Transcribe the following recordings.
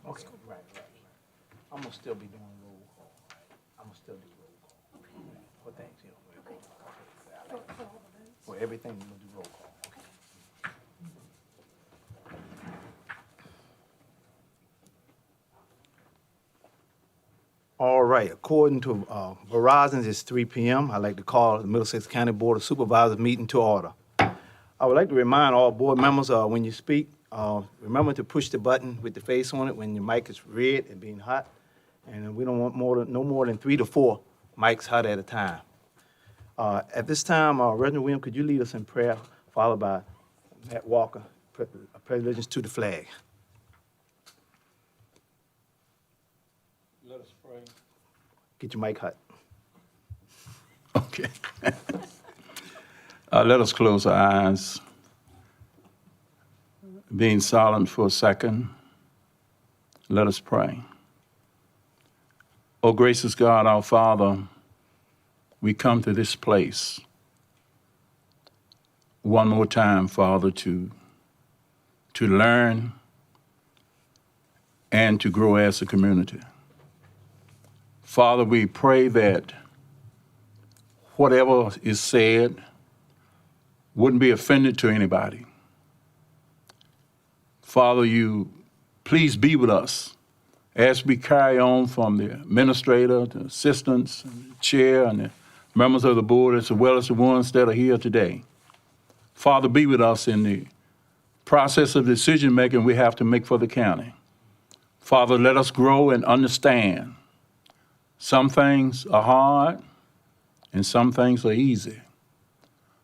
Okay, right. I'm gonna still be doing roll call. I'm gonna still do roll call. For things, for everything, we're gonna do roll call. All right, according to Verizon, it's 3 p.m. I'd like to call the Middlesex County Board of Supervisors meeting to order. I would like to remind all board members, when you speak, remember to push the button with the face on it when your mic is red and being hot. And we don't want no more than 3 to 4 mics hot at a time. At this time, Reverend Williams, could you lead us in prayer, followed by Matt Walker, allegiance to the flag. Let us pray. Get your mic hot. Okay. Let us close our eyes, being silent for a second. Let us pray. Oh, gracious God, our Father, we come to this place one more time, Father, to learn and to grow as a community. Father, we pray that whatever is said wouldn't be offended to anybody. Father, you please be with us as we carry on from the administrator, the assistants, and the chair, and the members of the board, as well as the ones that are here today. Father, be with us in the process of decision-making we have to make for the county. Father, let us grow and understand. Some things are hard, and some things are easy.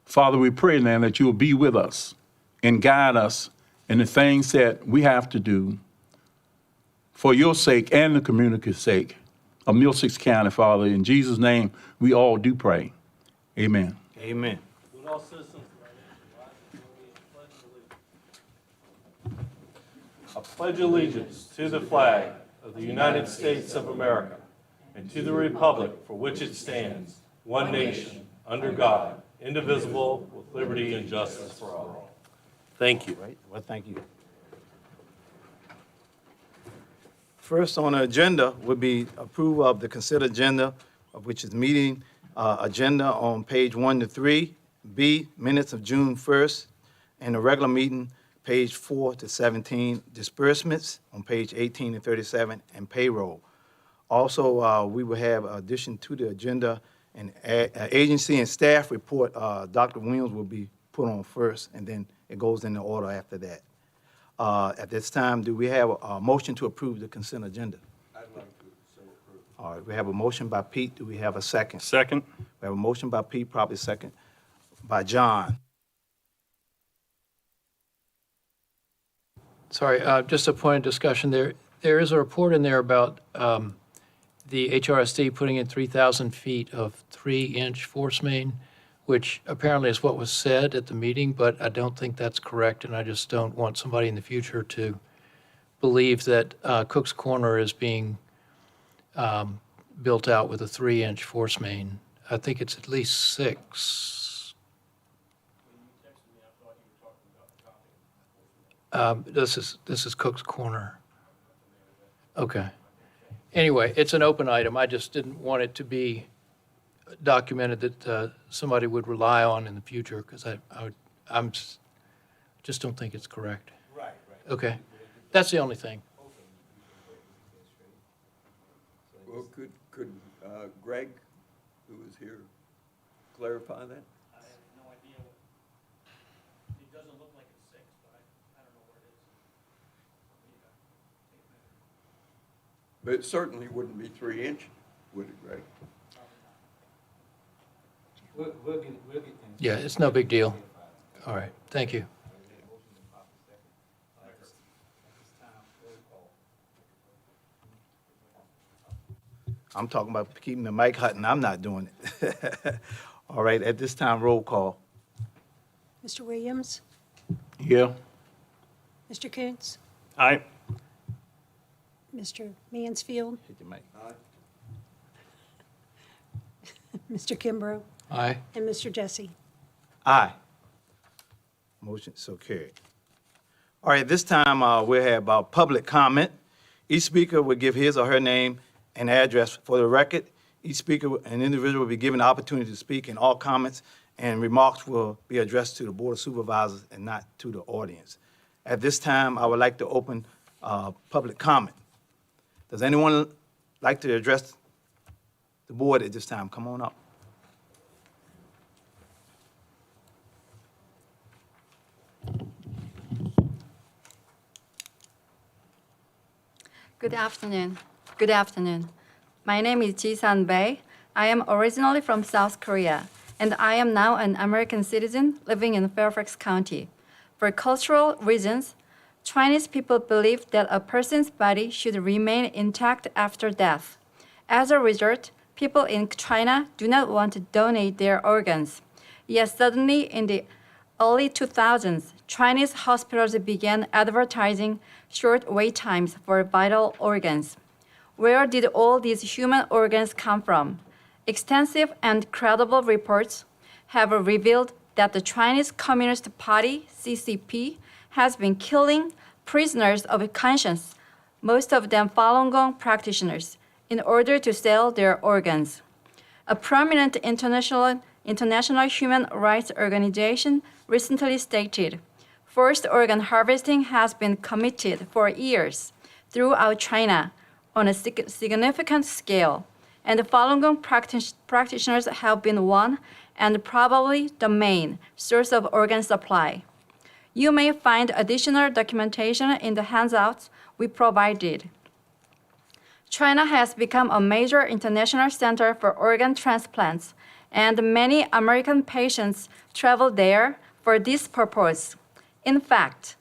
Father, we pray now that you will be with us and guide us in the things that we have to do for your sake and the community's sake of Middlesex County, Father. In Jesus' name, we all do pray. Amen. Amen. Would all citizens I pledge allegiance to the flag of the United States of America and to the republic for which it stands, one nation, under God, indivisible, with liberty and justice for all. Thank you. Right. Well, thank you. First on the agenda would be approval of the consent agenda, of which is meeting agenda on page 1 to 3, B, minutes of June 1st, and the regular meeting, page 4 to 17, disbursements on page 18 to 37, and payroll. Also, we will have addition to the agenda and agency and staff report. Dr. Williams will be put on first, and then it goes in the order after that. At this time, do we have a motion to approve the consent agenda? I'd like to so approve. All right, we have a motion by Pete. Do we have a second? Second. We have a motion by Pete, probably second by John. Sorry, just a point of discussion there. There is a report in there about the HRSD putting in 3,000 feet of 3-inch force main, which apparently is what was said at the meeting, but I don't think that's correct, and I just don't want somebody in the future to believe that Cook's Corner is being built out with a 3-inch force main. I think it's at least 6. This is Cook's Corner. Okay. Anyway, it's an open item. I just didn't want it to be documented that somebody would rely on in the future, because I'm just don't think it's correct. Right. Okay, that's the only thing. Well, could Greg, who is here, clarify that? I have no idea. It doesn't look like it's 6, but I don't know where it is. But it certainly wouldn't be 3-inch, would it, Greg? We'll get things. Yeah, it's no big deal. All right, thank you. I'm talking about keeping the mic hot, and I'm not doing it. All right, at this time, roll call. Mr. Williams? Yeah. Mr. Koontz? Aye. Mr. Mansfield? Hit your mic. Mr. Kimbrough? Aye. And Mr. Jesse? Aye. Motion so carried. All right, this time we'll have public comment. Each speaker will give his or her name and address for the record. Each speaker, an individual, will be given the opportunity to speak, and all comments and remarks will be addressed to the Board of Supervisors and not to the audience. At this time, I would like to open public comment. Does anyone like to address the board at this time? Come on up. Good afternoon. Good afternoon. My name is Ji-san Bae. I am originally from South Korea, and I am now an American citizen living in Fairfax County. For cultural reasons, Chinese people believe that a person's body should remain intact after death. As a result, people in China do not want to donate their organs. Yet suddenly, in the early 2000s, Chinese hospitals began advertising short wait times for vital organs. Where did all these human organs come from? Extensive and credible reports have revealed that the Chinese Communist Party, CCP, has been killing prisoners of conscience, most of them Falun Gong practitioners, in order to sell their organs. A prominent international human rights organization recently stated, forced organ harvesting has been committed for years throughout China on a significant scale, and the Falun Gong practitioners have been one and probably the main source of organ supply. You may find additional documentation in the handouts we provided. China has become a major international center for organ transplants, and many American patients travel there for this purpose. In fact,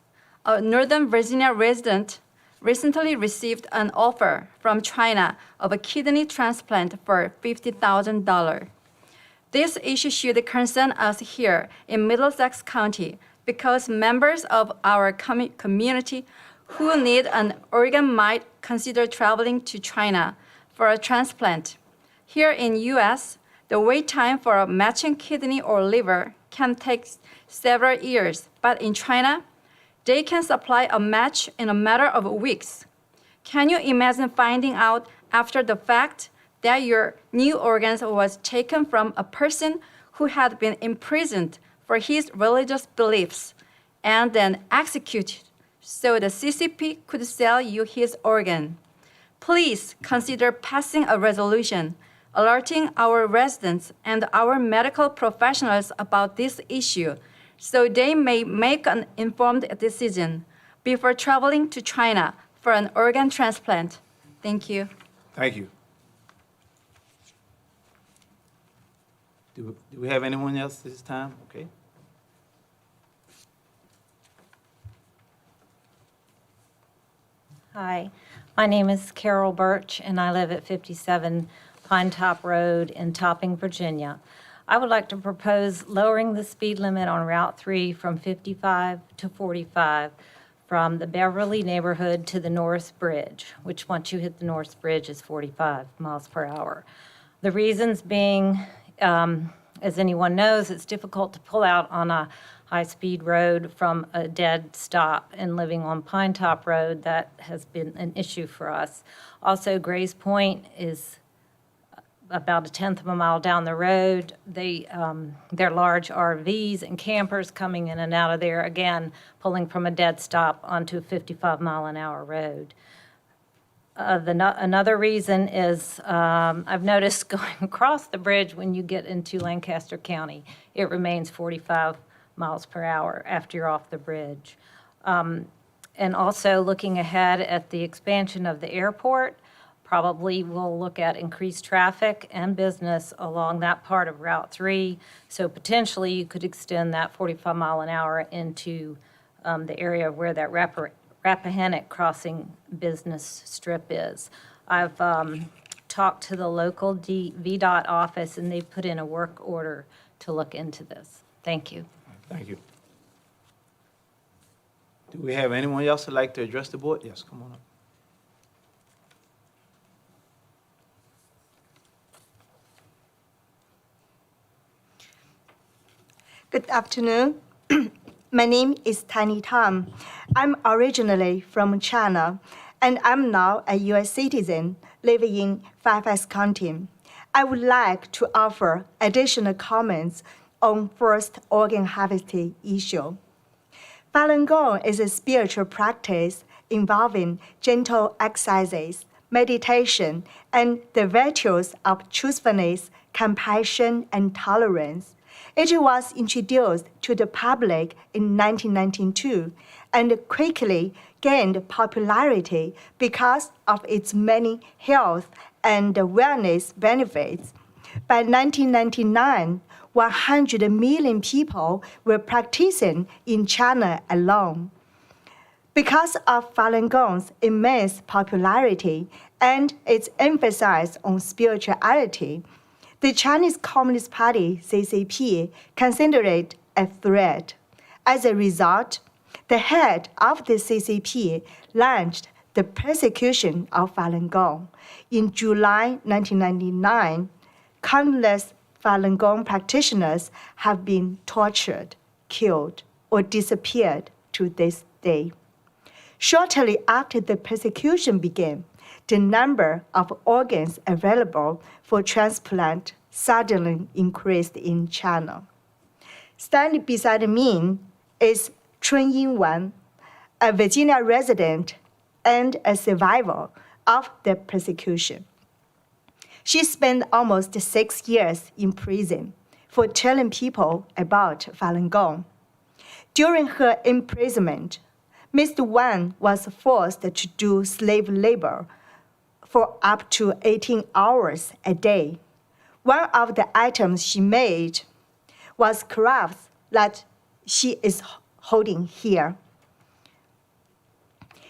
a Northern Virginia resident recently received an offer from China of a kidney transplant for $50,000. This issue should concern us here in Middlesex County because members of our community who need an organ might consider traveling to China for a transplant. Here in US, the wait time for a matching kidney or liver can take several years, but in China, they can supply a match in a matter of weeks. Can you imagine finding out after the fact that your new organs was taken from a person who had been imprisoned for his religious beliefs and then executed so the CCP could sell you his organ? Please consider passing a resolution alerting our residents and our medical professionals about this issue so they may make an informed decision before traveling to China for an organ transplant. Thank you. Thank you. Do we have anyone else this time? Okay. Hi, my name is Carol Birch, and I live at 57 Pine Top Road in Topping, Virginia. I would like to propose lowering the speed limit on Route 3 from 55 to 45 from the Beverly neighborhood to the North Bridge, which once you hit the North Bridge is 45 miles per hour. The reasons being, as anyone knows, it's difficult to pull out on a high-speed road from a dead stop, and living on Pine Top Road, that has been an issue for us. Also, Grays Point is about a tenth of a mile down the road. They're large RVs and campers coming in and out of there, again, pulling from a dead stop onto a 55-mile-an-hour road. Another reason is I've noticed going across the bridge when you get into Lancaster County, it remains 45 miles per hour after you're off the bridge. And also looking ahead at the expansion of the airport, probably we'll look at increased traffic and business along that part of Route 3. So potentially you could extend that 45 mile an hour into the area where that Rappahannock Crossing business strip is. I've talked to the local VDOT office, and they've put in a work order to look into this. Thank you. Thank you. Do we have anyone else who'd like to address the board? Yes, come on up. Good afternoon. My name is Tiny Tam. I'm originally from China, and I'm now a U.S. citizen living in Fairfax County. I would like to offer additional comments on first organ harvesting issue. Falun Gong is a spiritual practice involving gentle exercises, meditation, and the virtues of truthfulness, compassion, and tolerance. It was introduced to the public in 1992 and quickly gained popularity because of its many health and wellness benefits. By 1999, 100 million people were practicing in China alone. Because of Falun Gong's immense popularity and its emphasis on spirituality, the Chinese Communist Party, CCP, considered it a threat. As a result, the head of the CCP launched the persecution of Falun Gong. In July 1999, countless Falun Gong practitioners have been tortured, killed, or disappeared to this day. Shortly after the persecution began, the number of organs available for transplant suddenly increased in China. Standing beside me is Chun Ying-wan, a Virginia resident and a survivor of the persecution. She spent almost 6 years in prison for telling people about Falun Gong. During her imprisonment, Ms. Wan was forced to do slave labor for up to 18 hours a day. One of the items she made was crafts that she is holding here.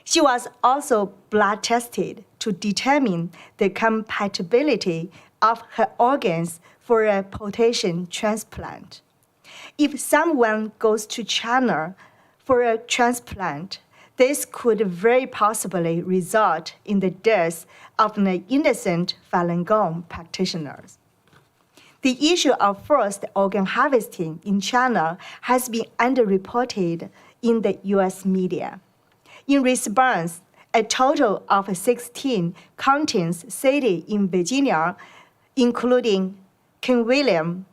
She was also blood tested to determine the compatibility of her organs for a potassium transplant. If someone goes to China for a transplant, this could very possibly result in the death of an innocent Falun Gong practitioner. The issue of first organ harvesting in China has been underreported in the U.S. media. In response, a total of 16 counties cities in Virginia, including King William,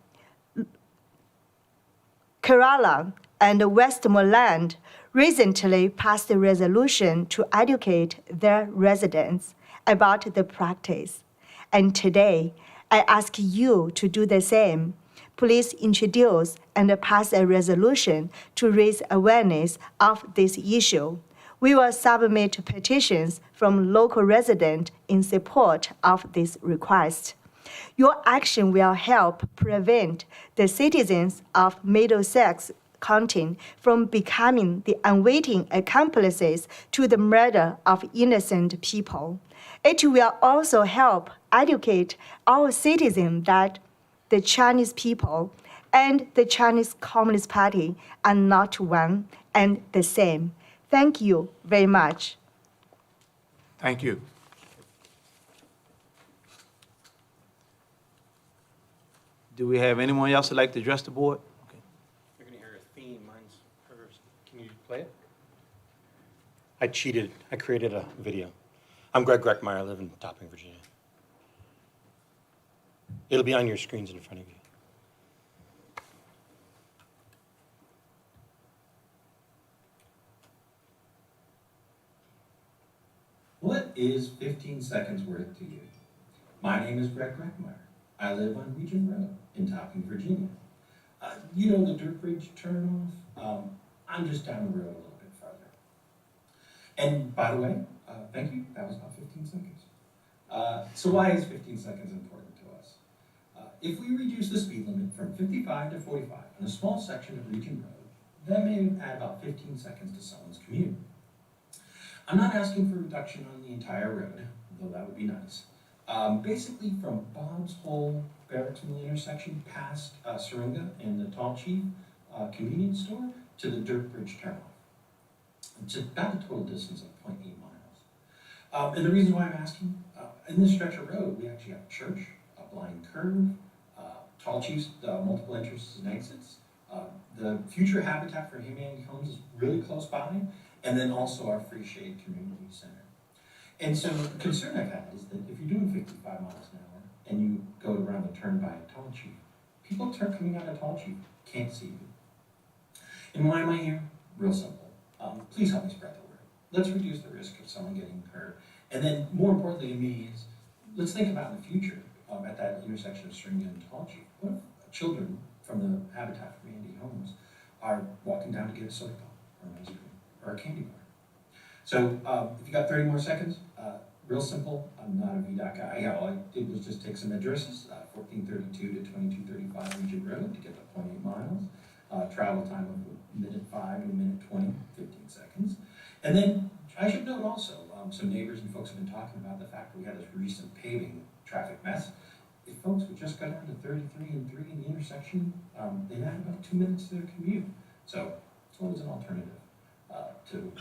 Kerala, and Westmoreland, recently passed a resolution to educate their residents about the practice. And today, I ask you to do the same. Please introduce and pass a resolution to raise awareness of this issue. We will submit petitions from local residents in support of this request. Your action will help prevent the citizens of Middlesex County from becoming the unwitting accomplices to the murder of innocent people. It will also help educate our citizens that the Chinese people and the Chinese Communist Party are not one and the same. Thank you very much. Thank you. Do we have anyone else who'd like to address the board? Okay. You're gonna hear a theme, mine's hers. Can you play it? I cheated, I created a video. I'm Greg Greckmeyer, I live in Topping, Virginia. It'll be on your screens in front of you. What is 15 seconds worth to you? My name is Greg Greckmeyer. I live on Regent Road in Topping, Virginia. You know the Dirt Bridge turnoff? I'm just down the road a little bit farther. And by the way, thank you, that was about 15 seconds. So why is 15 seconds important to us? If we reduce the speed limit from 55 to 45 on a small section of Regent Road, that may add about 15 seconds to someone's commute. I'm not asking for reduction on the entire road, though that would be nice. Basically from Bob's Hole Barracks Mill intersection past Syringa and the Tall Chief convenience store to the Dirt Bridge turnoff. It's about a total distance of 0.8 miles. And the reason why I'm asking, in this stretch of road, we actually have a church, a blind curve, Tall Chief's multiple entrances and exits. The future Habitat for Humanity homes is really close by, and then also our Free Shade Community Center. And so the concern I've had is that if you're doing 55 miles an hour and you go around the turn by a tall chief, people coming out of tall chief can't see you. And why am I here? Real simple. Please help me spread the word. Let's reduce the risk of someone getting hurt. And then more importantly to me is, let's think about in the future at that intersection of Stringham and Tall Chief. What if children from the Habitat for Humanity homes are walking down to get a soda pop or an ice cream or a candy bar? So if you got 30 more seconds, real simple. I'm not a VDOT guy. All I did was just take some addresses, 1432 to 2235 Regent Road to get to 0.8 miles. Travel time of 1:05 to 1:20, 15 seconds. And then I should note also, some neighbors and folks have been talking about the fact that we had this recent paving traffic mess. If folks would just go down to 33 and 3 in the intersection, they'd have about 2 minutes to their commute. So it's always an alternative to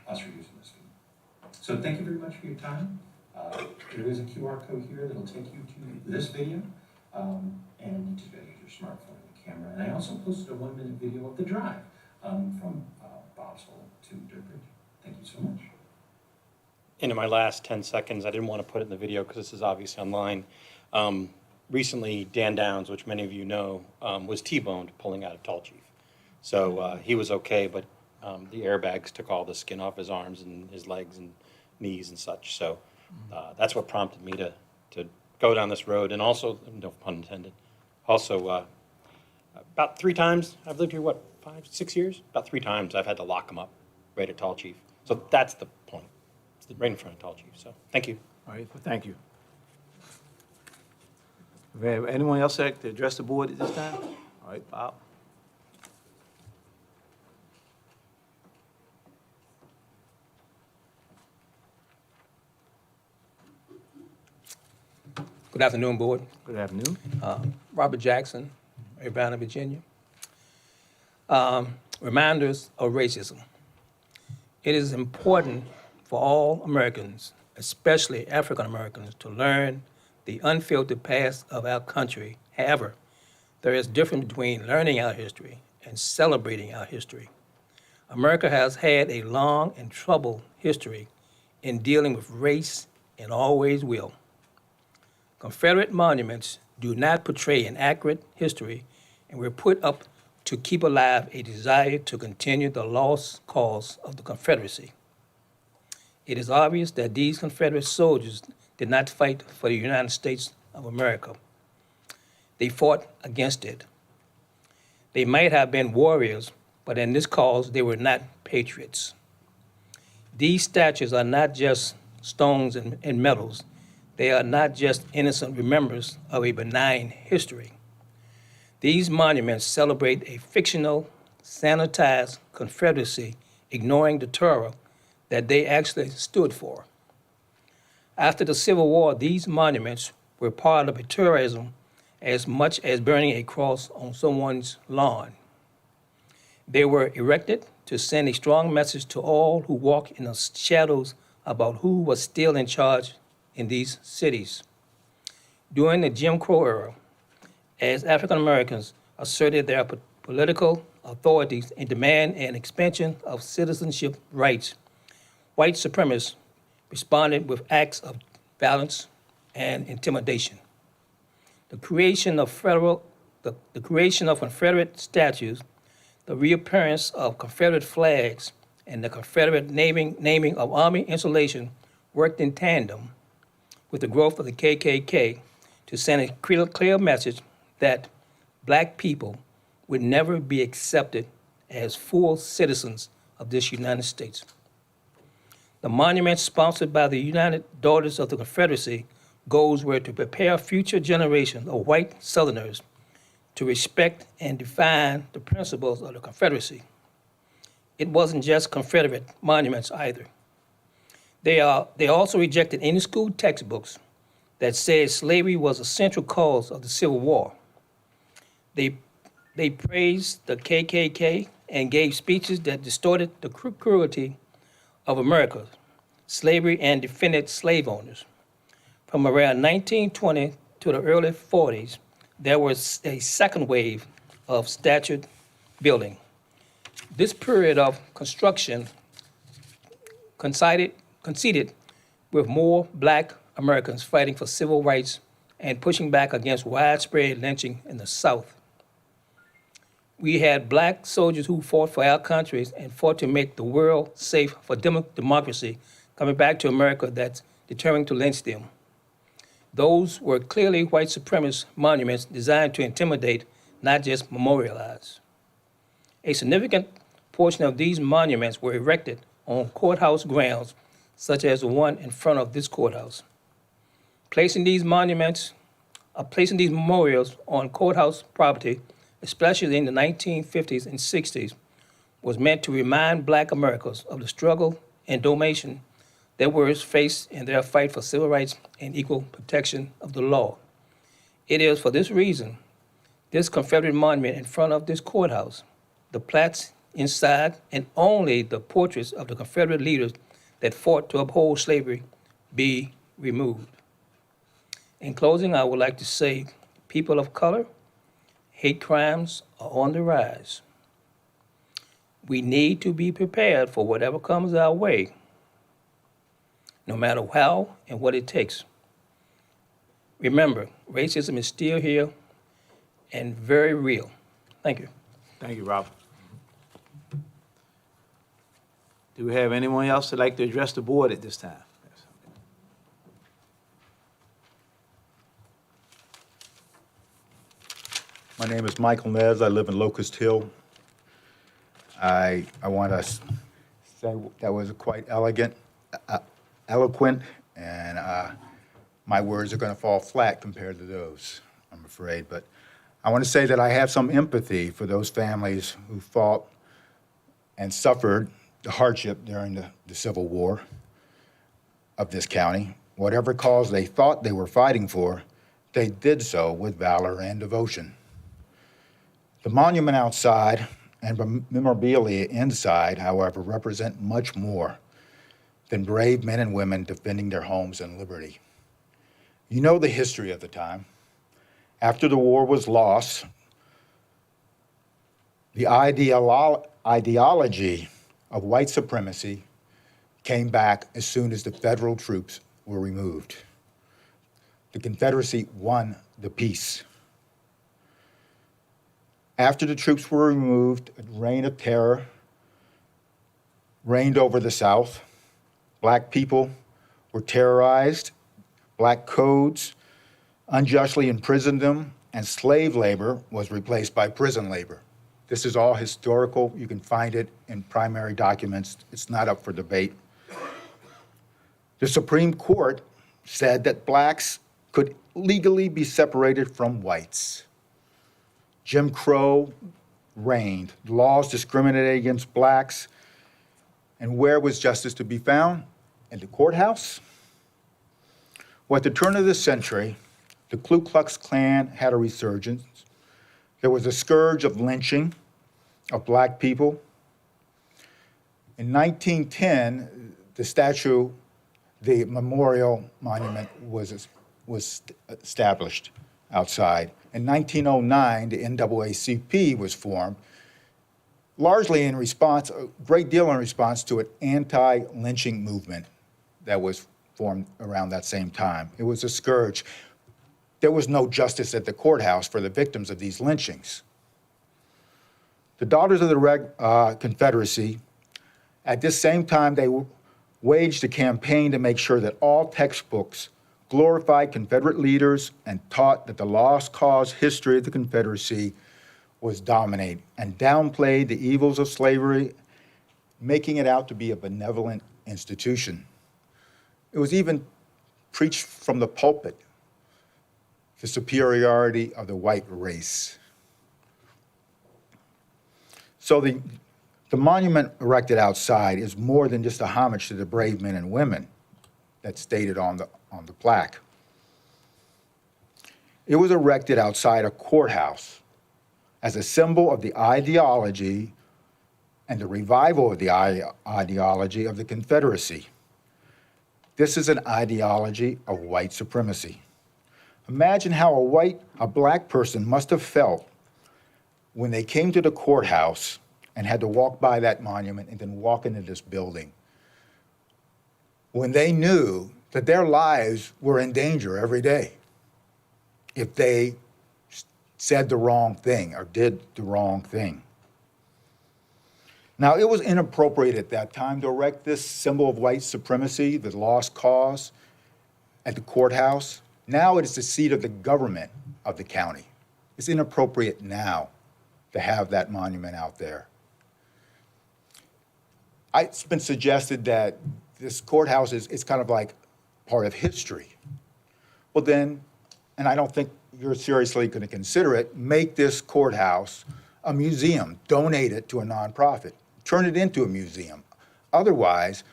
us reducing this fee. So thank you very much for your time. There is a QR code here that'll take you to this video, and you just gotta use your smartphone and the camera. And I also posted a 1-minute video of the drive from Bob's Hole to Durbridge. Thank you so much. And in my last 10 seconds, I didn't want to put it in the video because this is obviously online. Recently, Dan Downs, which many of you know, was T-boned pulling out of Tall Chief. So he was okay, but the airbags took all the skin off his arms and his legs and knees and such. So that's what prompted me to go down this road. And also, no pun intended, also about 3 times, I've lived here, what, 5, 6 years? About 3 times I've had to lock him up right at Tall Chief. So that's the point. It's right in front of Tall Chief. So thank you. All right, well, thank you. Anyone else like to address the board at this time? All right, Bob. Good afternoon, Board. Good afternoon. Robert Jackson, Urbana, Virginia. Reminders of racism. It is important for all Americans, especially African Americans, to learn the unfiltered past of our country. However, there is a difference between learning our history and celebrating our history. America has had a long and troubled history in dealing with race and always will. Confederate monuments do not portray an accurate history and were put up to keep alive a desire to continue the lost cause of the Confederacy. It is obvious that these Confederate soldiers did not fight for the United States of America. They fought against it. They might have been warriors, but in this cause, they were not patriots. These statues are not just stones and medals. They are not just innocent remembrance of a benign history. These monuments celebrate a fictional, sanitized Confederacy, ignoring the terror that they actually stood for. After the Civil War, these monuments were part of a terrorism as much as burning a cross on someone's lawn. They were erected to send a strong message to all who walk in the shadows about who was still in charge in these cities. During the Jim Crow era, as African Americans asserted their political authorities and demand an expansion of citizenship rights, white supremacists responded with acts of violence and intimidation. The creation of Confederate statues, the reappearance of Confederate flags, and the Confederate naming of Army installation worked in tandem with the growth of the KKK to send a clear message that Black people would never be accepted as full citizens of this United States. The monuments sponsored by the United Daughters of the Confederacy goals were to prepare future generations of white Southerners to respect and define the principles of the Confederacy. It wasn't just Confederate monuments either. They also rejected any school textbooks that said slavery was a central cause of the Civil War. They praised the KKK and gave speeches that distorted the cruelty of America, slavery, and defended slave owners. From around 1920 to the early 40s, there was a second wave of statue building. This period of construction conceded with more black Americans fighting for civil rights and pushing back against widespread lynching in the South. We had black soldiers who fought for our countries and fought to make the world safe for democracy, coming back to America that's determined to lynch them. Those were clearly white supremacist monuments designed to intimidate, not just memorialize. A significant portion of these monuments were erected on courthouse grounds, such as the one in front of this courthouse. Placing these memorials on courthouse property, especially in the 1950s and 60s, was meant to remind black Americans of the struggle and domination their warriors faced in their fight for civil rights and equal protection of the law. It is for this reason, this Confederate monument in front of this courthouse, the plaques inside, and only the portraits of the Confederate leaders that fought to uphold slavery be removed. In closing, I would like to say, people of color, hate crimes are on the rise. We need to be prepared for whatever comes our way, no matter how and what it takes. Remember, racism is still here and very real. Thank you. Thank you, Robert. Do we have anyone else that'd like to address the board at this time? My name is Michael Nez. I live in Locust Hill. I want to say that was quite elegant, eloquent, and my words are going to fall flat compared to those, I'm afraid. But I want to say that I have some empathy for those families who fought and suffered the hardship during the Civil War of this county. Whatever cause they thought they were fighting for, they did so with valor and devotion. The monument outside and memorabilia inside, however, represent much more than brave men and women defending their homes and liberty. You know the history of the time. After the war was lost, the ideology of white supremacy came back as soon as the federal troops were removed. The Confederacy won the peace. After the troops were removed, a reign of terror reigned over the South. Black people were terrorized, black codes unjustly imprisoned them, and slave labor was replaced by prison labor. This is all historical. You can find it in primary documents. It's not up for debate. The Supreme Court said that blacks could legally be separated from whites. Jim Crow reigned. Laws discriminated against blacks. And where was justice to be found? In the courthouse? Well, at the turn of the century, the Ku Klux Klan had a resurgence. There was a scourge of lynching of black people. In 1910, the memorial monument was established outside. In 1909, the NAACP was formed, largely in response, a great deal in response to an anti-lynching movement that was formed around that same time. It was a scourge. There was no justice at the courthouse for the victims of these lynchings. The Daughters of the Confederacy, at this same time, they waged a campaign to make sure that all textbooks glorified Confederate leaders and taught that the lost cause history of the Confederacy was dominated and downplayed the evils of slavery, making it out to be a benevolent institution. It was even preached from the pulpit, the superiority of the white race. So the monument erected outside is more than just a homage to the brave men and women that's stated on the plaque. It was erected outside a courthouse as a symbol of the ideology and the revival of the ideology of the Confederacy. This is an ideology of white supremacy. Imagine how a black person must have felt when they came to the courthouse and had to walk by that monument and then walk into this building, when they knew that their lives were in danger every day if they said the wrong thing or did the wrong thing. Now, it was inappropriate at that time to erect this symbol of white supremacy, the lost cause, at the courthouse. Now it is the seat of the government of the county. It's inappropriate now to have that monument out there. It's been suggested that this courthouse is kind of like part of history. Well then, and I don't think you're seriously going to consider it, make this courthouse a museum, donate it to a nonprofit, turn it into a museum. Otherwise,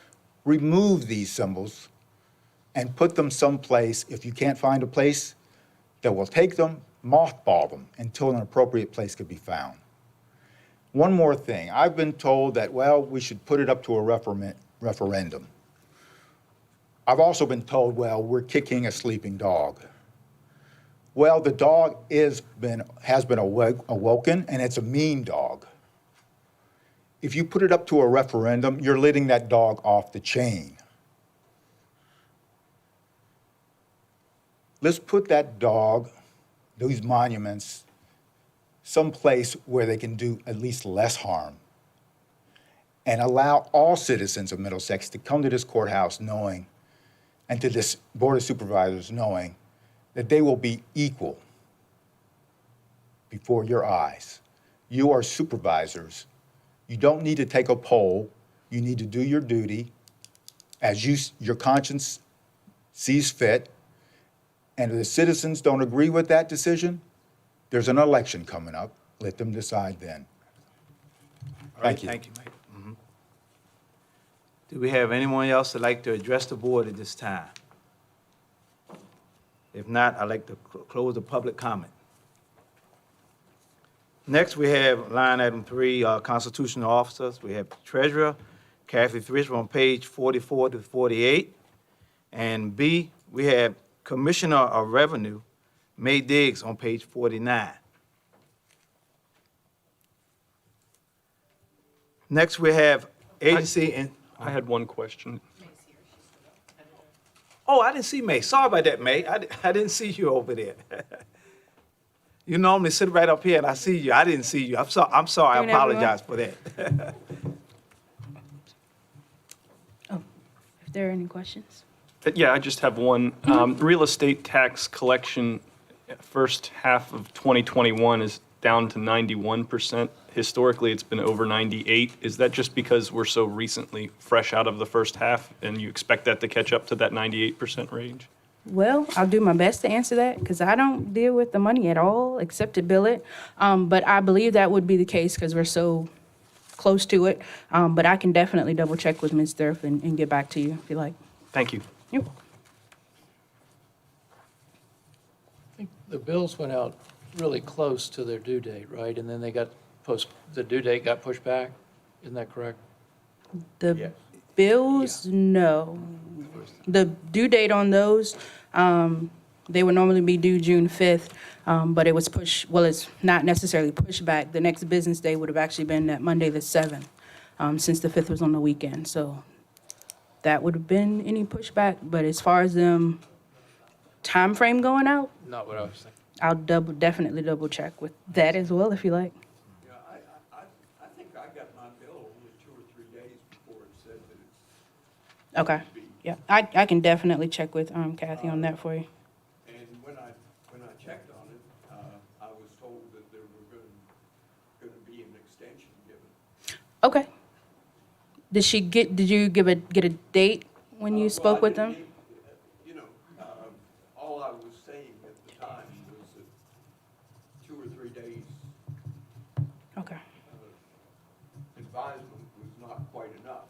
remove these symbols and put them someplace, if you can't find a place that will take them, mothball them until an appropriate place could be found. One more thing, I've been told that, well, we should put it up to a referendum. I've also been told, well, we're kicking a sleeping dog. Well, the dog has been awoken, and it's a mean dog. If you put it up to a referendum, you're letting that dog off the chain. Let's put that dog, these monuments, someplace where they can do at least less harm, and allow all citizens of Middlesex to come to this courthouse knowing, and to this Board of Supervisors knowing, that they will be equal before your eyes. You are supervisors. You don't need to take a poll. You need to do your duty as your conscience sees fit. And if the citizens don't agree with that decision, there's an election coming up. Let them decide then. All right, Thank you. Thank you, Mike. Do we have anyone else that'd like to address the board at this time? If not, I'd like to close the public comment. Next, we have line item 3, constitutional officers. We have Treasurer Kathy Thrift on page 44 to 48. And B, we have Commissioner of Revenue, May Diggs on page 49. Next, we have agency and, I had one question. oh, I didn't see May. Sorry about that, May. I didn't see you over there. You normally sit right up here and I see you. I didn't see you. I'm sorry. I Morning, apologize for that. If there are any questions? Yeah, I just have one. Real estate tax collection, first half of 2021 is down to 91%. Historically, it's been over 98. Is that just because we're so recently fresh out of the first half and you expect that to catch up to that 98% range? Well, I'll do my best to answer that because I don't deal with the money at all except to bill it. But I believe that would be the case because we're so close to it. But I can definitely double check with Ms. Durf and get back to you if you like. Thank you. You're welcome. I think the bills went out really close to their due date, right? And then they got the due date got pushed back? Isn't that correct? The bills, no. The due date on those, they would normally be due June 5th, but it was pushed, well, it's not necessarily pushed back. The next business day would have actually been that Monday, the 7th, since the 5th was on the weekend. So that would have been any pushback. But as far as them time frame going out, Not what I was thinking. I'll definitely double check with that as well, if you like. Yeah, I think I got my bill only 2 or 3 days before it said that it's. Okay. Yeah, I can definitely check with Kathy on that for you. And when I checked on it, I was told that there were gonna be an extension given. Okay. Did you get a date when you spoke with them? You know, all I was saying at the time was that 2 or 3 days Okay. advisement was not quite enough.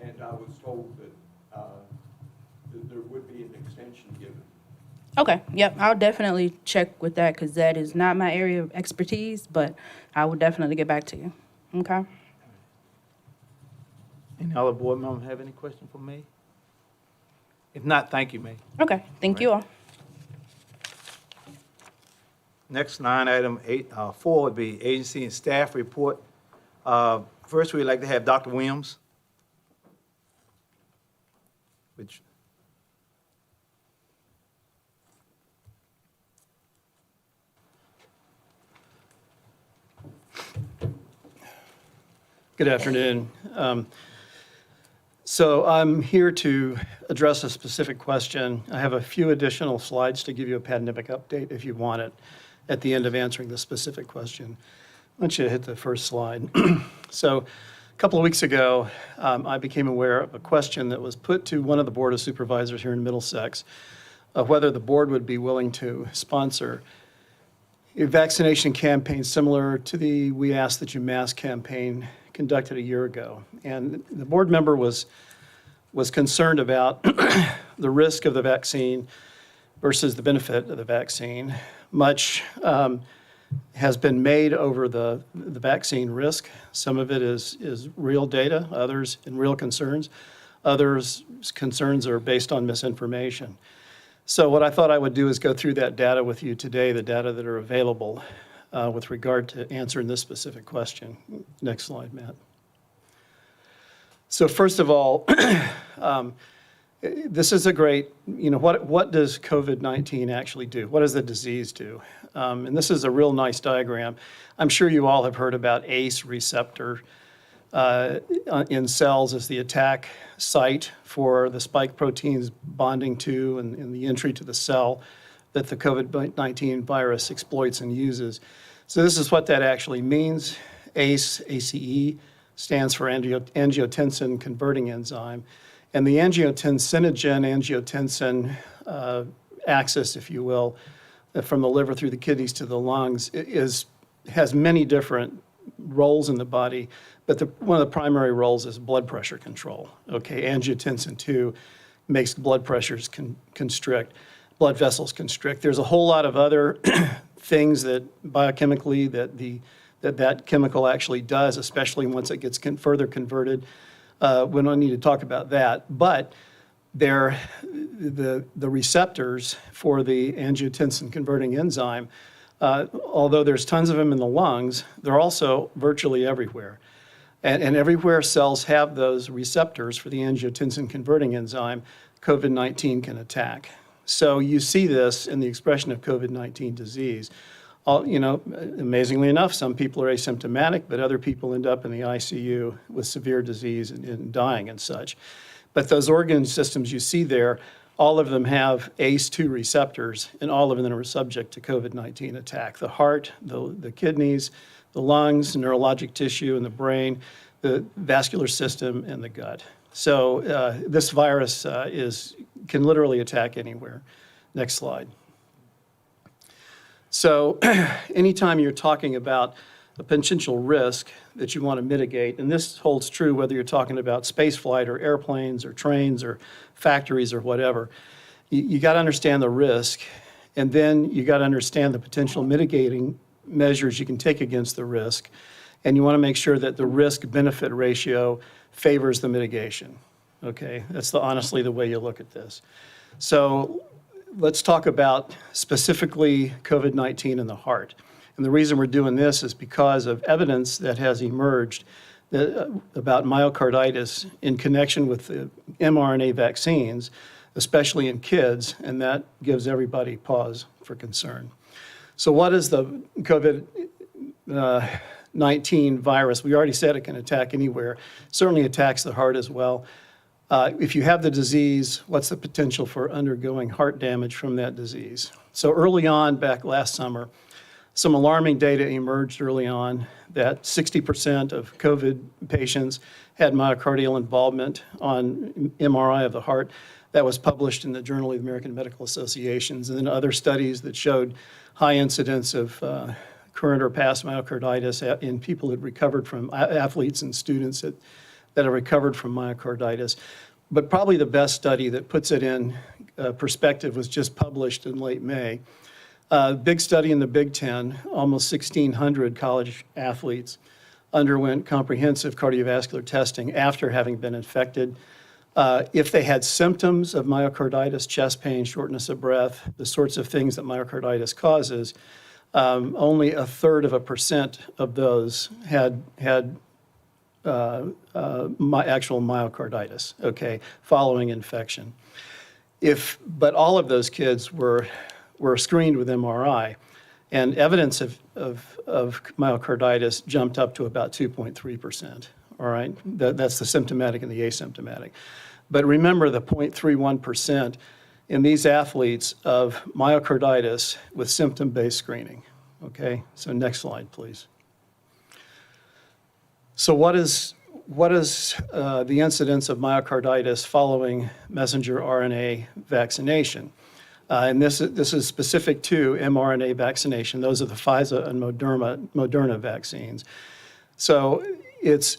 And I was told that there would be an extension given. Okay, yep, I'll definitely check with that because that is not my area of expertise, but I will definitely get back to you. Okay? Any other board member have any question for me? If not, thank you, May. Okay, thank you all. Next line item 4 would be agency and staff report. First, we'd like to have Dr. Williams. which, Good afternoon. So I'm here to address a specific question. I have a few additional slides to give you a pandemic update if you want it at the end of answering the specific question. I want you to hit the first slide. So a couple of weeks ago, I became aware of a question that was put to one of the Board of Supervisors here in Middlesex of whether the board would be willing to sponsor a vaccination campaign similar to the We Ask That You Mask campaign conducted a year ago. And the board member was concerned about the risk of the vaccine versus the benefit of the vaccine. Much has been made over the vaccine risk. Some of it is real data, others in real concerns. Others concerns are based on misinformation. So what I thought I would do is go through that data with you today, the data that are available with regard to answering this specific question. Next slide, Matt. So first of all, this is a great, what does COVID-19 actually do? What does the disease do? And this is a real nice diagram. I'm sure you all have heard about ACE receptor in cells as the attack site for the spike proteins bonding to and the entry to the cell that the COVID-19 virus exploits and uses. So this is what that actually means. ACE, ACE, stands for angiotensin converting enzyme. And the angiotensin axis, if you will, from the liver through the kidneys to the lungs, has many different roles in the body, but one of the primary roles is blood pressure control. Okay, angiotensin 2 makes blood pressures constrict, blood vessels constrict. There's a whole lot of other things that biochemically that chemical actually does, especially once it gets further converted. We don't need to talk about that, but the receptors for the angiotensin converting enzyme, although there's tons of them in the lungs, they're also virtually everywhere. And everywhere cells have those receptors for the angiotensin converting enzyme, COVID-19 can attack. So you see this in the expression of COVID-19 disease. Amazingly enough, some people are asymptomatic, but other people end up in the ICU with severe disease and dying and such. But those organ systems you see there, all of them have ACE2 receptors, and all of them are subject to COVID-19 attack. The heart, the kidneys, the lungs, neurologic tissue, and the brain, the vascular system, and the gut. So this virus can literally attack anywhere. Next slide. So anytime you're talking about a potential risk that you want to mitigate, and this holds true whether you're talking about space flight or airplanes or trains or factories or whatever, you got to understand the risk, and then you got to understand the potential mitigating measures you can take against the risk, and you want to make sure that the risk-benefit ratio favors the mitigation. Okay, that's honestly the way you look at this. So let's talk about specifically COVID-19 and the heart. And the reason we're doing this is because of evidence that has emerged about myocarditis in connection with the mRNA vaccines, especially in kids, and that gives everybody pause for concern. So what is the COVID-19 virus? We already said it can attack anywhere. It certainly attacks the heart as well. If you have the disease, what's the potential for undergoing heart damage from that disease? So early on, back last summer, some alarming data emerged early on that 60% of COVID patients had myocardial involvement on MRI of the heart. That was published in the Journal of the American Medical Associations, and then other studies that showed high incidence of current or past myocarditis in people that recovered from athletes and students that have recovered from myocarditis. But probably the best study that puts it in perspective was just published in late May. Big study in the Big Ten, almost 1,600 college athletes underwent comprehensive cardiovascular testing after having been infected. If they had symptoms of myocarditis, chest pain, shortness of breath, the sorts of things that myocarditis causes, only 1/3% of those had my actual myocarditis, okay, following infection. But all of those kids were screened with MRI, and evidence of myocarditis jumped up to about 2.3%, all right? That's the symptomatic and the asymptomatic. But remember the 0.31% in these athletes of myocarditis with symptom-based screening, okay? So next slide, please. So what is the incidence of myocarditis following messenger RNA vaccination? And this is specific to mRNA vaccination. Those are the Pfizer and Moderna vaccines. So it's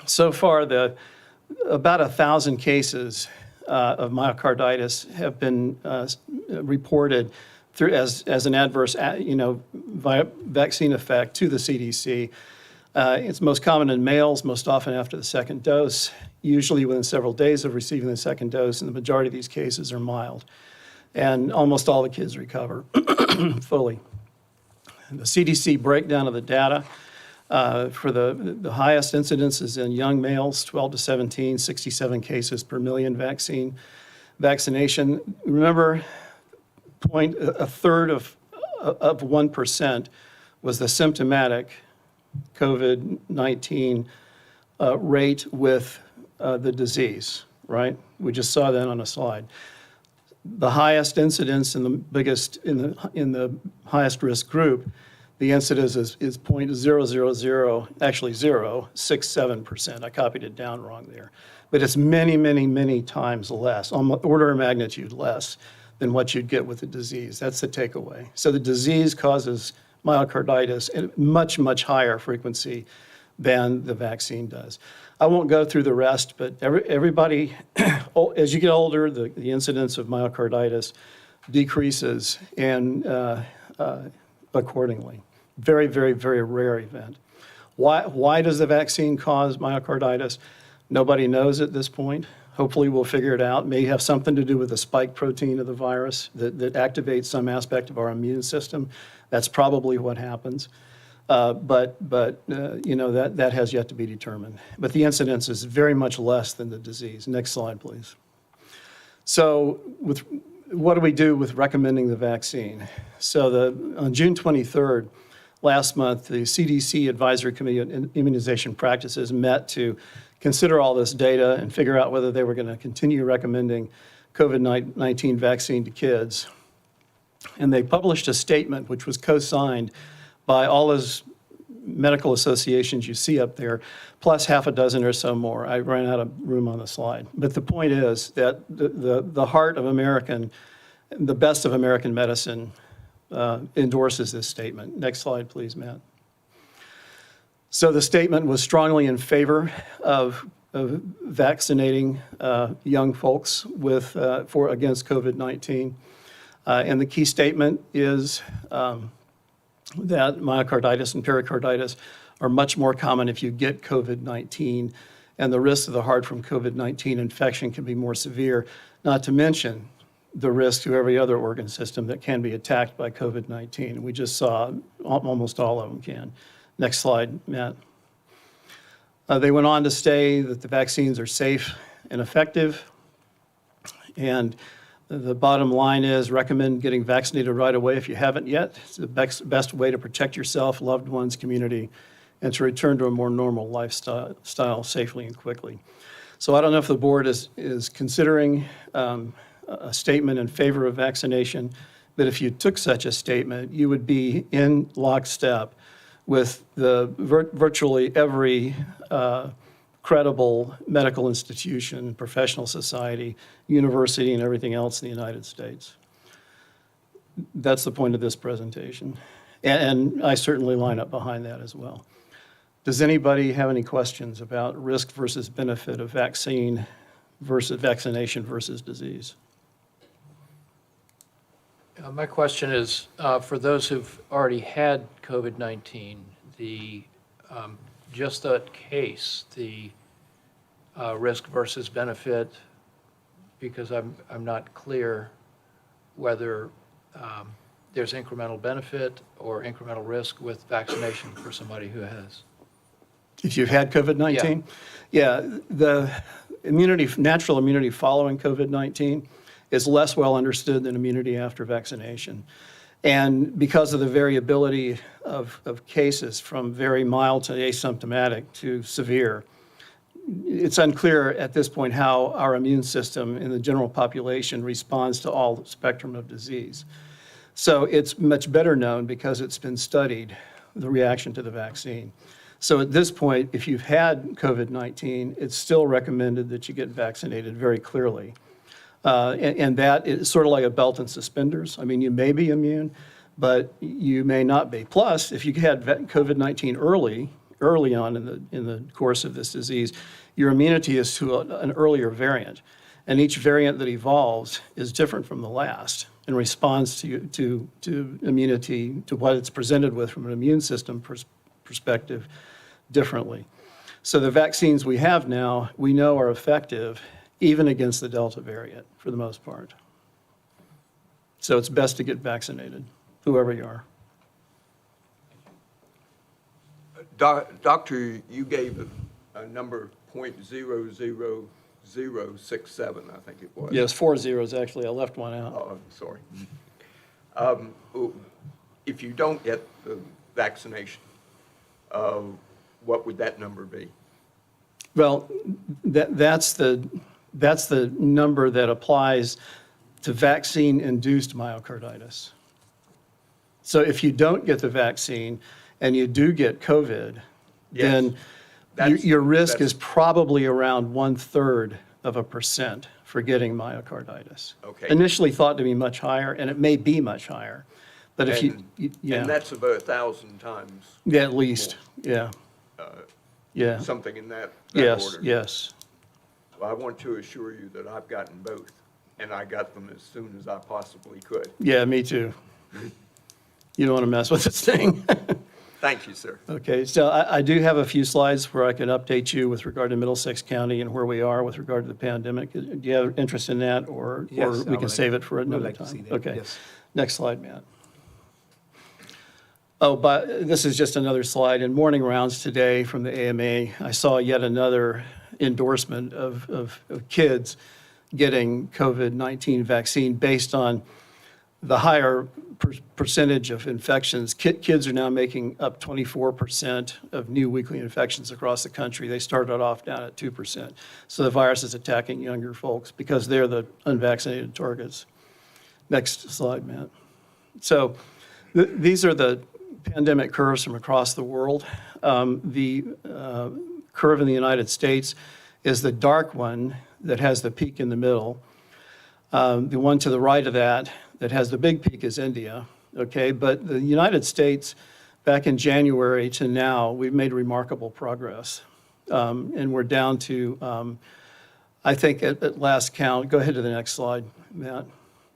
so far about 1,000 cases of myocarditis have been reported as an adverse, vaccine effect to the CDC. It's most common in males, most often after the second dose, usually within several days of receiving the second dose, and the majority of these cases are mild. And almost all the kids recover fully. And the CDC breakdown of the data for the highest incidences in young males, 12 to 17, 67 cases per million vaccination. Remember, a third of 1% was the symptomatic COVID-19 rate with the disease, right? We just saw that on a slide. The highest incidence in the highest risk group, the incidence is 0.000, actually 0.67%. I copied it down wrong there. But it's many, many, many times less, almost order of magnitude less than what you'd get with the disease. That's the takeaway. So the disease causes myocarditis at much, much higher frequency than the vaccine does. I won't go through the rest, but everybody, as you get older, the incidence of myocarditis decreases and accordingly. Very, very, very rare event. Why does the vaccine cause myocarditis? Nobody knows at this point. Hopefully we'll figure it out. May have something to do with the spike protein of the virus that activates some aspect of our immune system. That's probably what happens. But that has yet to be determined. But the incidence is very much less than the disease. Next slide, please. So what do we do with recommending the vaccine? So on June 23rd, last month, the CDC Advisory Committee on Immunization Practices met to consider all this data and figure out whether they were going to continue recommending COVID-19 vaccine to kids. And they published a statement which was co-signed by all those medical associations you see up there, plus half a dozen or so more. I ran out of room on the slide. But the point is that the heart of the best of American medicine endorses this statement. Next slide, please, Matt. So the statement was strongly in favor of vaccinating young folks against COVID-19. And the key statement is that myocarditis and pericarditis are much more common if you get COVID-19, and the risk of the heart from COVID-19 infection can be more severe, not to mention the risk to every other organ system that can be attacked by COVID-19. We just saw almost all of them can. Next slide, Matt. They went on to say that the vaccines are safe and effective, and the bottom line is recommend getting vaccinated right away if you haven't yet. It's the best way to protect yourself, loved ones, community, and to return to a more normal lifestyle safely and quickly. So I don't know if the board is considering a statement in favor of vaccination, but if you took such a statement, you would be in lockstep with virtually every credible medical institution, professional society, university, and everything else in the United States. That's the point of this presentation. And I certainly line up behind that as well. Does anybody have any questions about risk versus benefit of vaccination versus disease? My question is, for those who've already had COVID-19, just that case, the risk versus benefit, because I'm not clear whether there's incremental benefit or incremental risk with vaccination for somebody who has. If you've had COVID-19? Yeah, the natural immunity following COVID-19 is less well understood than immunity after vaccination. And because of the variability of cases from very mild to asymptomatic to severe, it's unclear at this point how our immune system in the general population responds to all the spectrum of disease. So it's much better known because it's been studied, the reaction to the vaccine. So at this point, if you've had COVID-19, it's still recommended that you get vaccinated very clearly. And that is sort of like a belt and suspenders. I mean, you may be immune, but you may not be. Plus, if you had COVID-19 early on in the course of this disease, your immunity is to an earlier variant. And each variant that evolves is different from the last and responds to immunity, to what it's presented with from an immune system perspective differently. So the vaccines we have now, we know are effective even against the Delta variant for the most part. So it's best to get vaccinated, whoever you are. Doctor, you gave a number 0.00067, I think it was. Yes, 4 zeros, actually. I left one out. Oh, sorry. If you don't get the vaccination, what would that number be? Well, that's the number that applies to vaccine-induced myocarditis. So if you don't get the vaccine and you do get COVID, then your risk is probably around 1/3% for getting myocarditis. Okay. Initially thought to be much higher, and it may be much higher. But if And that's about 1,000 times. Yeah, at least, yeah. Yeah. Something in that Yes, order. yes. Well, I want to assure you that I've gotten both, and I got them as soon as I possibly could. Yeah, me too. You don't want to mess with this thing. Thank you, sir. Okay, so I do have a few slides where I can update you with regard to Middlesex County and where we are with regard to the pandemic. Do you have interest in that, or we can save it for another time? Okay. Next slide, Matt. Oh, but this is just another slide. In morning rounds today from the AMA, I saw yet another endorsement of kids getting COVID-19 vaccine based on the higher percentage of infections. Kids are now making up 24% of new weekly infections across the country. They started off down at 2%. So the virus is attacking younger folks because they're the unvaccinated targets. Next slide, Matt. So these are the pandemic curves from across the world. The curve in the United States is the dark one that has the peak in the middle. The one to the right of that has the big peak is India, okay? But the United States, back in January to now, we've made remarkable progress. And we're down to, I think at last count, go ahead to the next slide, Matt.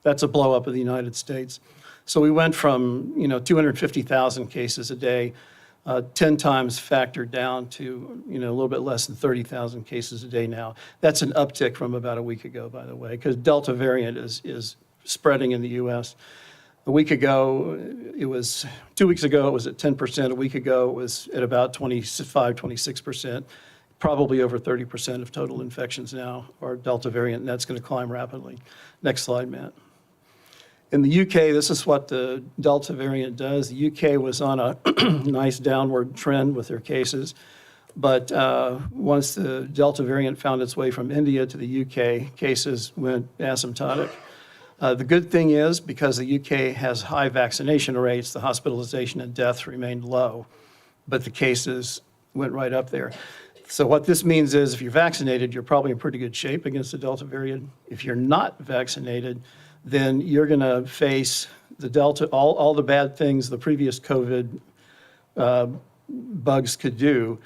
That's a blow up of the United States. So we went from 250,000 cases a day, 10 times factored down to a little bit less than 30,000 cases a day now. That's an uptick from about a week ago, by the way, because Delta variant is spreading in the U.S. A week ago, 2 weeks ago, it was at 10%. A week ago, it was at about 25, 26%. Probably over 30% of total infections now are Delta variant, and that's going to climb rapidly. Next slide, Matt. In the UK, this is what the Delta variant does. The UK was on a nice downward trend with their cases, but once the Delta variant found its way from India to the UK, cases went asymptotic. The good thing is, because the UK has high vaccination rates, the hospitalization and deaths remained low, but the cases went right up there. So what this means is if you're vaccinated, you're probably in pretty good shape against the Delta variant. If you're not vaccinated, then you're going to face the Delta, all the bad things the previous COVID bugs could do,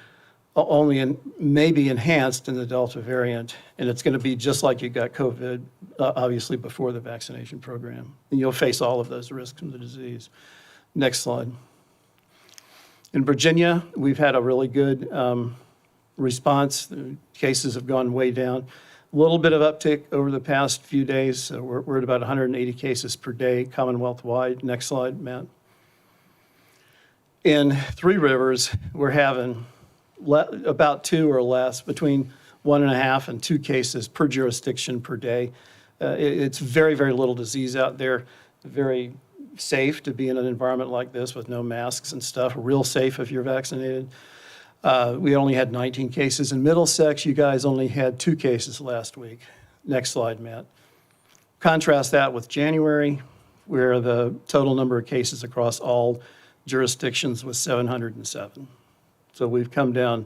only maybe enhanced in the Delta variant. And it's going to be just like you got COVID, obviously, before the vaccination program. And you'll face all of those risks from the disease. Next slide. In Virginia, we've had a really good response. The cases have gone way down. A little bit of uptick over the past few days. So we're at about 180 cases per day, Commonwealth-wide. Next slide, Matt. In Three Rivers, we're having about 2 or less, between 1.5 and 2 cases per jurisdiction per day. It's very, very little disease out there, very safe to be in an environment like this with no masks and stuff, real safe if you're vaccinated. We only had 19 cases in Middlesex. You guys only had 2 cases last week. Next slide, Matt. Contrast that with January, where the total number of cases across all jurisdictions was 707. So we've come down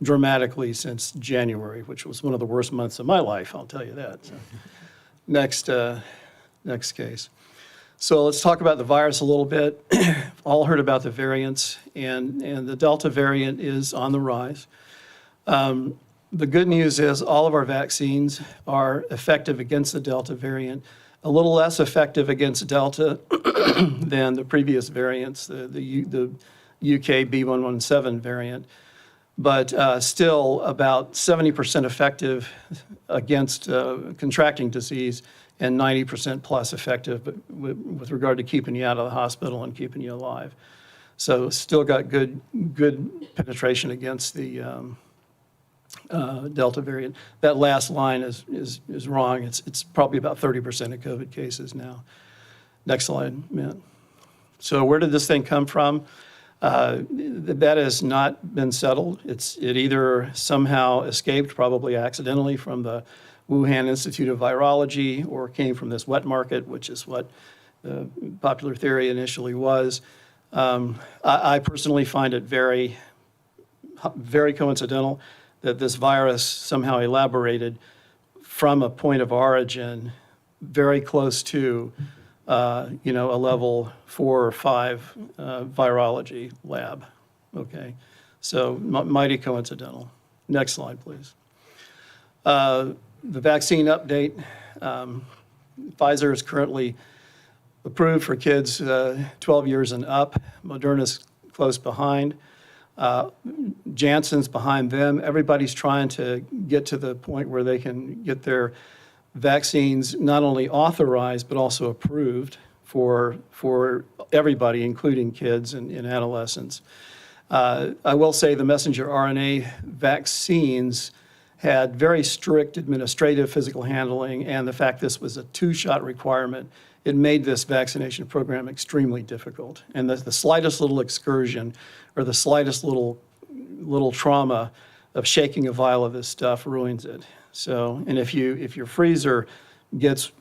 dramatically since January, which was one of the worst months of my life, I'll tell you that. So, next case. So let's talk about the virus a little bit. All heard about the variants, and the Delta variant is on the rise. The good news is all of our vaccines are effective against the Delta variant, a little less effective against Delta than the previous variants, the UK B117 variant, but still about 70% effective against contracting disease and 90% plus effective with regard to keeping you out of the hospital and keeping you alive. So still got good penetration against the Delta variant. That last line is wrong. It's probably about 30% of COVID cases now. Next slide, Matt. So where did this thing come from? That has not been settled. It either somehow escaped, probably accidentally, from the Wuhan Institute of Virology, or came from this wet market, which is what the popular theory initially was. I personally find it very, very coincidental that this virus somehow elaborated from a point of origin very close to, a level 4 or 5 virology lab. Okay, so mighty coincidental. Next slide, please. The vaccine update. Pfizer is currently approved for kids 12 years and up. Moderna's close behind. Janssen's behind them. Everybody's trying to get to the point where they can get their vaccines not only authorized but also approved for everybody, including kids and adolescents. I will say the messenger RNA vaccines had very strict administrative physical handling, and the fact this was a 2-shot requirement, it made this vaccination program extremely difficult. And the slightest little excursion or the slightest little trauma of shaking a vial of this stuff ruins it. So, and if your freezer gets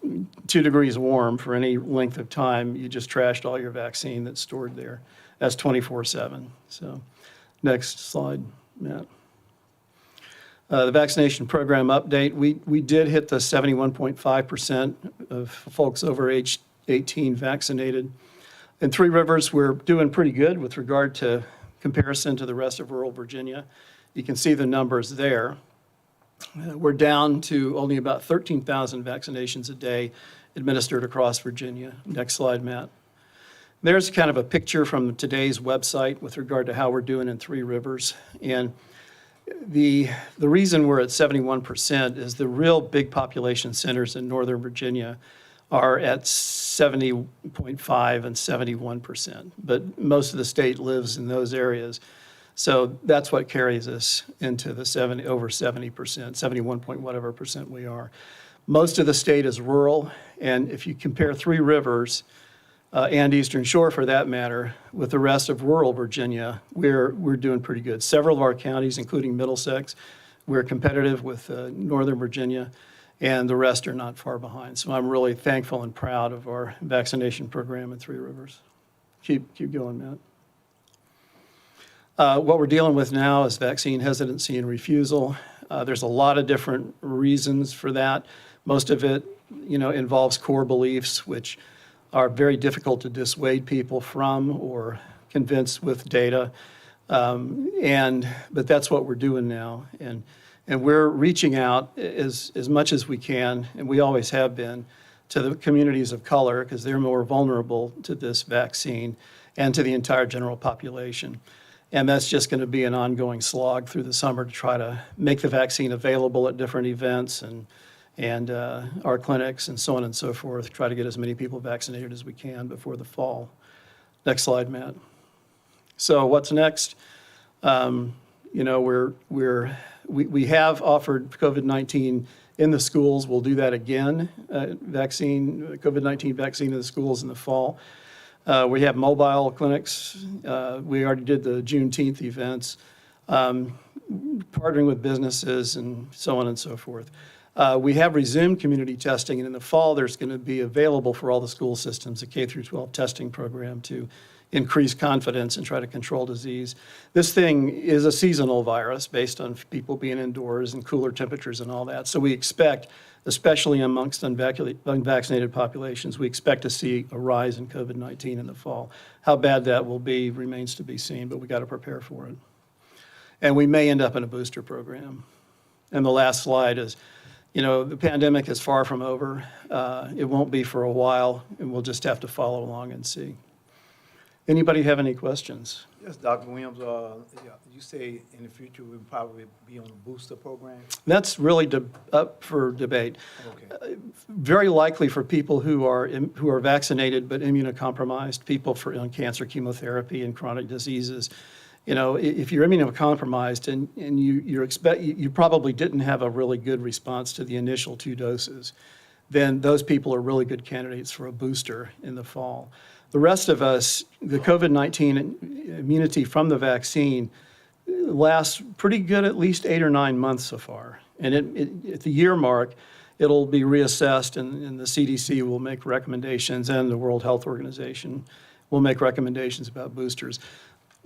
2 degrees warm for any length of time, you just trashed all your vaccine that's stored there. That's 24/7. So, next slide, Matt. The vaccination program update, we did hit the 71.5% of folks over age 18 vaccinated. In Three Rivers, we're doing pretty good with regard to comparison to the rest of rural Virginia. You can see the numbers there. We're down to only about 13,000 vaccinations a day administered across Virginia. Next slide, Matt. There's kind of a picture from today's website with regard to how we're doing in Three Rivers. And the reason we're at 71% is the real big population centers in Northern Virginia are at 70.5 and 71%, but most of the state lives in those areas. So that's what carries us into the over 70%, 71 point whatever percent we are. Most of the state is rural, and if you compare Three Rivers and Eastern Shore for that matter, with the rest of rural Virginia, we're doing pretty good. Several of our counties, including Middlesex, we're competitive with Northern Virginia, and the rest are not far behind. So I'm really thankful and proud of our vaccination program in Three Rivers. Keep going, Matt. What we're dealing with now is vaccine hesitancy and refusal. There's a lot of different reasons for that. Most of it, involves core beliefs, which are very difficult to dissuade people from or convince with data. But that's what we're doing now. And we're reaching out as much as we can, and we always have been, to the communities of color because they're more vulnerable to this vaccine and to the entire general population. And that's just going to be an ongoing slog through the summer to try to make the vaccine available at different events and our clinics and so on and so forth, try to get as many people vaccinated as we can before the fall. Next slide, Matt. So what's next? You know, we have offered COVID-19 in the schools. We'll do that again, COVID-19 vaccine in the schools in the fall. We have mobile clinics. We already did the Juneteenth events, partnering with businesses and so on and so forth. We have resumed community testing, and in the fall, there's going to be available for all the school systems a K through 12 testing program to increase confidence and try to control disease. This thing is a seasonal virus based on people being indoors and cooler temperatures and all that. So we expect, especially amongst unvaccinated populations, we expect to see a rise in COVID-19 in the fall. How bad that will be remains to be seen, but we got to prepare for it. And we may end up in a booster program. And the last slide is, you know, the pandemic is far from over. It won't be for a while, and we'll just have to follow along and see. Anybody have any questions? Yes, Dr. Williams, you say in the future we'll probably be on a booster program? That's really up for debate. Okay. Very likely for people who are vaccinated but immunocompromised, people on cancer, chemotherapy, and chronic diseases. You know, if you're immunocompromised and you probably didn't have a really good response to the initial 2 doses, then those people are really good candidates for a booster in the fall. The rest of us, the COVID-19 immunity from the vaccine lasts pretty good, at least 8 or 9 months so far. And at the year mark, it'll be reassessed, and the CDC will make recommendations, and the World Health Organization will make recommendations about boosters.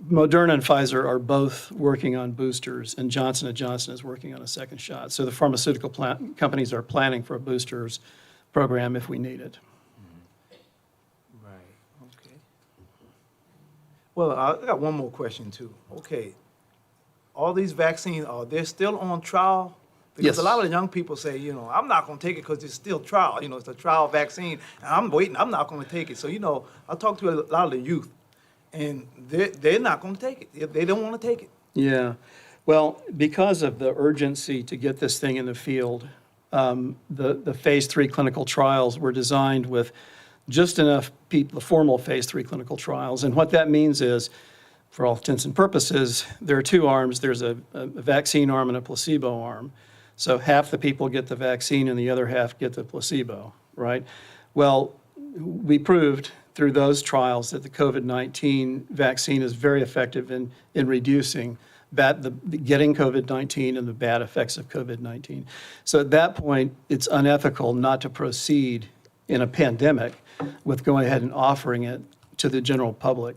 Moderna and Pfizer are both working on boosters, and Johnson & Johnson is working on a second shot. So the pharmaceutical companies are planning for a boosters program if we need it. Well, I got one more question, too. Okay, all these vaccines, are they still on trial? Because Yes. a lot of the young people say, you know, I'm not going to take it because it's still trial. You know, it's a trial vaccine, and I'm waiting. I'm not going to take it. So, you know, I talk to a lot of the youth, and they're not going to take it. They don't want to take it. Yeah. Well, because of the urgency to get this thing in the field, the phase 3 clinical trials were designed with just enough people, the formal phase 3 clinical trials. And what that means is, for all intents and purposes, there are 2 arms. There's a vaccine arm and a placebo arm. So half the people get the vaccine and the other half get the placebo, right? Well, we proved through those trials that the COVID-19 vaccine is very effective in reducing getting COVID-19 and the bad effects of COVID-19. So at that point, it's unethical not to proceed in a pandemic with going ahead and offering it to the general public.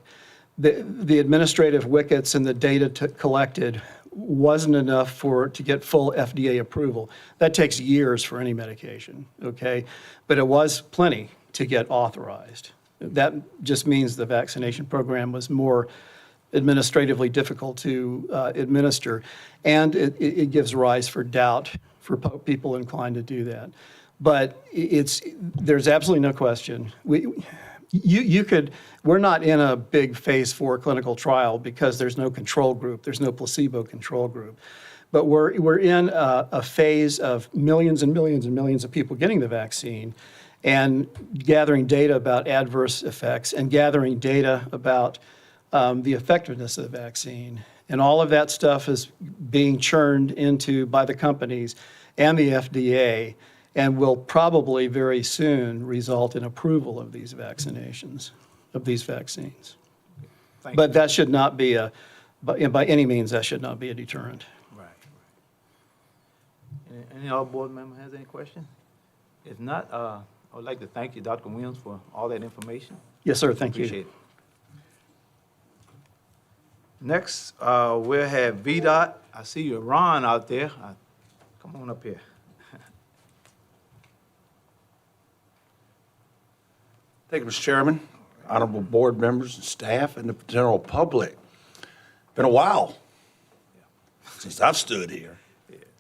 The administrative wickets and the data collected wasn't enough to get full FDA approval. That takes years for any medication, okay? But it was plenty to get authorized. That just means the vaccination program was more administratively difficult to administer, and it gives rise for doubt for people inclined to do that. But there's absolutely no question. We're not in a big phase 4 clinical trial because there's no control group, there's no placebo control group. But we're in a phase of millions and millions and millions of people getting the vaccine and gathering data about adverse effects and gathering data about the effectiveness of the vaccine. And all of that stuff is being churned into by the companies and the FDA, and will probably very soon result in approval of these vaccinations, of these vaccines. But that should not be by any means, that should not be a deterrent. Right. Any other board member has any questions? If not, I would like to thank you, Dr. Williams, for all that information. Yes, sir, thank you. Appreciate it. Next, we'll have VDOT. I see you, Ron, out there. Come on up here. Thank you, Mr. Chairman, honorable board members and staff, and the general public. Been a while since I've stood here.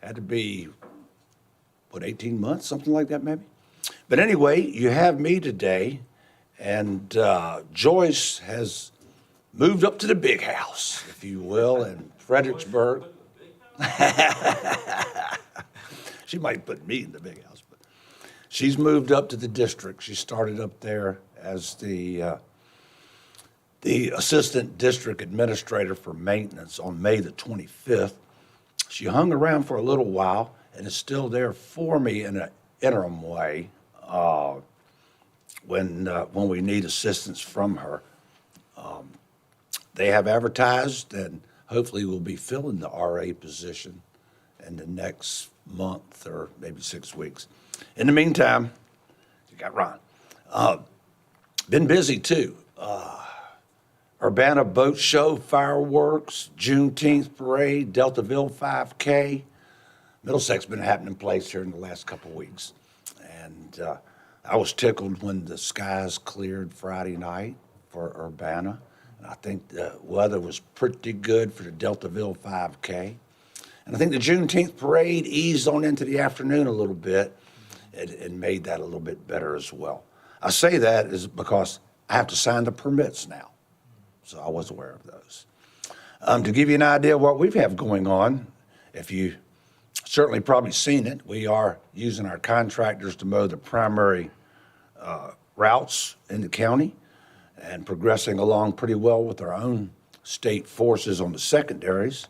Had to be, 18 months, something like that maybe? But anyway, you have me today, and Joyce has moved up to the big house, if you will, in Fredericksburg. She might put me in the big house, but she's moved up to the district. She started up there as the the Assistant District Administrator for Maintenance on May the 25th. She hung around for a little while and is still there for me in an interim way when we need assistance from her. They have advertised and hopefully will be filling the RA position in the next month or maybe 6 weeks. In the meantime, you got Ron. Been busy too. Urbana Boat Show, fireworks, Juneteenth parade, Deltaville 5K. Middlesex been happening place here in the last couple of weeks. And I was tickled when the skies cleared Friday night for Urbana. And I think the weather was pretty good for the Deltaville 5K. And I think the Juneteenth parade eased on into the afternoon a little bit and made that a little bit better as well. I say that is because I have to sign the permits now. So I was aware of those. To give you an idea of what we have going on, if you certainly probably seen it, we are using our contractors to mow the primary routes in the county and progressing along pretty well with our own state forces on the secondaries.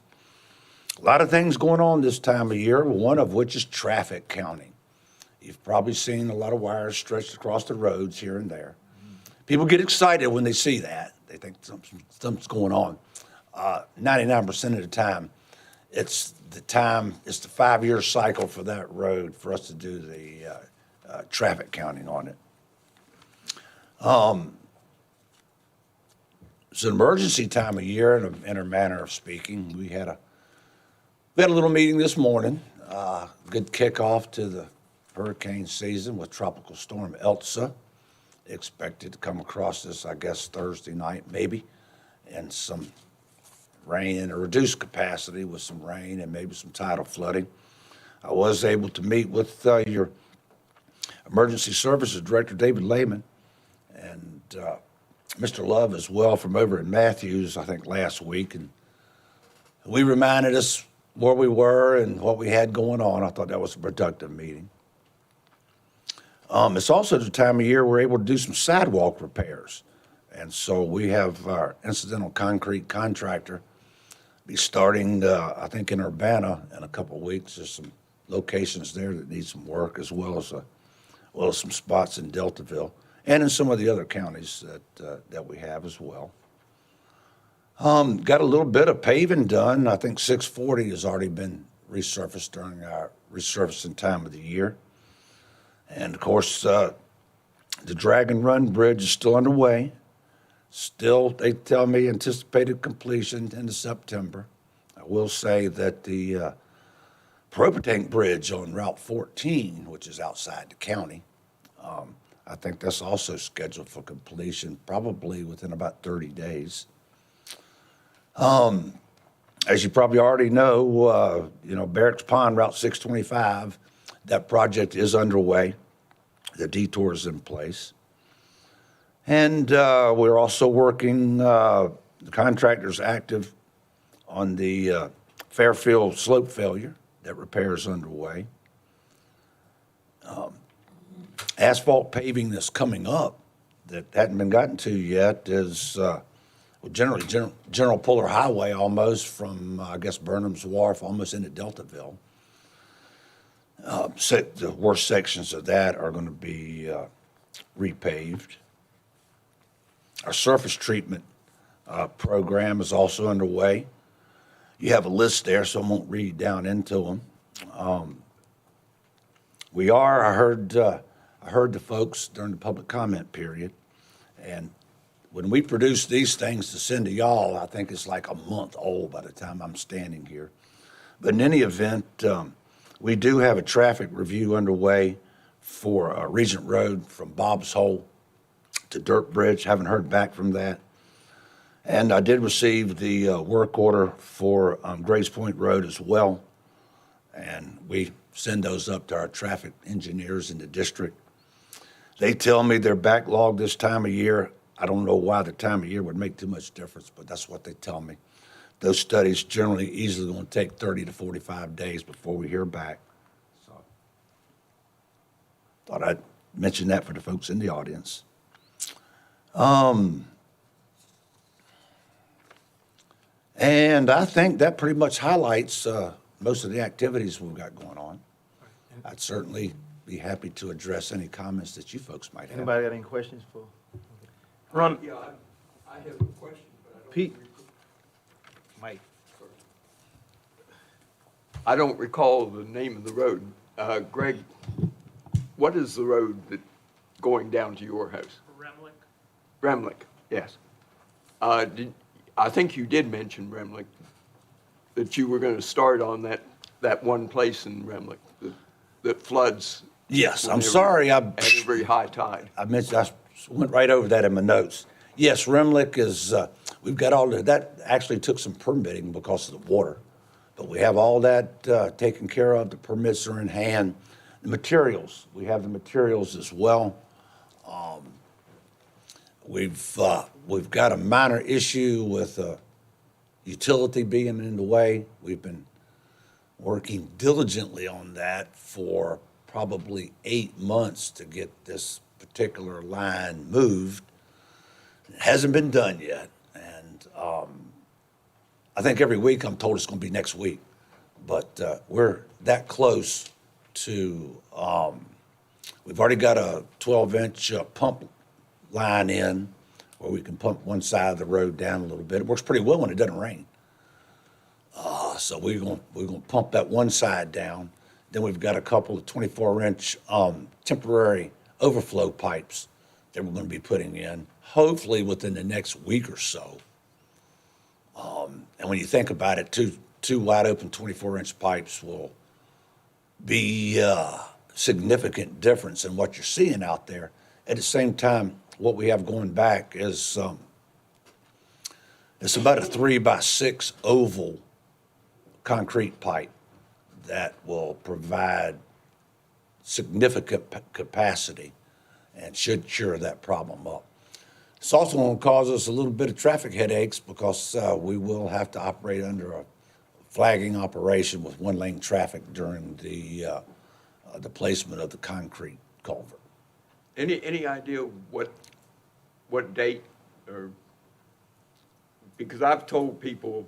A lot of things going on this time of year, one of which is traffic counting. You've probably seen a lot of wires stretched across the roads here and there. People get excited when they see that. They think something's going on. 99% of the time, it's the 5-year cycle for that road for us to do the traffic counting on it. It's an emergency time of year in a manner of speaking. We had a little meeting this morning. Good kickoff to the hurricane season with Tropical Storm Elsa. Expected to come across this, I guess, Thursday night, maybe, and some rain in a reduced capacity with some rain and maybe some tidal flooding. I was able to meet with your Emergency Services Director, David Lehman, and Mr. Love as well from over in Matthews, I think, last week. And we reminded us where we were and what we had going on. I thought that was a productive meeting. It's also the time of year we're able to do some sidewalk repairs. And so we have our incidental concrete contractor be starting, I think, in Urbana in a couple of weeks. There's some locations there that need some work, as well as some spots in Deltaville and in some of the other counties that we have as well. Got a little bit of paving done. I think 640 has already been resurfaced during our resurfacing time of the year. And of course, the Dragon Run Bridge is still underway. Still, they tell me, anticipated completion into September. I will say that the Propane Bridge on Route 14, which is outside the county, I think that's also scheduled for completion probably within about 30 days. As you probably already know, Barracks Pond, Route 625, that project is underway. The detour is in place. And we're also working, the contractor's active on the Fairfield slope failure. That repair is underway. Asphalt paving that's coming up that hadn't been gotten to yet is General Puller Highway, almost from, I guess, Burnham's Wharf, almost into Deltaville. The worst sections of that are going to be repaved. Our surface treatment program is also underway. You have a list there, so I won't read down into them. I heard the folks during the public comment period, and when we produce these things to send to y'all, I think it's like a month old by the time I'm standing here. But in any event, we do have a traffic review underway for Regent Road from Bob's Hole to Dirt Bridge. Haven't heard back from that. And I did receive the work order for Grace Point Road as well. And we send those up to our traffic engineers in the district. They tell me they're backlogged this time of year. I don't know why the time of year would make too much difference, but that's what they tell me. Those studies generally easily going to take 30 to 45 days before we hear back. So thought I'd mention that for the folks in the audience. And I think that pretty much highlights most of the activities we've got going on. I'd certainly be happy to address any comments that you folks might have. Anybody got any questions for? Ron, Yeah, I have a question, but I don't. Pete? Mike. I don't recall the name of the road. Greg, what is the road that going down to your house? Remlick, yes. I think you did mention Remlick, that you were going to start on that one place in Remlick that floods. Yes, I'm whenever- sorry, At every high tide. I went right over that in my notes. Yes, Remlick is, we've got all that actually took some permitting because of the water. But we have all that taken care of. The permits are in hand. The materials, we have the materials as well. We've got a minor issue with a utility being in the way. We've been working diligently on that for probably 8 months to get this particular line moved. It hasn't been done yet, and I think every week I'm told it's going to be next week, but we're that close to, we've already got a 12-inch pump line in where we can pump one side of the road down a little bit. It works pretty well when it doesn't rain. So we're going to pump that one side down. Then we've got a couple of 24-inch temporary overflow pipes that we're going to be putting in, hopefully within the next week or so. And when you think about it, two wide open 24-inch pipes will be a significant difference in what you're seeing out there. At the same time, what we have going back is it's about a 3x6 oval concrete pipe that will provide significant capacity and should cure that problem up. It's also going to cause us a little bit of traffic headaches because we will have to operate under a flagging operation with one-lane traffic during the placement of the concrete culvert. Any idea what date or, because I've told people.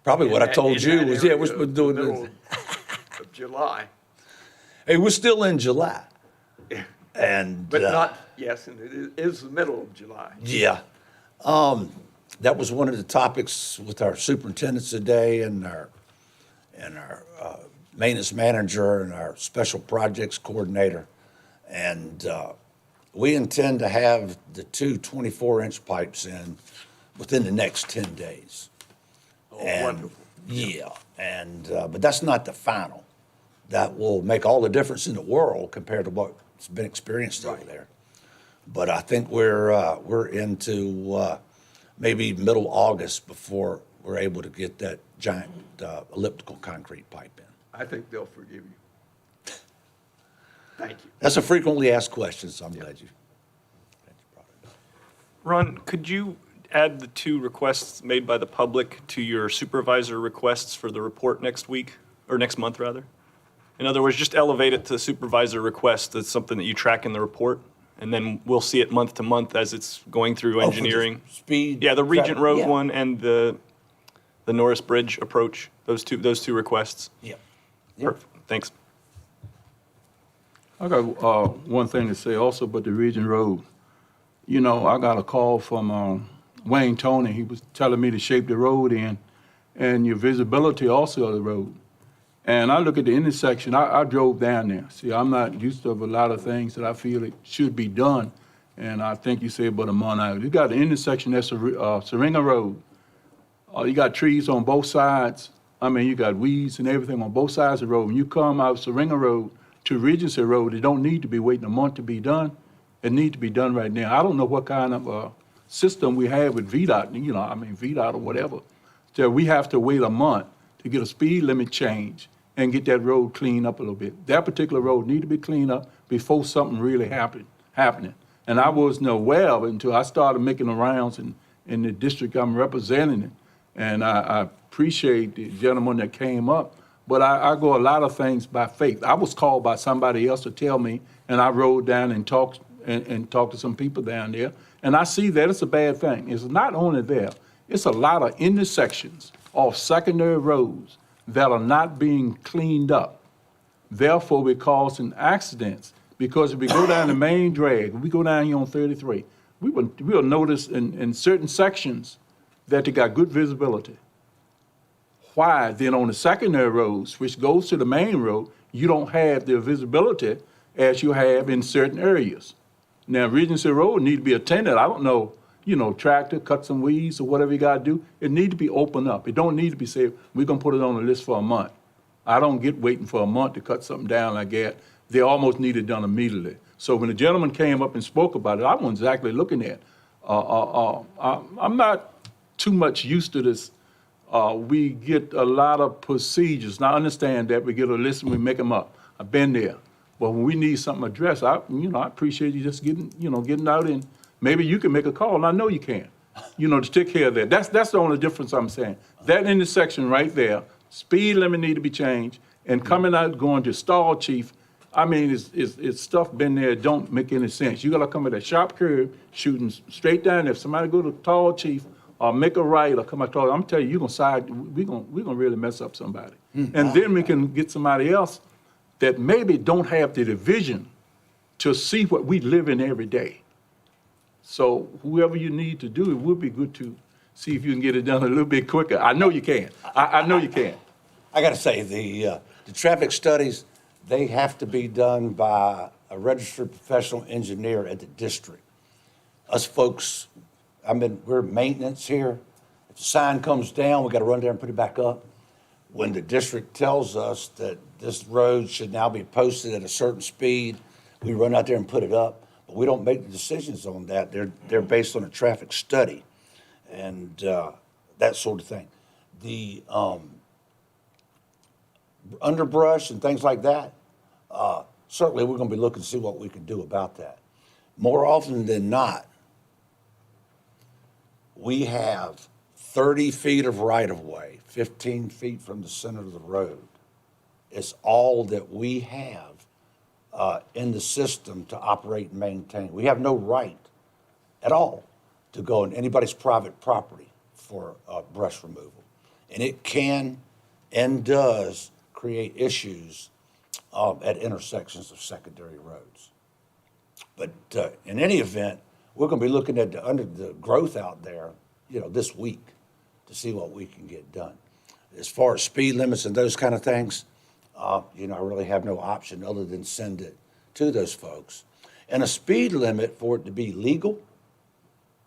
Probably what I in told that you was, yeah, area we're supposed to do the middle it. of July, Hey, we're still in July. And, but not, yes, and it is the middle of July. yeah. That was one of the topics with our superintendents today and our maintenance manager and our special projects coordinator. And we intend to have the two 24-inch pipes in within the next 10 days. Oh, And, wonderful. yeah, and, but that's not the final. That will make all the difference in the world compared to what's been experienced over there. But I think we're into maybe middle August before we're able to get that giant elliptical concrete pipe in. I think they'll forgive you. Thank you. That's a frequently asked question, so I'm glad you brought it up. Ron, could you add the 2 requests made by the public to your supervisor requests for the report next week, or next month, rather? In other words, just elevate it to supervisor request as something that you track in the report, and then we'll see it month to month as it's going through for the engineering. speed Yeah, the Regent traffic, Road yeah. one and the Norris Bridge approach, those two requests. Yep. Perfect, thanks. I got one thing to say also about the Region Road. You know, I got a call from Wayne Tony. He was telling me to shape the road in and your visibility also of the road. And I look at the intersection, I drove down there. See, I'm not used to a lot of things that I feel it should be done. And I think you said about a month out. You got the intersection that's Syringa Road. You got trees on both sides. I mean, you got weeds and everything on both sides of the road. When you come out Syringa Road to Regency Road, it don't need to be waiting a month to be done. It needs to be done right now. I don't know what kind of system we have with VDOT, VDOT or whatever. So we have to wait a month to get a speed limit change and get that road cleaned up a little bit. That particular road need to be cleaned up before something really happening. And I wasn't aware of it until I started making the rounds in the district I'm representing. And I appreciate the gentleman that came up, but I go a lot of things by faith. I was called by somebody else to tell me, and I rode down and talked to some people down there, and I see that it's a bad thing. It's not only there, it's a lot of intersections off secondary roads that are not being cleaned up. Therefore, we're causing accidents, because if we go down the main drag, if we go down here on 33, we'll notice in certain sections that they got good visibility. Why then on the secondary roads, which goes to the main road, you don't have the visibility as you have in certain areas? Now, Regency Road need to be attended. I don't know, tractor, cut some weeds or whatever you gotta do. It need to be opened up. It don't need to be said, we're gonna put it on the list for a month. I don't get waiting for a month to cut something down like that. They almost need it done immediately. So when the gentleman came up and spoke about it, I wasn't exactly looking at. I'm not too much used to this. We get a lot of procedures. Now, I understand that we get a list and we make them up. I've been there. But when we need something addressed, I appreciate you just getting out, and maybe you can make a call, and I know you can, to take care of that. That's the only difference I'm saying. That intersection right there, speed limit need to be changed, and coming out going to Stall Chief, I mean, it's stuff been there, don't make any sense. You gotta come at a sharp curve, shooting straight down there. If somebody go to Tall Chief, or make a right, or come out tall, I'm telling you, we're gonna really mess up somebody. And then we can get somebody else that maybe don't have the vision to see what we live in every day. So whoever you need to do, it would be good to see if you can get it done a little bit quicker. I know you can. I know you can. I got to say, the traffic studies, they have to be done by a registered professional engineer at the district. Us folks, we're maintenance here. If the sign comes down, we got to run there and put it back up. When the district tells us that this road should now be posted at a certain speed, we run out there and put it up. But we don't make the decisions on that. They're based on a traffic study and that sort of thing. The underbrush and things like that, certainly we're going to be looking to see what we can do about that. More often than not, we have 30 feet of right-of-way, 15 feet from the center of the road. It's all that we have in the system to operate and maintain. We have no right at all to go on anybody's private property for brush removal. And it can and does create issues at intersections of secondary roads. But in any event, we're going to be looking at the growth out there, this week to see what we can get done. As far as speed limits and those kind of things, I really have no option other than send it to those folks. And a speed limit for it to be legal,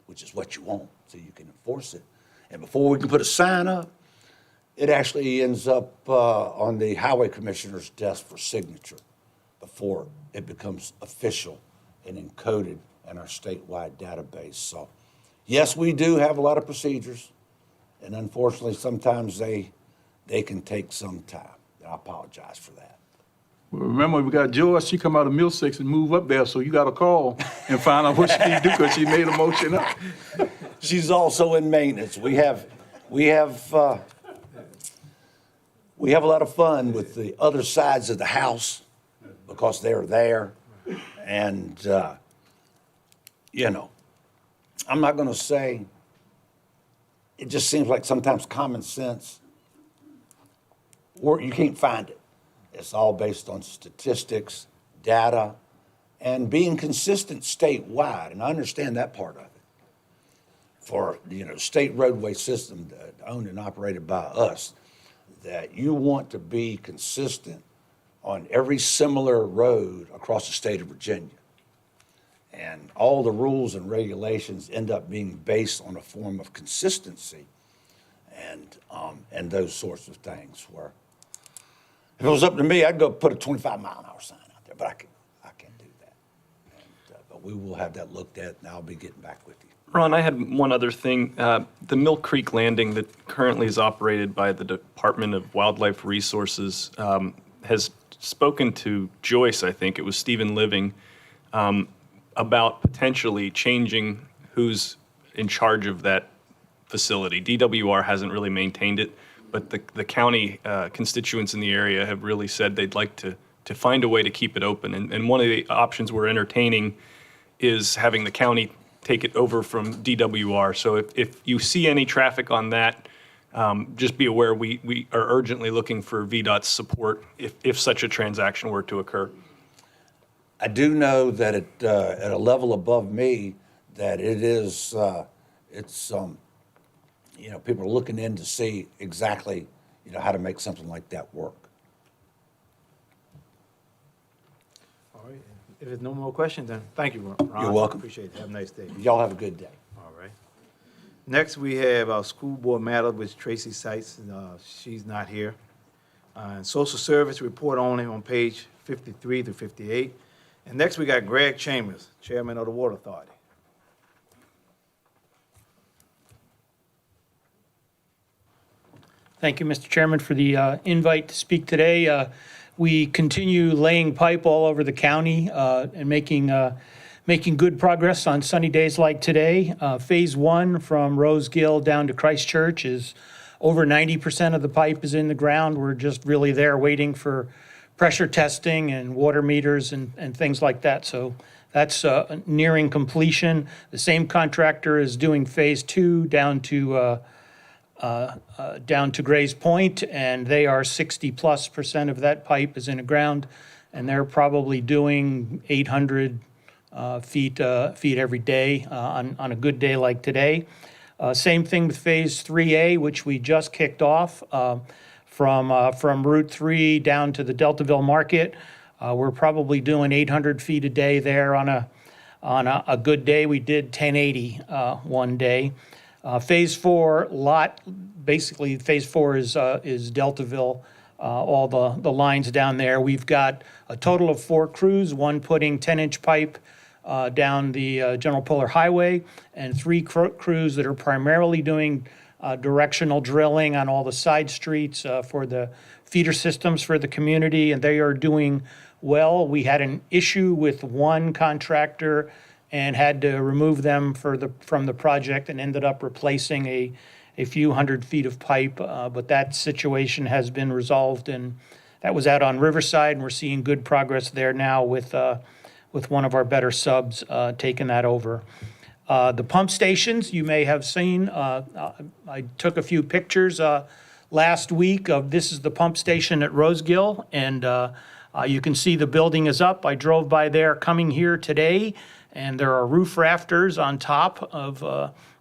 which is what you want, so you can enforce it. And before we can put a sign up, it actually ends up on the highway commissioner's desk for signature before it becomes official and encoded in our statewide database. So, yes, we do have a lot of procedures, and unfortunately, sometimes they can take some time. I apologize for that. Well, remember, we got Joyce, she come out of Mill 6 and move up there, so you got to call and find out what she need to do because she made a motion up. She's also in maintenance. We have a lot of fun with the other sides of the house because they're there. And, I'm not going to say, it just seems like sometimes common sense, or you can't find it. It's all based on statistics, data, and being consistent statewide. And I understand that part of it. For, state roadway system owned and operated by us, that you want to be consistent on every similar road across the state of Virginia. And all the rules and regulations end up being based on a form of consistency and those sorts of things where if it was up to me, I'd go put a 25-mile-an-hour sign out there, but I can't do that. But we will have that looked at, and I'll be getting back with you. Ron, I had one other thing. The Mill Creek Landing that currently is operated by the Department of Wildlife Resources has spoken to Joyce, I think it was Stephen Living, about potentially changing who's in charge of that facility. DWR hasn't really maintained it, but the county constituents in the area have really said they'd like to find a way to keep it open. And one of the options we're entertaining is having the county take it over from DWR. So if you see any traffic on that, Just be aware, we are urgently looking for VDOT's support if such a transaction were to occur. I do know that at a level above me, that it is, people are looking in to see exactly, how to make something like that work. All right, if there's no more questions, then thank you, Ron. You're welcome. Appreciate it. Have a nice day. Y'all have a good day. All right. Next, we have our school board matter with Tracy Seitz. She's not here. And social service report only on page 53 to 58. And next, we got Greg Chambers, Chairman of the Water Authority. Thank you, Mr. Chairman, for the invite to speak today. We continue laying pipe all over the county and making good progress on sunny days like today. Phase 1 from Rosegill down to Christchurch is over 90% of the pipe is in the ground. We're just really there waiting for pressure testing and water meters and things like that. So that's nearing completion. The same contractor is doing Phase 2 down to Gray's Point, and they are 60+% of that pipe is in the ground, and they're probably doing 800 feet every day on a good day like today. Same thing with Phase 3A, which we just kicked off from Route 3 down to the Deltaville Market. We're probably doing 800 feet a day there on a good day. We did 1080 one day. Phase 4 basically Phase 4 is Deltaville, all the lines down there. We've got a total of 4 crews, one putting 10-inch pipe down the General Puller Highway, and 3 crews that are primarily doing directional drilling on all the side streets for the feeder systems for the community, and they are doing well. We had an issue with one contractor and had to remove them from the project and ended up replacing a few hundred feet of pipe, but that situation has been resolved, and that was out on Riverside, and we're seeing good progress there now with one of our better subs taking that over. The pump stations, you may have seen, I took a few pictures last week of, this is the pump station at Rosegill, and you can see the building is up. I drove by there coming here today, and there are roof rafters on top of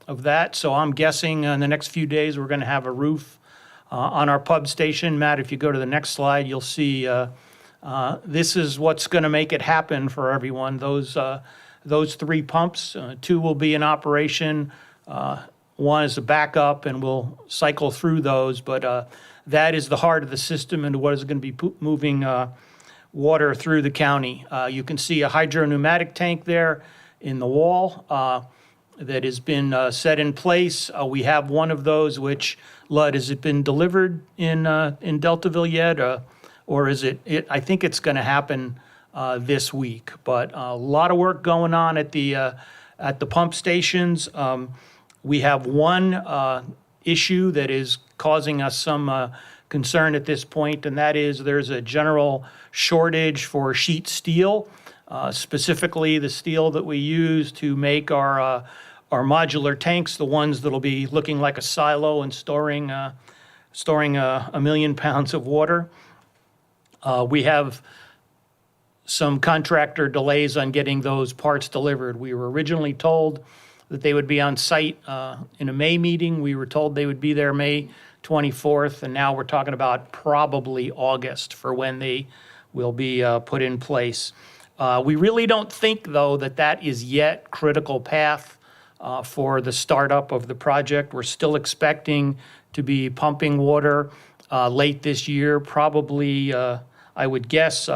that. So I'm guessing in the next few days, we're going to have a roof on our pump station. Matt, if you go to the next slide, you'll see this is what's going to make it happen for everyone. Those 3 pumps, 2 will be in operation. 1 is a backup, and we'll cycle through those. But that is the heart of the system and what is going to be moving water through the county. You can see a hydro-pneumatic tank there in the wall that has been set in place. We have one of those, which, Lud, has it been delivered in Deltaville yet? Or is it I think it's going to happen this week. But a lot of work going on at the pump stations. We have one issue that is causing us some concern at this point, and that is there's a general shortage for sheet steel, specifically the steel that we use to make our modular tanks, the ones that'll be looking like a silo and storing a million pounds of water. We have some contractor delays on getting those parts delivered. We were originally told that they would be on site in a May meeting. We were told they would be there May 24th, and now we're talking about probably August for when they will be put in place. We really don't think, though, that is yet critical path for the startup of the project. We're still expecting to be pumping water late this year, probably, I would guess,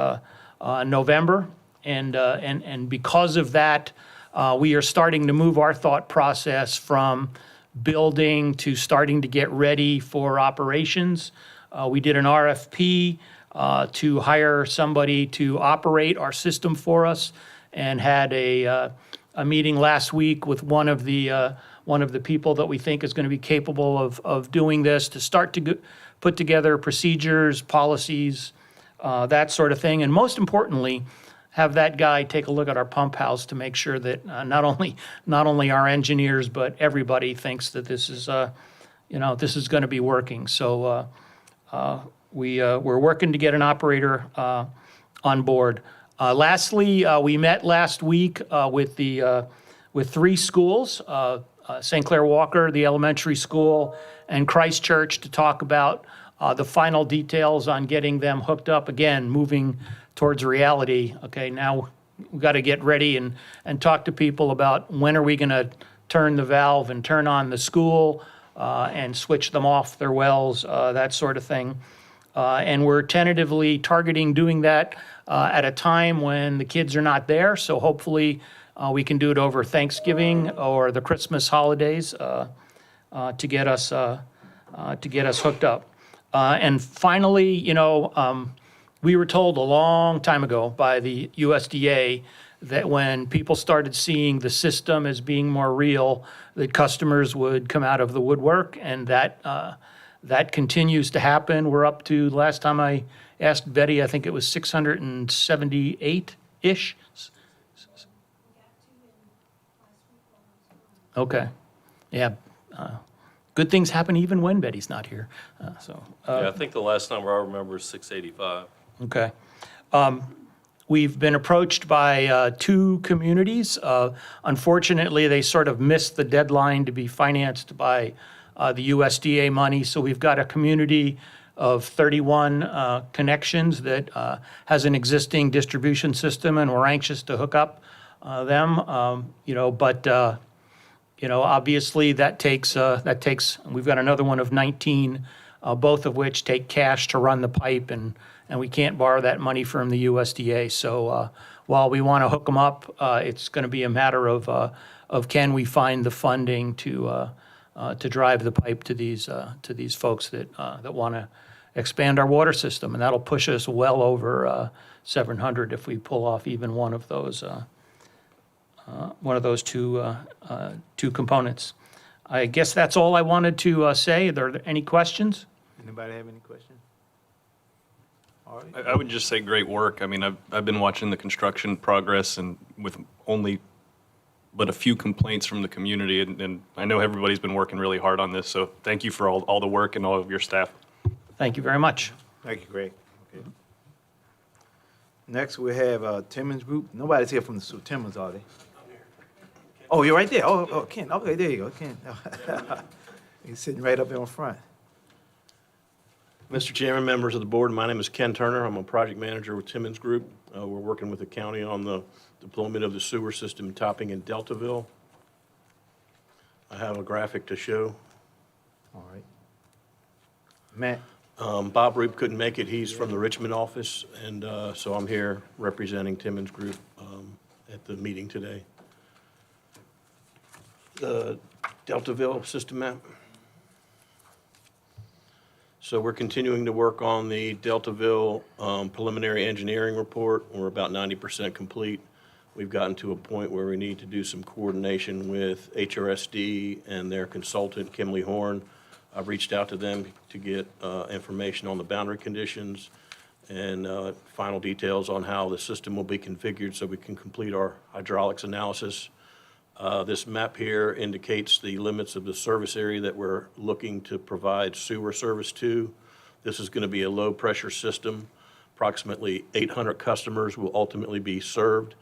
November. And because of that, we are starting to move our thought process from building to starting to get ready for operations. We did an RFP to hire somebody to operate our system for us, and had a meeting last week with one of the people that we think is going to be capable of doing this, to start to put together procedures, policies, that sort of thing, and most importantly, have that guy take a look at our pump house to make sure that not only our engineers but everybody thinks that this is this is going to be working. So we're working to get an operator on board. Lastly, we met last week with 3 schools, St. Clair Walker, the elementary school, and Christ Church to talk about the final details on getting them hooked up, again, moving towards reality. Okay, now we've got to get ready and talk to people about when are we going to turn the valve and turn on the school and switch them off their wells, that sort of thing. And we're tentatively targeting doing that at a time when the kids are not there. So hopefully we can do it over Thanksgiving or the Christmas holidays to get us hooked up. And finally, we were told a long time ago by the USDA that when people started seeing the system as being more real, that customers would come out of the woodwork, and that continues to happen. We're up to, last time I asked Betty, I think it was 678-ish. Okay, yeah. Good things happen even when Betty's not here, Yeah, I think the last number I remember is 685. Okay. We've been approached by 2 communities. Unfortunately, they sort of missed the deadline to be financed by the USDA money. So we've got a community of 31 connections that has an existing distribution system, and we're anxious to hook up them. Obviously that takes, we've got another one of 19, both of which take cash to run the pipe, and we can't borrow that money from the USDA. So while we want to hook them up, it's going to be a matter of can we find the funding to drive the pipe to these folks that want to expand our water system, and that'll push us well over 700 if we pull off even one of those two components. I guess that's all I wanted to say. Are there any questions? Anybody have any questions? All right. I would just say great work. I mean, I've been watching the construction progress, and with only but a few complaints from the community, and I know everybody's been working really hard on this, so thank you for all the work and all of your staff. Thank you very much. Thank you, Greg. Okay. Next, we have Timmons Group. Nobody's here from the Timmons, are they? Oh, you're right there. Oh, Ken. Okay, there you go, Ken. He's sitting right up in front. Mr. Chairman, members of the board, my name is Ken Turner. I'm a project manager with Timmons Group. We're working with the county on the deployment of the sewer system topping in Deltaville. I have a graphic to show. All right. Matt? Bob Roop couldn't make it. He's from the Richmond office, and so I'm here representing Timmons Group at the meeting today. The Deltaville system map. So we're continuing to work on the Deltaville preliminary engineering report. We're about 90% complete. We've gotten to a point where we need to do some coordination with HRSD and their consultant, Kimley Horn. I've reached out to them to get information on the boundary conditions and final details on how the system will be configured so we can complete our hydraulics analysis. This map here indicates the limits of the service area that we're looking to provide sewer service to. This is going to be a low-pressure system. Approximately 800 customers will ultimately be served,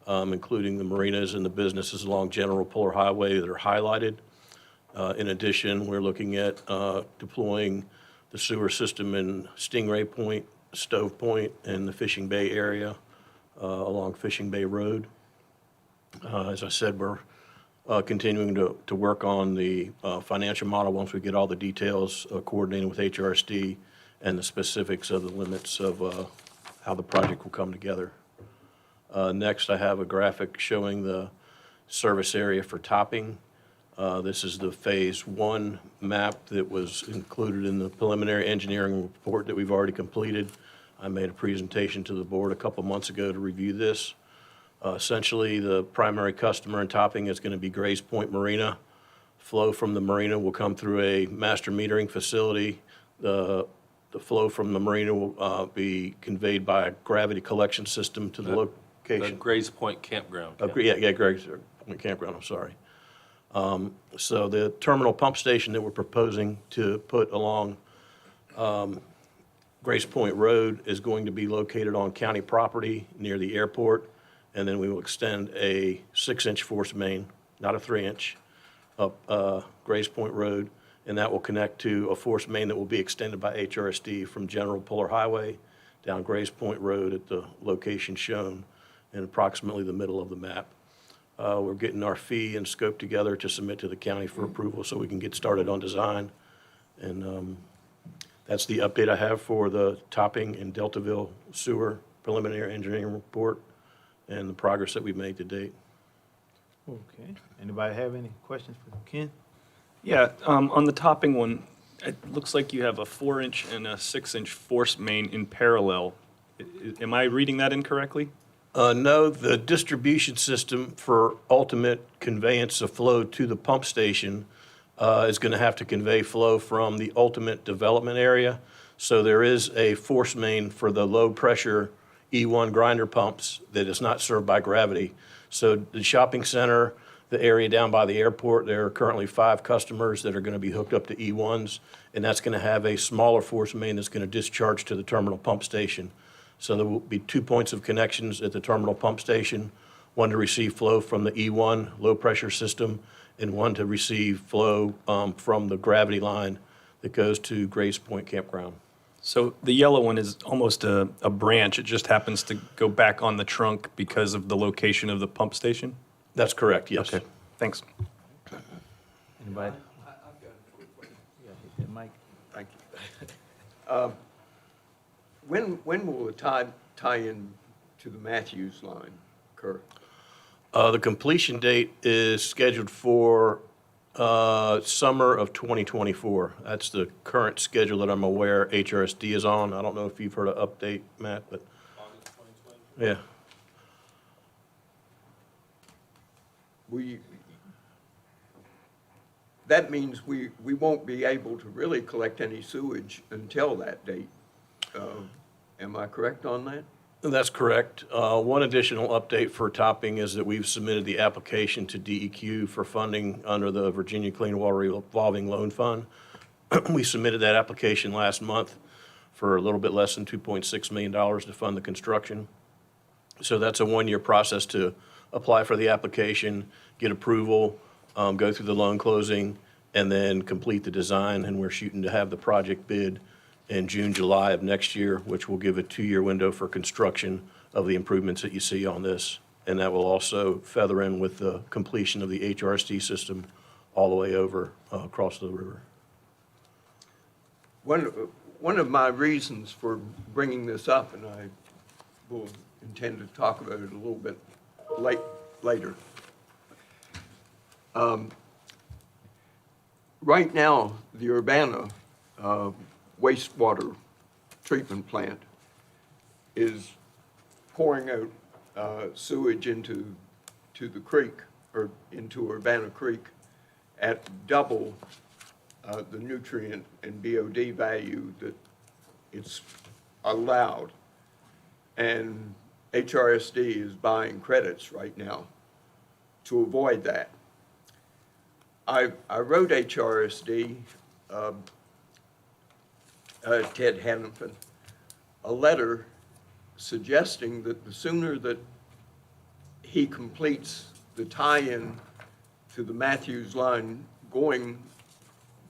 including the marinas and the businesses along General Puller Highway that are highlighted. In addition, we're looking at deploying the sewer system in Stingray Point, Stove Point, and the Fishing Bay area along Fishing Bay Road. As I said, we're continuing to work on the financial model once we get all the details coordinated with HRSD and the specifics of the limits of how the project will come together. Next, I have a graphic showing the service area for topping. This is the Phase 1 map that was included in the preliminary engineering report that we've already completed. I made a presentation to the board a couple months ago to review this. Essentially, the primary customer in topping is going to be Grays Point Marina. Flow from the marina will come through a master metering facility. The flow from the marina will be conveyed by a gravity collection system to the location. Grays Point Campground. Yeah, Grays Point Campground, I'm sorry. So the terminal pump station that we're proposing to put along Grace Point Road is going to be located on county property near the airport, and then we will extend a 6-inch force main, not a 3-inch, up Grace Point Road, and that will connect to a force main that will be extended by HRSD from General Puller Highway down Grace Point Road at the location shown in approximately the middle of the map. We're getting our fee and scope together to submit to the county for approval so we can get started on design. And that's the update I have for the topping in Deltaville sewer preliminary engineering report and the progress that we've made to date. Okay. Anybody have any questions for Ken? Yeah, on the topping one, it looks like you have a 4-inch and a 6-inch force main in parallel. Am I reading that incorrectly? No, the distribution system for ultimate conveyance of flow to the pump station is going to have to convey flow from the ultimate development area. So there is a force main for the low pressure E1 grinder pumps that is not served by gravity. So the shopping center, the area down by the airport, there are currently 5 customers that are going to be hooked up to E1s, and that's going to have a smaller force main that's going to discharge to the terminal pump station. So there will be 2 points of connections at the terminal pump station, one to receive flow from the E1 low pressure system and one to receive flow from the gravity line that goes to Grace Point Campground. So the yellow one is almost a branch. It just happens to go back on the trunk because of the location of the pump station? That's correct, yes. Okay, thanks. Anybody? I've got a quick question. Yeah, hit that mic. Thank you. When will the tie-in to the Matthews line occur? The completion date is scheduled for summer of 2024. That's the current schedule that I'm aware HRSD is on. I don't know if you've heard an update, Matt, but yeah. That means we won't be able to really collect any sewage until that date. Am I correct on that? That's correct. One additional update for topping is that we've submitted the application to DEQ for funding under the Virginia Clean Water Revolving Loan Fund. We submitted that application last month for a little bit less than $2.6 million to fund the construction. So that's a 1-year process to apply for the application, get approval, go through the loan closing, and then complete the design. And we're shooting to have the project bid in June, July of next year, which will give a 2-year window for construction of the improvements that you see on this. And that will also feather in with the completion of the HRSD system all the way over across the river. One of my reasons for bringing this up, and I will intend to talk about it a little bit later. Right now, the Urbana wastewater treatment plant is pouring out sewage into the creek, or into Urbana Creek, at double the nutrient and BOD value that it's allowed. And HRSD is buying credits right now to avoid that. I wrote HRSD, Ted Hannafin, a letter suggesting that the sooner that he completes the tie-in to the Matthews line going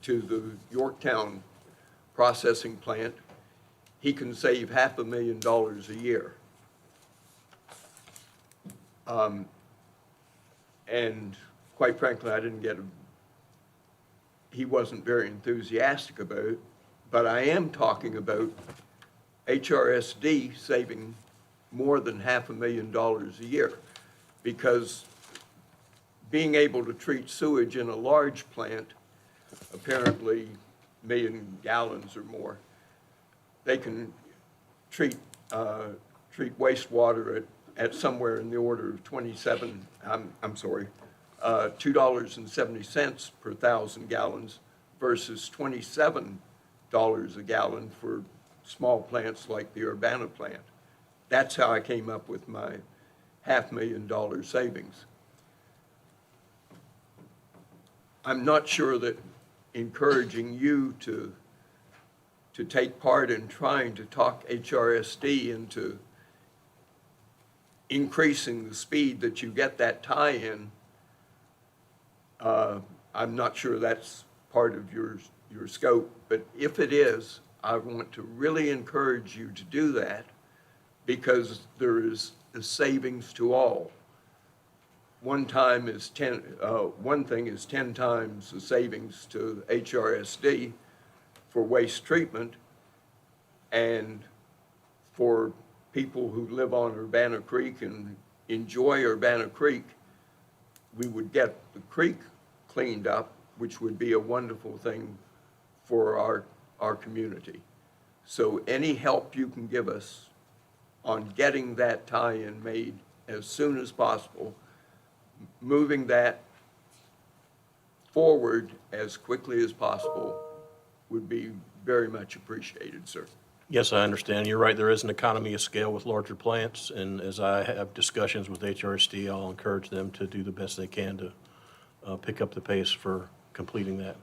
to the Yorktown processing plant, he can save $500,000 a year. And quite frankly, he wasn't very enthusiastic about it, but I am talking about HRSD saving more than $500,000 a year, because being able to treat sewage in a large plant, apparently 1 million gallons or more, they can treat wastewater at somewhere in the order of $2.70 per 1,000 gallons versus $27 a gallon for small plants like the Urbana plant. That's how I came up with my $500,000 savings. I'm not sure that encouraging you to take part in trying to talk HRSD into increasing the speed that you get that tie-in, I'm not sure that's part of your scope, but if it is, I want to really encourage you to do that because there is a savings to all. One thing is 10 times the savings to HRSD for waste treatment, and for people who live on Urbana Creek and enjoy Urbana Creek, we would get the creek cleaned up, which would be a wonderful thing for our community. So any help you can give us on getting that tie-in made as soon as possible, moving that forward as quickly as possible would be very much appreciated, sir. Yes, I understand. You're right, there is an economy of scale with larger plants, and as I have discussions with HRSD, I'll encourage them to do the best they can to pick up the pace for completing that.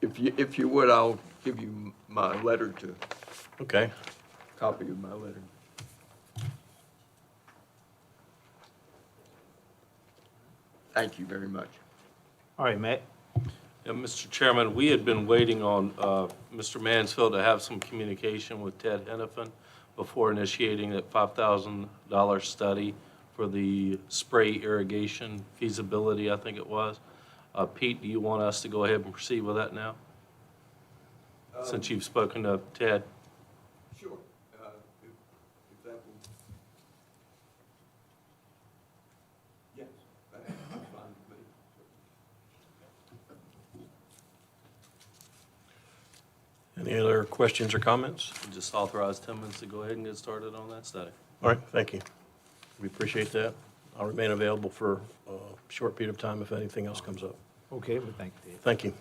If you would, I'll give you my letter to, Okay. copy of my letter. Thank you very much. All right, Matt. Yeah, Mr. Chairman, we had been waiting on Mr. Mansfield to have some communication with Ted Hennepin before initiating that $5,000 study for the spray irrigation feasibility, I think it was. Pete, do you want us to go ahead and proceed with that now? Since you've spoken to Ted? Sure. If that will. Yes, that's fine with me. Any other questions or comments? Just authorize 10 minutes to go ahead and get started on that study. All right, thank you. We appreciate that. I'll remain available for a short period of time if anything else comes up. Okay, well, thank you, Dave. Thank you.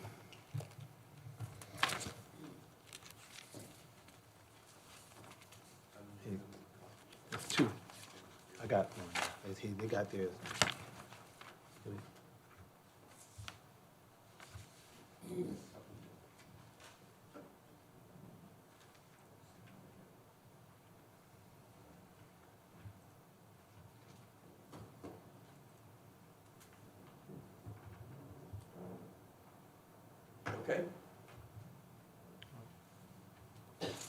It's two. I got one. They got theirs. Okay.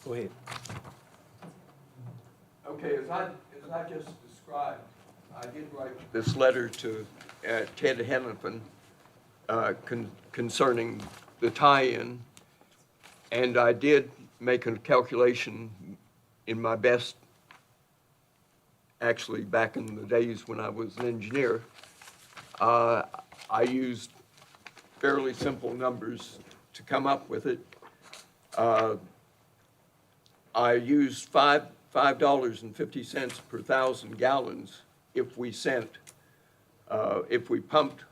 Go ahead. Okay, as I just described, I did write this letter to Ted Hennepin concerning the tie-in, and I did make a calculation in my best, actually back in the days when I was an engineer. I used fairly simple numbers to come up with it. I used $5.50 per 1,000 gallons if we pumped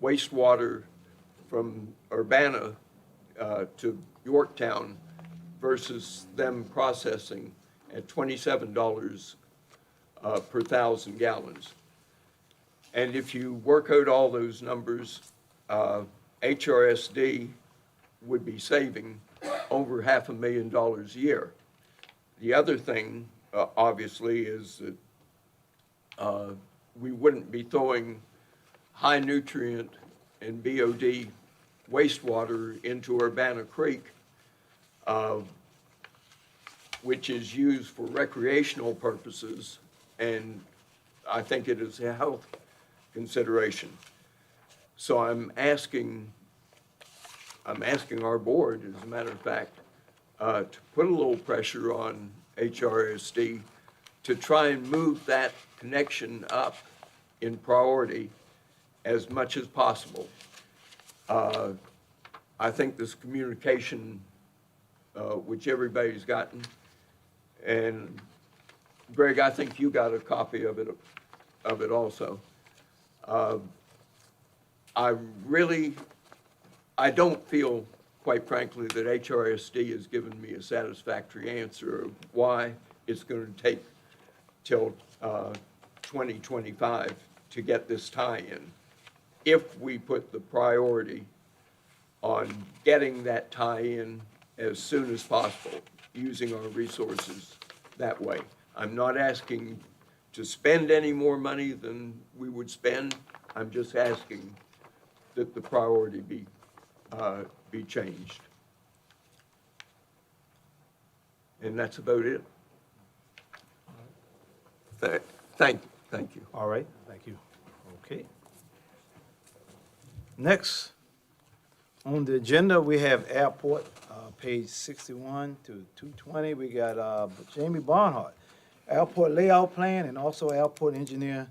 wastewater from Urbana to Yorktown versus them processing at $27 per 1,000 gallons. And if you work out all those numbers, HRSD would be saving over $500,000 a year. The other thing, obviously, is that we wouldn't be throwing high nutrient and BOD wastewater into Urbana Creek, which is used for recreational purposes, and I think it is a health consideration. So I'm asking our board, as a matter of fact, to put a little pressure on HRSD to try and move that connection up in priority as much as possible. I think this communication, which everybody's gotten, and Greg, I think you got a copy of it also. I don't feel, quite frankly, that HRSD has given me a satisfactory answer of why it's going to take till 2025 to get this tie-in. if we put the priority on getting that tie-in as soon as possible, using our resources that way. I'm not asking to spend any more money than we would spend. I'm just asking that the priority be changed. And that's about it. Thank you. All right, thank you. Okay. Next, on the agenda, we have airport, page 61 to 220. We got Jamie Barnhart, airport layout plan, and also airport engineer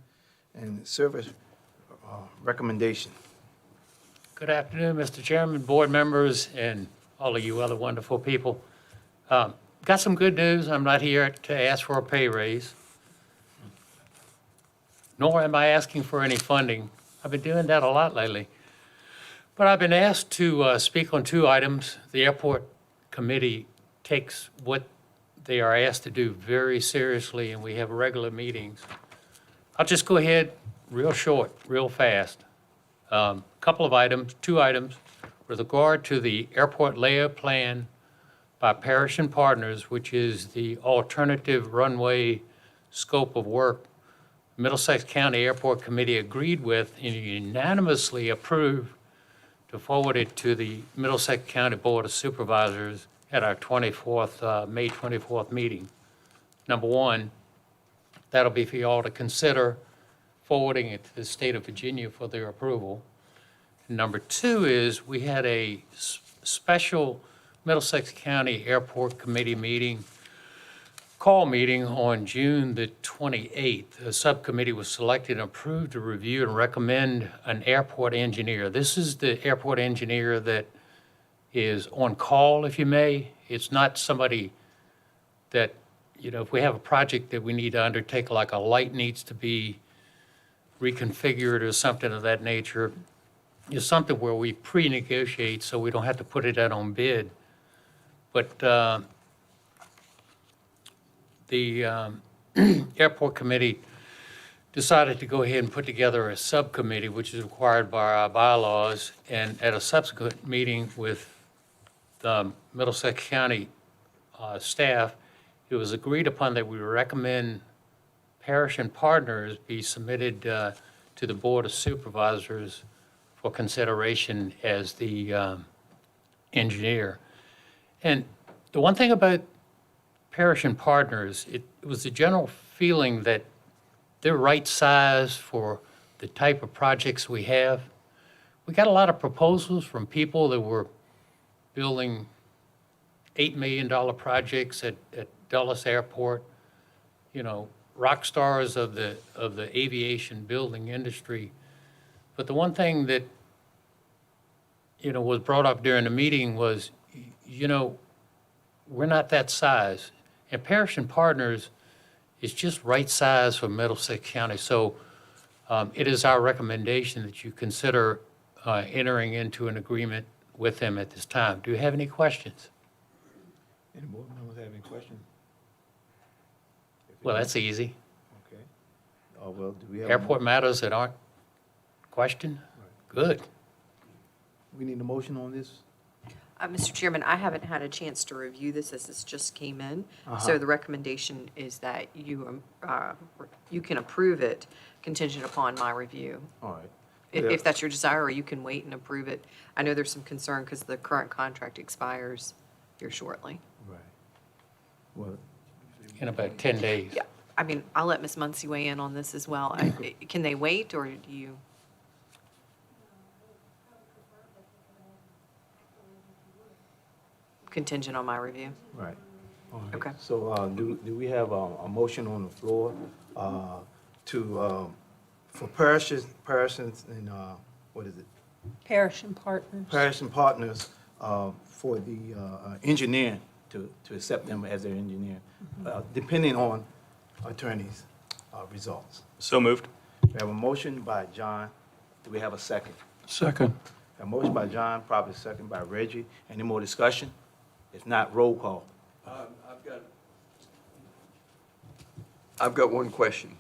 and service recommendation. Good afternoon, Mr. Chairman, board members, and all of you other wonderful people. Got some good news. I'm not here to ask for a pay raise, nor am I asking for any funding. I've been doing that a lot lately. But I've been asked to speak on two items. The airport committee takes what they are asked to do very seriously, and we have regular meetings. I'll just go ahead real short, real fast. Couple of items, two items, with regard to the airport layout plan by Parish and Partners, which is the alternative runway scope of work Middlesex County Airport Committee agreed with and unanimously approved to forward it to the Middlesex County Board of Supervisors at our May 24th meeting. Number one, that'll be for you all to consider forwarding it to the state of Virginia for their approval. And number two is we had a special Middlesex County Airport Committee meeting, call meeting on June the 28th. A subcommittee was selected and approved to review and recommend an airport engineer. This is the airport engineer that is on call, if you may. It's not somebody that, you know, if we have a project that we need to undertake, like a light needs to be reconfigured or something of that nature, is something where we pre-negotiate so we don't have to put it out on bid. But the airport committee decided to go ahead and put together a subcommittee, which is required by our bylaws, and at a subsequent meeting with the Middlesex County staff, it was agreed upon that we recommend Parish and Partners be submitted to the Board of Supervisors for consideration as the engineer. And the one thing about Parish and Partners, it was the general feeling that they're right size for the type of projects we have. We got a lot of proposals from people that were building $8 million projects at Dulles Airport, you know, rock stars of the aviation building industry. But the one thing that, you know, was brought up during the meeting was, you know, we're not that size. And Parish and Partners is just right size for Middlesex County. So it is our recommendation that you consider entering into an agreement with them at this time. Do you have any questions? Any board members have any questions? Well, that's easy. Okay. Well, do we have? Airport matters that aren't questioned? Good. We need a motion on this? Mr. Chairman, I haven't had a chance to review this as this just came in. So the recommendation is that you can approve it contingent upon my review. All right. If that's your desire, or you can wait and approve it. I know there's some concern because the current contract expires here shortly. Right. Well, In about 10 days. Yeah, I mean, I'll let Ms. Muncy weigh in on this as well. Can they wait, or do you? Contingent on my review. right. All right. Okay. So do we have a motion on the floor for parishes and, what is it? Parish and Partners. Parish and Partners for the engineering, to accept them as their engineer, depending on attorney's results. So moved. We have a motion by John. Do we have a second? Second. A motion by John, probably second by Reggie. Any more discussion? If not, roll call. I've got one question.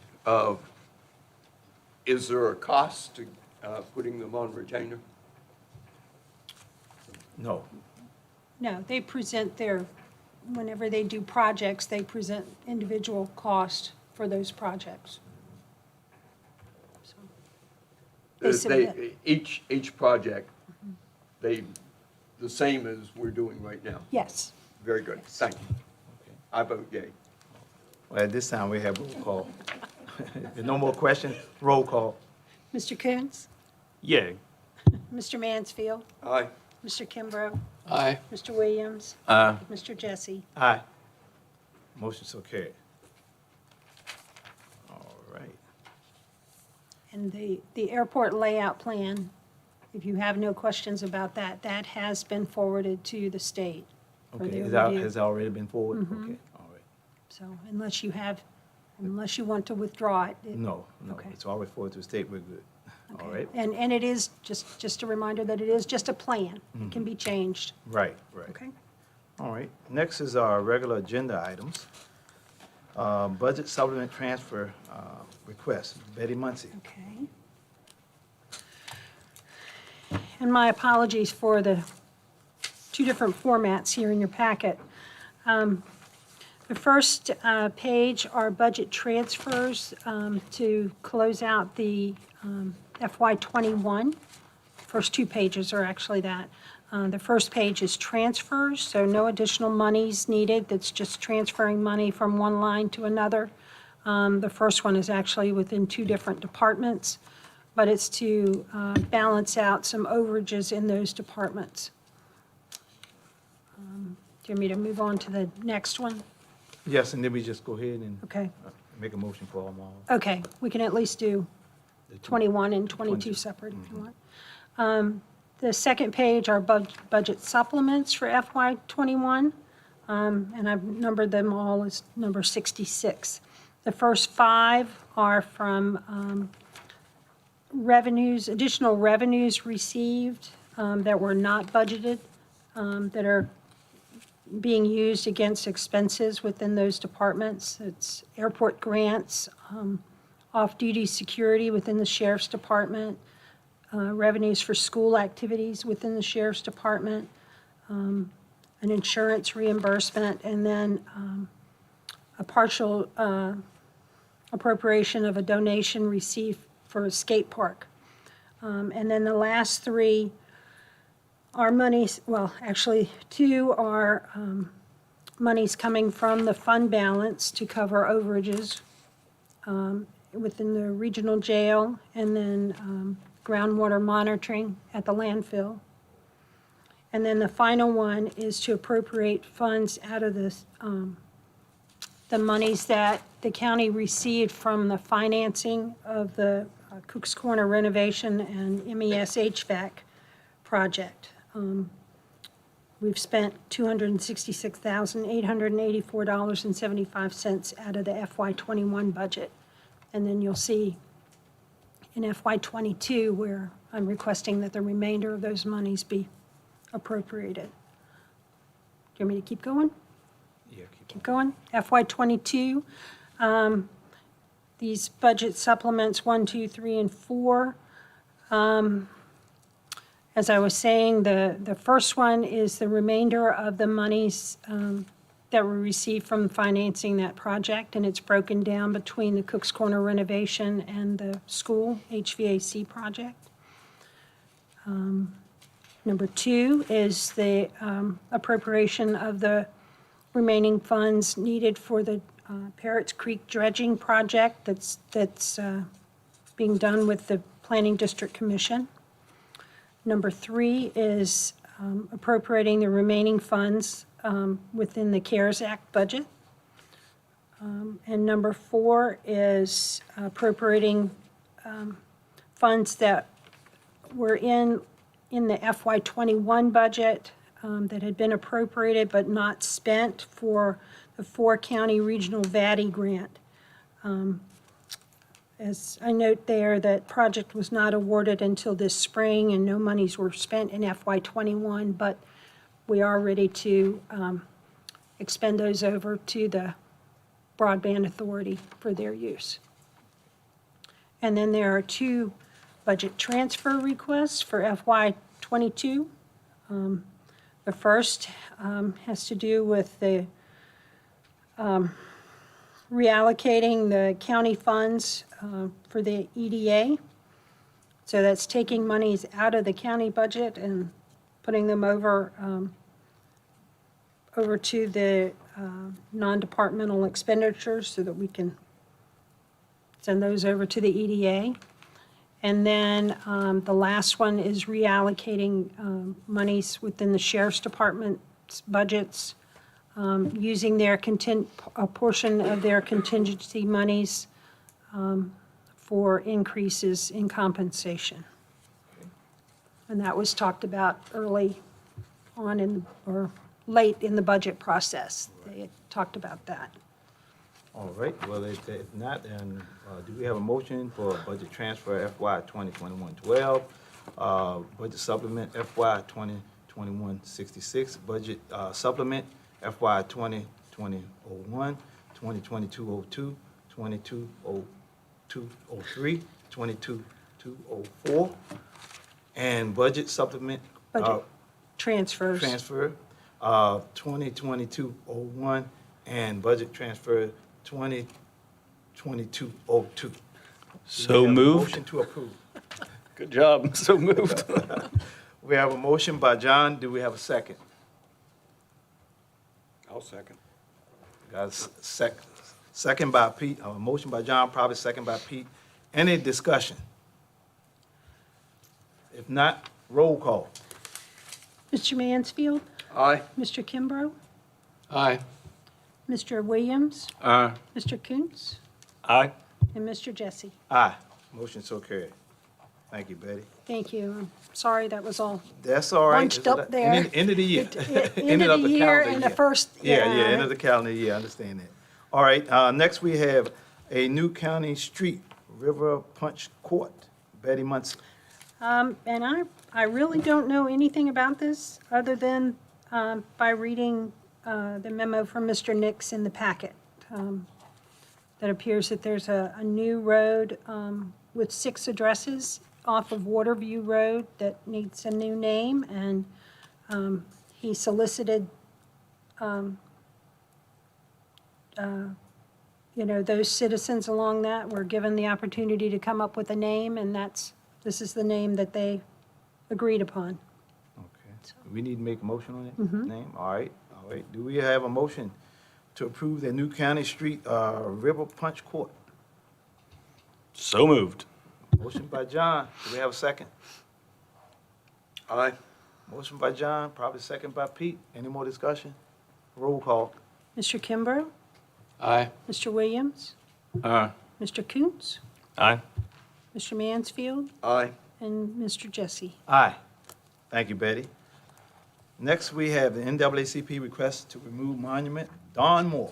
Is there a cost putting them on retainer? No. No, they present their, whenever they do projects, they present individual cost for those projects. So They submit. Each project, the same as we're doing right now? Yes. Very good, thank you. I vote yea. Well, at this time, we have roll call. If there's no more questions, roll call. Mr. Coons? Yay. Mr. Mansfield? Aye. Mr. Kimbrough? Aye. Mr. Williams? Aye. Mr. Jesse? Aye. Motion so carried. All right. And the airport layout plan, if you have no questions about that, that has been forwarded to the state for Okay, their review. has already been forwarded? Mhm. Okay, all right. So unless you want to withdraw it. No, Okay. it's already forwarded to the state, we're good. All Okay. right, And it is, just a reminder that it is just a plan. It can be changed. right. Okay? All right, next is our regular agenda items. Budget supplement transfer request, Betty Muncy. Okay. And my apologies for the two different formats here in your packet. The first page are budget transfers to close out the FY '21. First two pages are actually that. The first page is transfers, so no additional monies needed. That's just transferring money from one line to another. The first one is actually within two different departments, but it's to balance out some overages in those departments. Do you want me to move on to the next one? Yes, and then we just go ahead and Okay. make a motion for them all. Okay, we can at least do 21 and 22 separate if you want. The second page are budget supplements for FY '21, and I've numbered them all as number 66. The first five are from revenues, additional revenues received that were not budgeted, that are being used against expenses within those departments. It's airport grants, off-duty security within the sheriff's department, revenues for school activities within the sheriff's department, an insurance reimbursement, and then a partial appropriation of a donation received for a skate park. And then the last three are monies, well, actually, two are monies coming from the fund balance to cover overages within the regional jail, and then groundwater monitoring at the landfill. And then the final one is to appropriate funds out of the monies that the county received from the financing of the Cook's Corner renovation and MES HVAC project. We've spent $266,884.75 out of the FY '21 budget. And then you'll see in FY '22 where I'm requesting that the remainder of those monies be appropriated. Do you want me to keep going? Yeah, Keep going. FY '22, these budget supplements 1, 2, 3, and 4. As I was saying, the first one is the remainder of the monies that were received from financing that project, and it's broken down between the Cook's Corner renovation and the school HVAC project. Number 2 is the appropriation of the remaining funds needed for the Parrots Creek dredging project that's being done with the Planning District Commission. Number 3 is appropriating the remaining funds within the CARES Act budget. And number 4 is appropriating funds that were in the FY '21 budget that had been appropriated but not spent for the 4-county regional VATI grant. As I note there, that project was not awarded until this spring, and no monies were spent in FY '21, but we are ready to expend those over to the Broadband Authority for their use. And then there are 2 budget transfer requests for FY '22. The first has to do with the reallocating the county funds for the EDA. So that's taking monies out of the county budget and putting them over to the non-departmental expenditures so that we can send those over to the EDA. And then the last one is reallocating monies within the sheriff's department's budgets, using a portion of their contingency monies for increases in compensation. And that was talked about early on or late in the budget process. They had talked about that. All right, well, if not, then do we have a motion for budget transfer FY 2021-12, budget supplement FY 2021-66, budget supplement FY 2020-01, 2022-02, 22-02-03, 22-02-04, and budget supplement Budget transfers. transfer 2022-01, and budget transfer 2022-02. So moved. Motion to approve. Good job. So moved. We have a motion by John. Do we have a second? I'll second. Got a second by Pete. A motion by John, probably second by Pete. Any discussion? If not, roll call. Mr. Mansfield? Aye. Mr. Kimbrough? Aye. Mr. Williams? Aye. Mr. Kuntz? Aye. And Mr. Jesse? Aye. Motion so carried. Thank you, Betty. Thank you. I'm sorry that was all That's all right. bunched up there. End of the year. End of the year calendar and the first. Yeah, end of the calendar year, I understand that. All right, next we have a new county street, River Punch Court. Betty Munson. And I really don't know anything about this other than by reading the memo from Mr. Nix in the packet. That appears that there's a new road with 6 addresses off of Waterview Road that needs a new name, and he solicited, those citizens along that were given the opportunity to come up with a name, and this is the name that they agreed upon. Okay. We need to make a motion on that name? All right. Do we have a motion to approve the new county street, River Punch Court? So moved. Motion by John. Do we have a second? Aye. Motion by John, probably second by Pete. Any more discussion? Roll call. Mr. Kimbrough? Aye. Mr. Williams? Aye. Mr. Kuntz? Aye. Mr. Mansfield? Aye. And Mr. Jesse? Aye. Thank you, Betty. Next, we have the NAACP request to remove monument, Don Moore.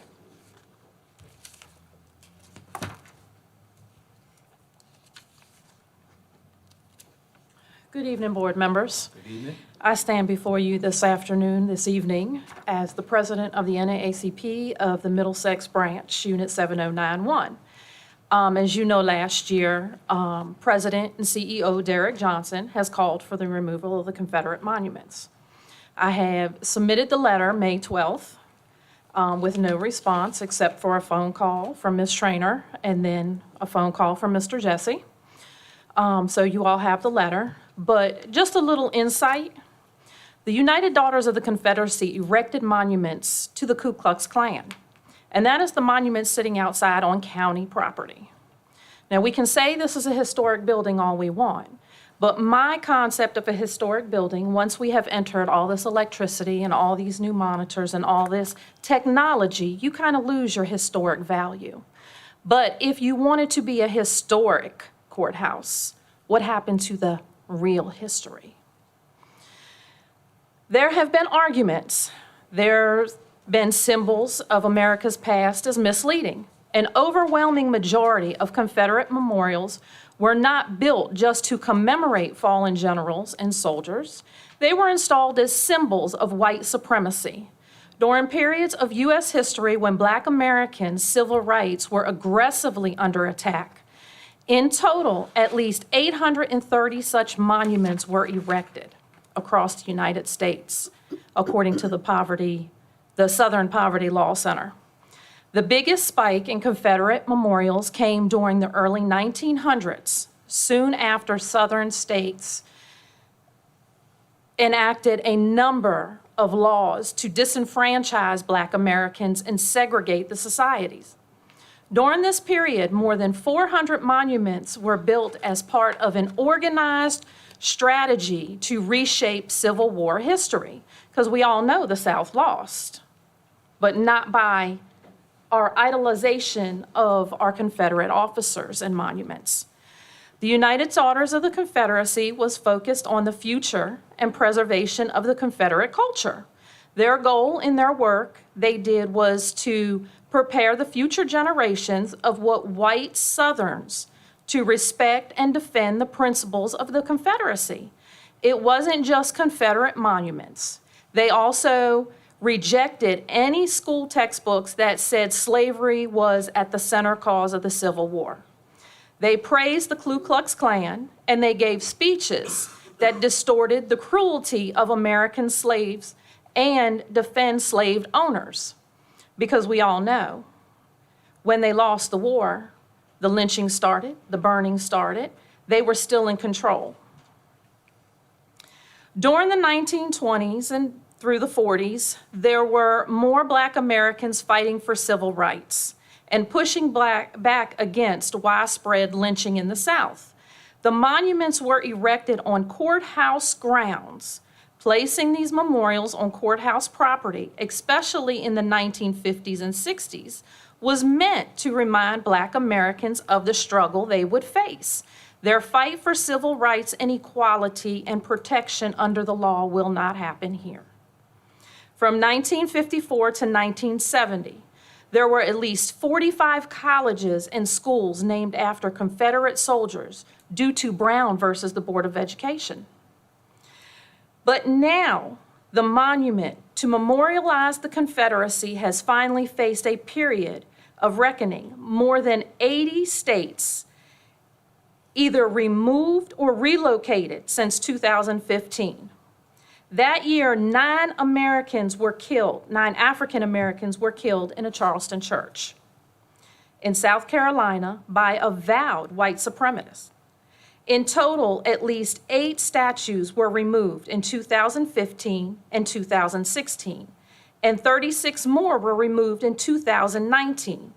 Good evening, board members. Good evening. I stand before you this evening, as the president of the NAACP of the Middlesex Branch, Unit 7091. As you know, last year, President and CEO Derek Johnson has called for the removal of the Confederate monuments. I have submitted the letter May 12th with no response except for a phone call from Ms. Traynor and then a phone call from Mr. Jesse. So you all have the letter. But just a little insight, the United Daughters of the Confederacy erected monuments to the Ku Klux Klan. And that is the monument sitting outside on county property. Now, we can say this is a historic building all we want, but my concept of a historic building, once we have entered all this electricity and all these new monitors and all this technology, you kind of lose your historic value. But if you want it to be a historic courthouse, what happened to the real history? There have been arguments. There's been symbols of America's past as misleading. An overwhelming majority of Confederate memorials were not built just to commemorate fallen generals and soldiers. They were installed as symbols of white supremacy. During periods of U.S. history when Black Americans' civil rights were aggressively under attack, In total, at least 830 such monuments were erected across the United States, according to the Southern Poverty Law Center. The biggest spike in Confederate memorials came during the early 1900s, soon after Southern states enacted a number of laws to disenfranchise Black Americans and segregate the societies. During this period, more than 400 monuments were built as part of an organized strategy to reshape Civil War history, because we all know the South lost, but not by our idolization of our Confederate officers and monuments. The United Daughters of the Confederacy was focused on the future and preservation of the Confederate culture. Their goal in their work they did was to prepare the future generations of what white Southerns to respect and defend the principles of the Confederacy. It wasn't just Confederate monuments. They also rejected any school textbooks that said slavery was at the center cause of the Civil War. They praised the Ku Klux Klan, and they gave speeches that distorted the cruelty of American slaves and defend slave owners. Because we all know, when they lost the war, the lynching started, the burning started, they were still in control. During the 1920s and through the 40s, there were more Black Americans fighting for civil rights and pushing back against widespread lynching in the South. The monuments were erected on courthouse grounds, placing these memorials on courthouse property, especially in the 1950s and 60s, was meant to remind Black Americans of the struggle they would face. Their fight for civil rights and equality and protection under the law will not happen here. From 1954 to 1970, there were at least 45 colleges and schools named after Confederate soldiers due to Brown versus the Board of Education. But now, the monument to memorialize the Confederacy has finally faced a period of reckoning. More than 80 states either removed or relocated since 2015. That year, 9 African-Americans were killed in a Charleston church in South Carolina by avowed white supremacists. In total, at least 8 statues were removed in 2015 and 2016, and 36 more were removed in 2019.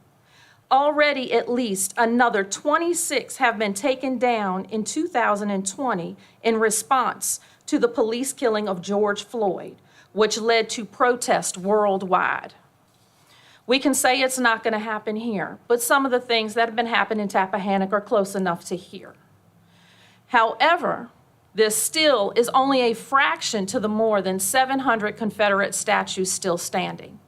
Already, at least another 26 have been taken down in 2020 in response to the police killing of George Floyd, which led to protest worldwide. We can say it's not going to happen here, but some of the things that have been happening in Tappahannock are close enough to here. However, this still is only a fraction to the more than 700 Confederate statues still standing,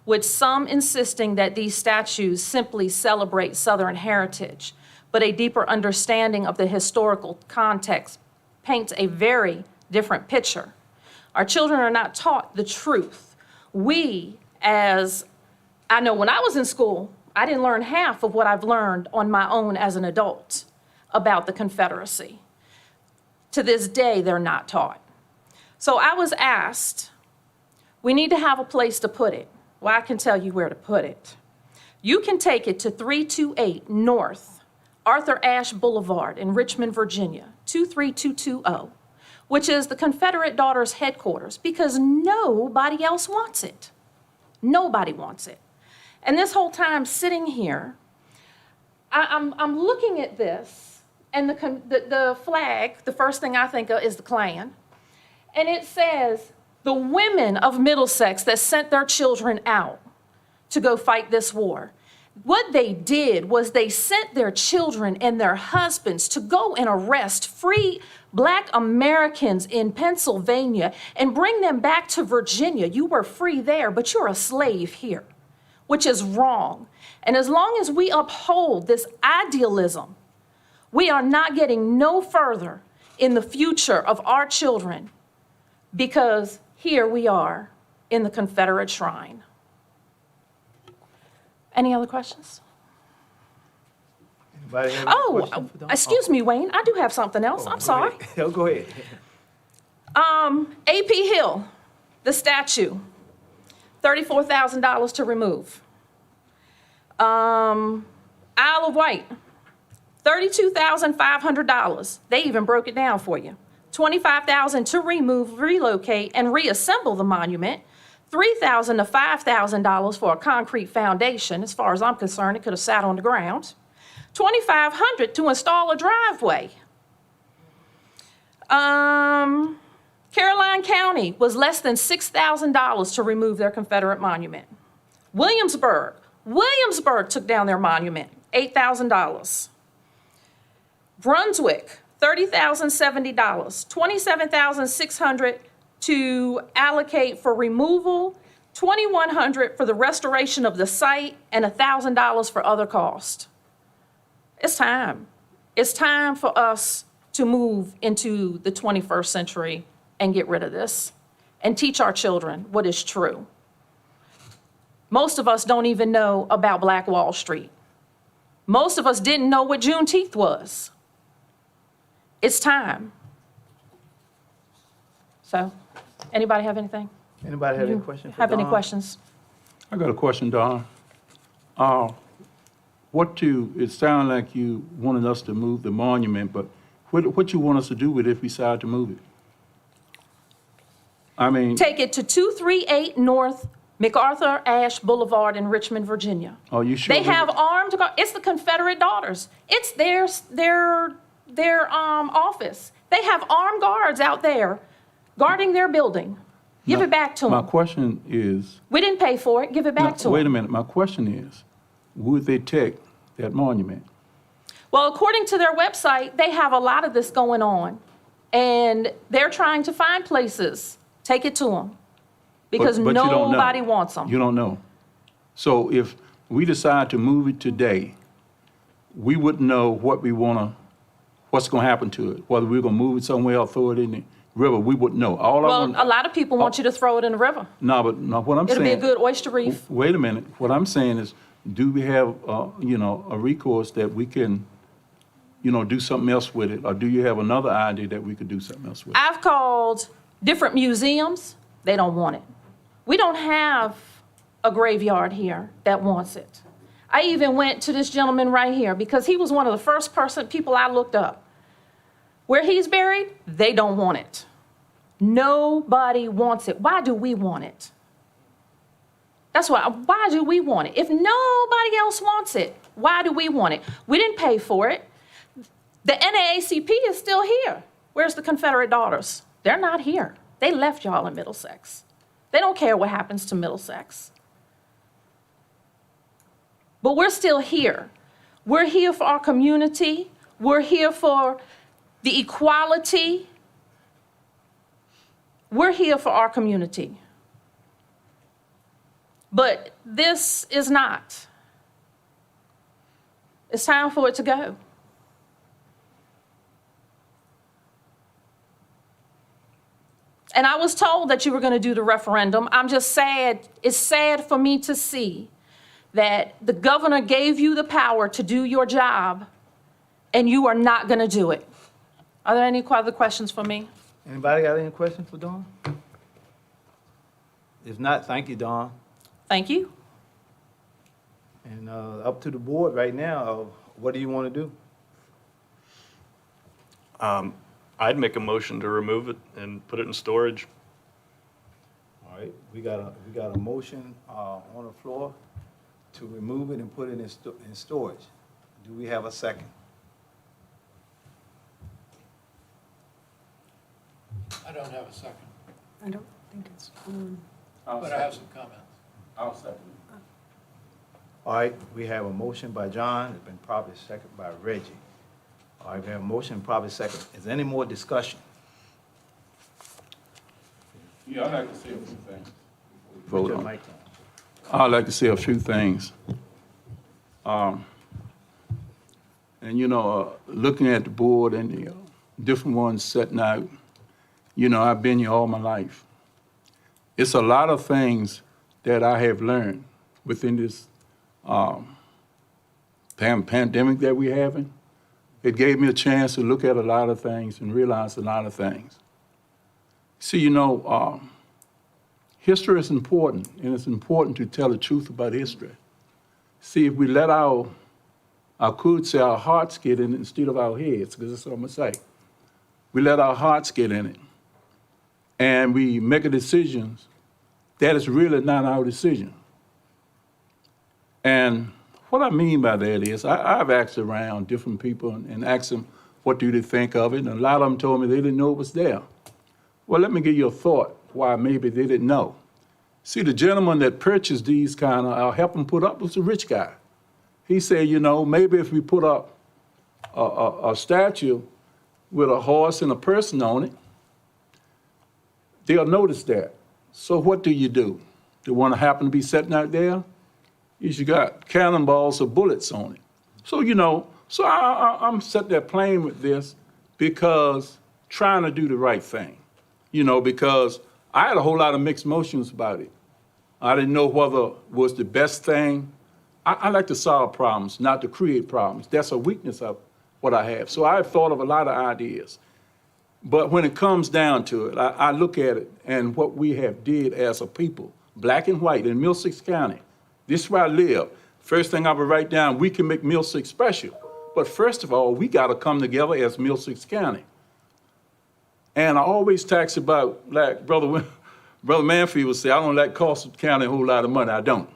with some insisting that these statues simply celebrate Southern heritage, but a deeper understanding of the historical context paints a very different picture. Our children are not taught the truth. I know when I was in school, I didn't learn half of what I've learned on my own as an adult about the Confederacy. To this day, they're not taught. So I was asked, we need to have a place to put it. Well, I can tell you where to put it. You can take it to 328 North Arthur Ashe Boulevard in Richmond, Virginia, 23220, which is the Confederate Daughters headquarters, because nobody else wants it. Nobody wants it. And this whole time sitting here, I'm looking at this, and the flag, the first thing I think of is the Klan. And it says, the women of Middlesex that sent their children out to go fight this war. What they did was they sent their children and their husbands to go and arrest free Black Americans in Pennsylvania and bring them back to Virginia. You were free there, but you're a slave here, which is wrong. And as long as we uphold this idealism, we are not getting no further in the future of our children, because here we are in the Confederate shrine. Any other questions? Anybody have any Oh, questions for Dawn? excuse me, Wayne, I do have something else. I'm sorry. Oh, go ahead. AP Hill, the statue, $34,000 to remove. Isle of Wight, $32,500. They even broke it down for you. $25,000 to remove, relocate, and reassemble the monument. $3,000 to $5,000 for a concrete foundation. As far as I'm concerned, it could have sat on the ground. $2,500 to install a driveway. Caroline County was less than $6,000 to remove their Confederate monument. Williamsburg took down their monument, $8,000. Brunswick, $30,070, $27,600 to allocate for removal, $2,100 for the restoration of the site, and $1,000 for other costs. It's time. It's time for us to move into the 21st century and get rid of this and teach our children what is true. Most of us don't even know about Black Wall Street. Most of us didn't know what Juneteenth was. It's time. So, anybody have anything? Anybody have any questions for Have any Dawn? questions? I got a question, Don. It sounds like you wanted us to move the monument, but what you want us to do with it if we decide to move it? I mean, Take it to 238 North MacArthur Ashe Boulevard in Richmond, Virginia. are you sure? They have armed guards. It's the Confederate Daughters. It's their office. They have armed guards out there guarding their building. Give it back to My them. question is. We didn't pay for it. Give it back to them. Wait a minute, my question is, would they take that monument? Well, according to their website, they have a lot of this going on. And they're trying to find places. Take it to them. Because But you don't know. nobody wants them. You don't know. So if we decide to move it today, we wouldn't know what's gonna happen to it, whether we're gonna move it somewhere or throw it in the river, we wouldn't know. Well, a lot of people want you to throw it in the river. No, what I'm saying. It'll be a good oyster reef. Wait a minute, what I'm saying is, do we have, a recourse that we can, do something else with it? Or do you have another idea that we could do something else with it? I've called different museums. They don't want it. We don't have a graveyard here that wants it. I even went to this gentleman right here because he was one of the first people I looked up. Where he's buried, they don't want it. Nobody wants it. Why do we want it? That's why do we want it? If nobody else wants it, why do we want it? We didn't pay for it. The NAACP is still here. Where's the Confederate Daughters? They're not here. They left y'all in Middlesex. They don't care what happens to Middlesex. But we're still here. We're here for our community. We're here for the equality. We're here for our community. But this is not. It's time for it to go. And I was told that you were going to do the referendum. I'm just sad. It's sad for me to see that the governor gave you the power to do your job, and you are not going to do it. Are there any other questions for me? Anybody got any questions for Dawn? If not, thank you, Dawn. Thank you. And up to the board right now, what do you want to do? I'd make a motion to remove it and put it in storage. All right, we got a motion on the floor to remove it and put it in storage. Do we have a second? I don't have a second, I don't think it's, but I have some comments. I'll second. All right, we have a motion by John, it's been probably seconded by Reggie. All right, we have a motion, probably second. Is there any more discussion? Yeah, I'd like to say a few things. Put your mic on. I'd like to say a few things. Looking at the board and the different ones setting out, I've been here all my life. It's a lot of things that I have learned within this pandemic that we're having, it gave me a chance to look at a lot of things and realize a lot of things. See, history is important, and it's important to tell the truth about history. See, if we let our hearts get in it instead of our heads, because that's what I'm gonna say. We let our hearts get in it, and we make a decision that is really not our decision. And what I mean by that is, I've asked around different people and asked them, what do they think of it? And a lot of them told me they didn't know it was there. Well, let me give you a thought why maybe they didn't know. See, the gentleman that purchased these kind of, I'll help him put up, was a rich guy. He said, maybe if we put up a statue with a horse and a person on it, they'll notice that. So what do? The one that happen to be sitting out there, is you got cannonballs or bullets on it. So, I'm sitting there playing with this because trying to do the right thing. Because I had a whole lot of mixed emotions about it. I didn't know whether it was the best thing. I like to solve problems, not to create problems. That's a weakness of what I have. So I've thought of a lot of ideas. But when it comes down to it, I look at it and what we have did as a people, black and white in Middlesex County. This is where I live. First thing I would write down, we can make Middlesex special. But first of all, we got to come together as Middlesex County. And I always talks about, like Brother Manfield would say, I don't like cost the county a whole lot of money. I don't.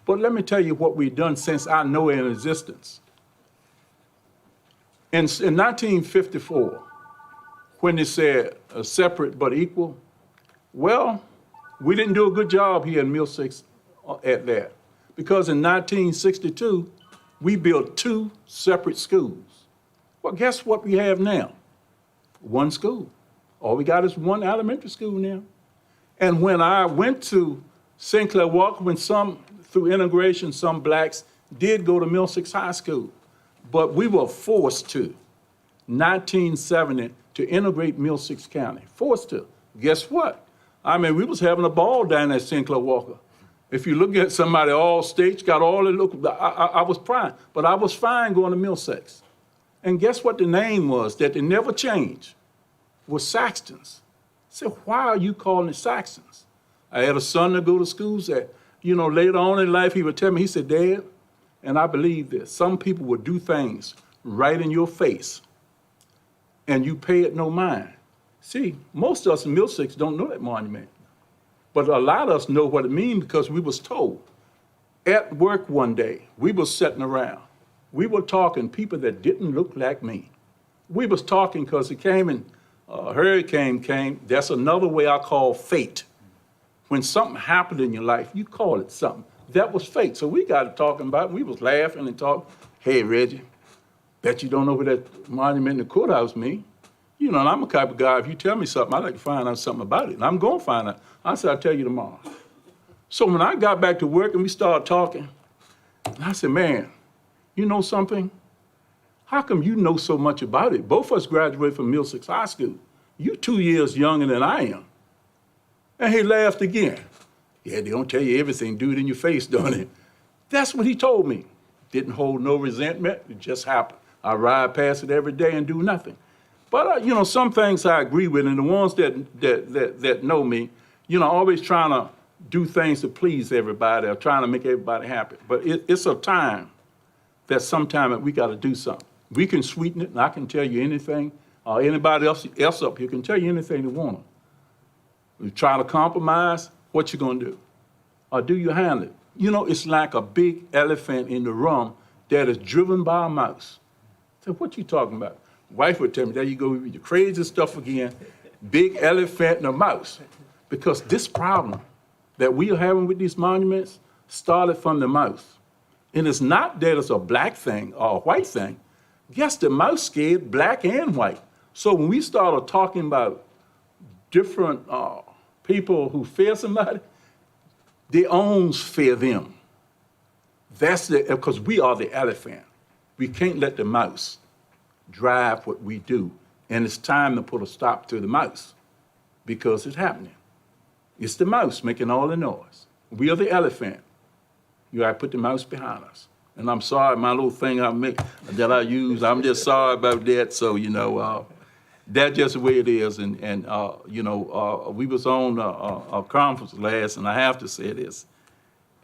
But let me tell you what we've done since I know in existence. In 1954, when they said separate but equal, well, we didn't do a good job here in Middlesex at that. Because in 1962, we built 2 separate schools. Well, guess what we have now? 1 school. All we got is 1 elementary school now. And when I went to St. Clair Walker, through integration, some blacks did go to Middlesex High School. But we were forced to, 1970, to integrate Middlesex County. Forced to. Guess what? We was having a ball down at St. Clair Walker. If you look at somebody, all states got all the look, I was prime, but I was fine going to Middlesex. And guess what the name was that they never changed? Was Saxtons. I said, why are you calling it Saxtons? I had a son to go to schools that, later on in life, he would tell me, he said, Dad, and I believe this, some people would do things right in your face, and you pay it no mind. See, most of us in Middlesex don't know that monument. But a lot of us know what it means because we was told. At work one day, we was sitting around. We were talking people that didn't look like me. We was talking because it came and a hurricane came. That's another way I call fate. When something happened in your life, you call it something. That was fate. So we got to talking about it. We was laughing and talking. Hey, Reggie, bet you don't know where that monument in the courthouse means. And I'm a type of guy, if you tell me something, I like to find out something about it. And I'm going to find out. I said, I'll tell you tomorrow. So when I got back to work and we started talking, I said, man, you know something? How come you know so much about it? Both of us graduated from Middlesex High School. You 2 years younger than I am. And he laughed again. Yeah, they don't tell you everything, do it in your face, don't it? That's what he told me. Didn't hold no resentment, it just happened. I ride past it every day and do nothing. But, some things I agree with, and the ones that know me, always trying to do things to please everybody or trying to make everybody happy. But it's a time that sometime we got to do something. We can sweeten it, and I can tell you anything, or anybody else up here can tell you anything they want to. You try to compromise, what you going to do? Or do you handle it? It's like a big elephant in the room that is driven by a mouse. So what you talking about? Wife would tell me, there you go with your crazy stuff again, big elephant and a mouse. Because this problem that we are having with these monuments started from the mouse. And it's not that it's a black thing or a white thing. Guess the mouse scared black and white. So when we started talking about different people who fear somebody, their owns fear them. That's because we are the elephant. We can't let the mouse drive what we do. And it's time to put a stop to the mouse because it's happening. It's the mouse making all the noise. We are the elephant. You gotta put the mouse behind us. And I'm sorry, my little thing that I use, I'm just sorry about that. So, that's just the way it is. And we was on a conference last, and I have to say this.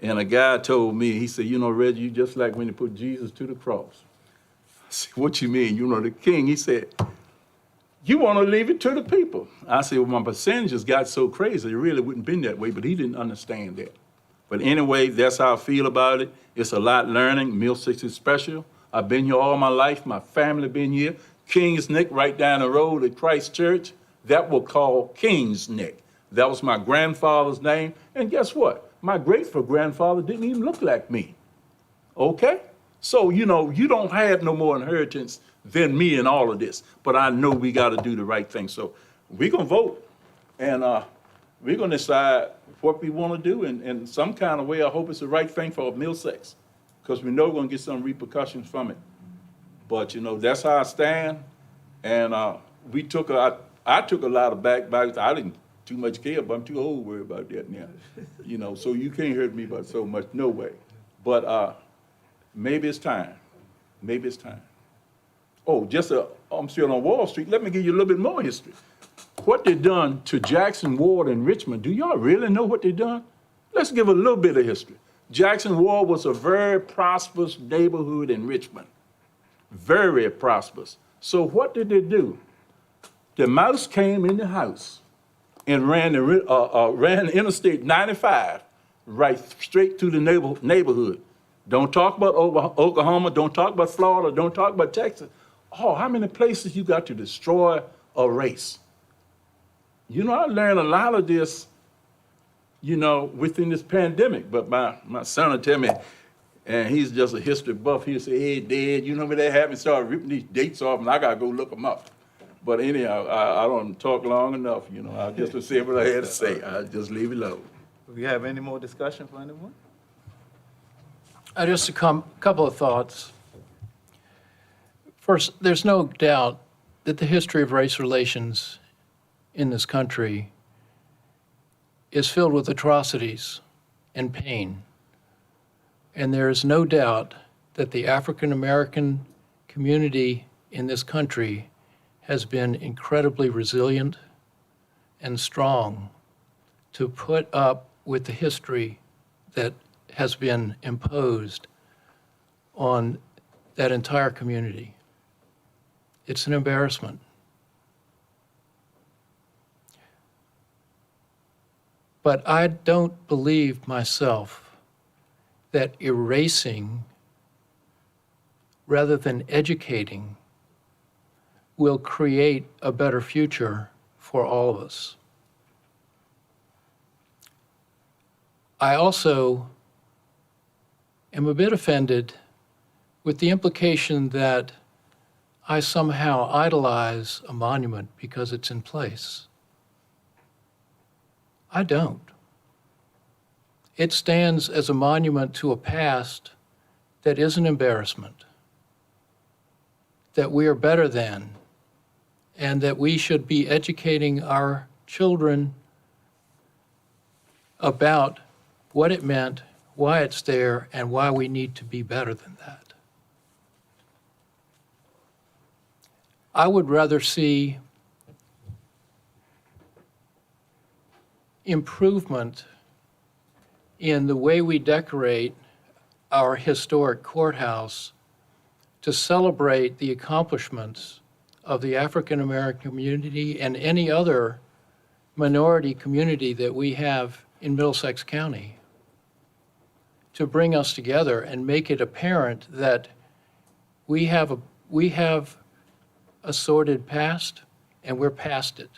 And a guy told me, he said, Reggie, you just like when you put Jesus to the cross. I said, what you mean? The king, he said, you want to leave it to the people. I said, well, my percentages got so crazy, it really wouldn't been that way, but he didn't understand that. But anyway, that's how I feel about it. It's a lot learning. Mill 6 is special. I've been here all my life. My family been here. King's Neck, right down the road at Christ Church, that was called King's Neck. That was my grandfather's name. And guess what? My great-grandfather didn't even look like me. Okay? So, you don't have no more inheritance than me in all of this. But I know we got to do the right thing. So we're going to vote. And we're going to decide what we want to do. And in some kind of way, I hope it's the right thing for Mill 6. Because we know we're going to get some repercussions from it. But, that's how I stand. And I took a lot of backbites. I didn't too much care, but I'm too old to worry about that now. So you can't hurt me about so much, no way. But maybe it's time. Maybe it's time. Oh, I'm still on Wall Street. Let me give you a little bit more history. What they done to Jackson Ward in Richmond, do y'all really know what they done? Let's give a little bit of history. Jackson Ward was a very prosperous neighborhood in Richmond. Very prosperous. So what did they do? The mouse came in the house and ran Interstate 95 right straight through the neighborhood. Don't talk about Oklahoma, don't talk about Florida, don't talk about Texas. Oh, how many places you got to destroy a race? I learned a lot of this, within this pandemic, but my son will tell me, and he's just a history buff, he'll say, hey, Dad, you know what that happened? Start ripping these dates off, and I got to go look them up. But anyhow, I don't talk long enough, I just say what I had to say. I'll just leave it alone. Do we have any more discussion for anyone? Just a couple of thoughts. First, there's no doubt that the history of race relations in this country is filled with atrocities and pain. And there is no doubt that the African American community in this country has been incredibly resilient and strong to put up with the history that has been imposed on that entire community. It's an embarrassment. But I don't believe myself that erasing rather than educating will create a better future for all of us. I also am a bit offended with the implication that I somehow idolize a monument because it's in place. I don't. It stands as a monument to a past that is an embarrassment, that we are better than, and that we should be educating our children about what it meant, why it's there, and why we need to be better than that. I would rather see improvement in the way we decorate our historic courthouse to celebrate the accomplishments of the African American community and any other minority community that we have in Middlesex County, to bring us together and make it apparent that we have a sordid past and we're past it.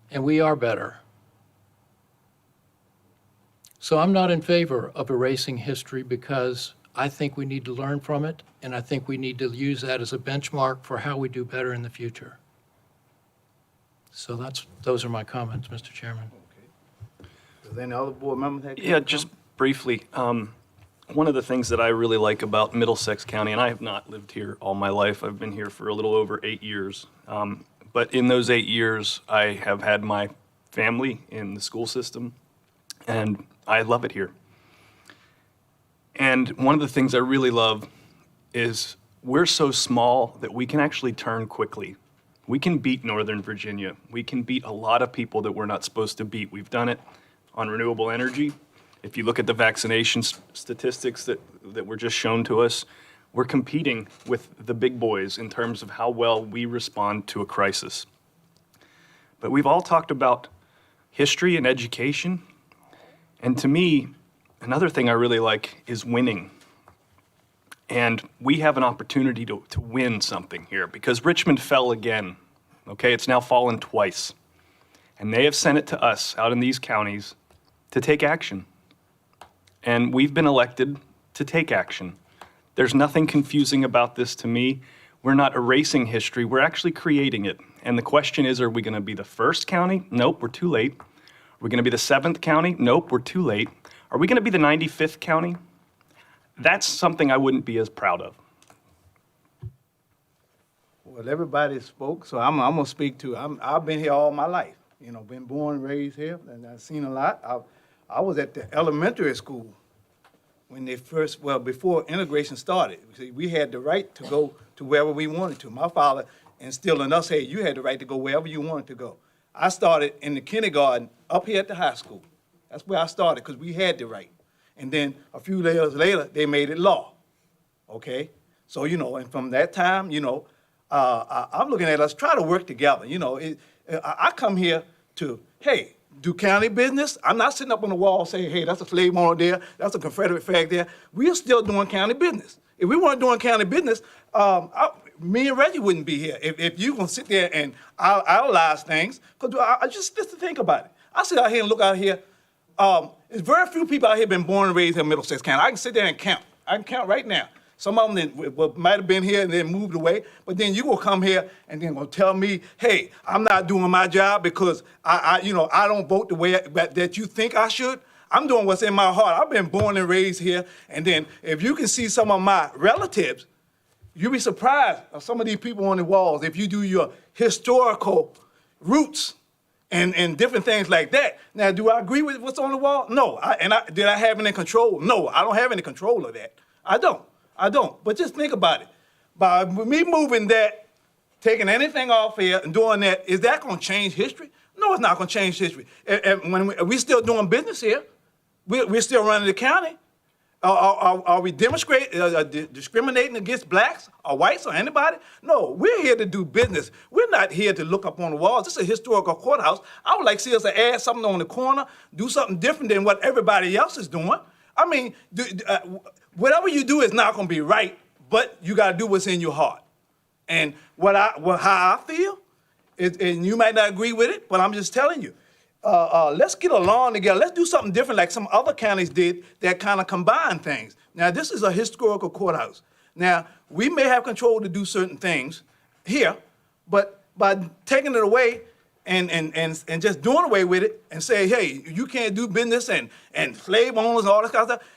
And we are better. So I'm not in favor of erasing history because I think we need to learn from it, and I think we need to use that as a benchmark for how we do better in the future. So those are my comments, Mr. Chairman. Does any other board member have? Yeah, just briefly. One of the things that I really like about Middlesex County, and I have not lived here all my life, I've been here for a little over 8 years. But in those 8 years, I have had my family in the school system, and I love it here. And one of the things I really love is we're so small that we can actually turn quickly. We can beat Northern Virginia. We can beat a lot of people that we're not supposed to beat. We've done it on renewable energy. If you look at the vaccination statistics that were just shown to us, we're competing with the big boys in terms of how well we respond to a crisis. But we've all talked about history and education. And to me, another thing I really like is winning. And we have an opportunity to win something here because Richmond fell again. Okay, it's now fallen twice. And they have sent it to us out in these counties to take action. And we've been elected to take action. There's nothing confusing about this to me. We're not erasing history, we're actually creating it. And the question is, are we gonna be the first county? Nope, we're too late. Are we gonna be the 7th county? Nope, we're too late. Are we gonna be the 95th county? That's something I wouldn't be as proud of. Well, everybody spoke, so I'm gonna speak too. I've been here all my life, you know, been born and raised here, and I've seen a lot. I was at the elementary school when they first, well, before integration started. We had the right to go to wherever we wanted to. My father instilled in us, hey, you had the right to go wherever you wanted to go. I started in the kindergarten up here at the high school. That's where I started, because we had the right. And then a few years later, they made it law, okay? So, you know, and from that time, you know, I'm looking at us try to work together. You know, I come here to, hey, do county business. I'm not sitting up on the wall saying, hey, that's a slave owner there, that's a Confederate flag there. We're still doing county business. If we weren't doing county business, me and Reggie wouldn't be here. If you're gonna sit there and analyze things, because I just to think about it. I sit out here and look out here. There's very few people out here been born and raised in Middlesex County. I can sit there and count. I can count right now. Some of them might have been here and then moved away, but then you gonna come here and then gonna tell me, hey, I'm not doing my job because I don't vote the way that you think I should. I'm doing what's in my heart. I've been born and raised here, and then if you can see some of my relatives, you'll be surprised of some of these people on the walls if you do your historical roots and different things like that. Now, do I agree with what's on the wall? No. Did I have any control? No, I don't have any control of that. I don't. But just think about it. By me moving that, taking anything off here and doing that, is that going to change history? No, it's not going to change history. And when we're still doing business here, we're still running the county. Are we discriminating against blacks or whites or anybody? No, we're here to do business. We're not here to look up on the walls. This is a historical courthouse. I would like to see us add something on the corner, do something different than what everybody else is doing. I mean, whatever you do is not going to be right, but you got to do what's in your heart. And how I feel, and you might not agree with it, but I'm just telling you, let's get along together. Let's do something different like some other counties did that kind of combine things. Now, this is a historical courthouse. Now, we may have control to do certain things here, but by taking it away and just doing away with it and say, hey, you can't do business and slave owners and all this kind of stuff,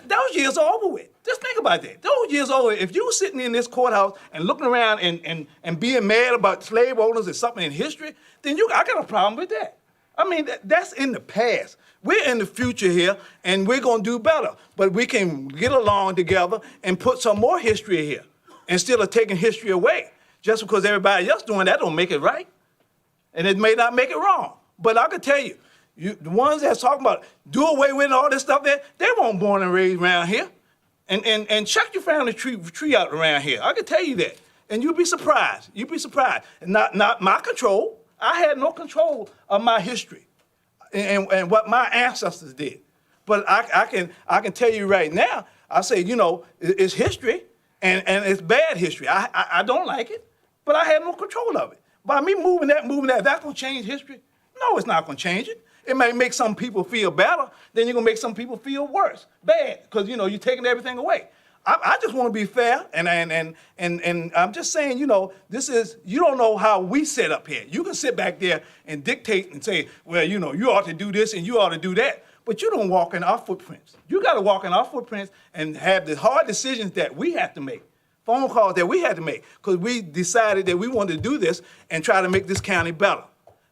those years are over with. Just think about that. Those years are over. If you were sitting in this courthouse and looking around and being mad about slave owners and something in history, then I got a problem with that. I mean, that's in the past. We're in the future here, and we're going to do better. But we can get along together and put some more history here instead of taking history away. Just because everybody else doing that don't make it right. And it may not make it wrong. But I can tell you, the ones that's talking about do away with all this stuff there, they weren't born and raised around here. And check your family tree out around here. I can tell you that. And you'll be surprised. You'll be surprised. And not my control. I had no control of my history and what my ancestors did. But I can tell you right now, I say, you know, it's history and it's bad history. I don't like it, but I have no control of it. By me moving that, that's going to change history? No, it's not going to change it. It may make some people feel better, then you're going to make some people feel worse, bad, because, you know, you're taking everything away. I just want to be fair, and I'm just saying, you know, you don't know how we set up here. You can sit back there and dictate and say, well, you know, you ought to do this and you ought to do that, but you don't walk in our footprints. You got to walk in our footprints and have the hard decisions that we have to make, phone calls that we had to make, because we decided that we wanted to do this and try to make this county better.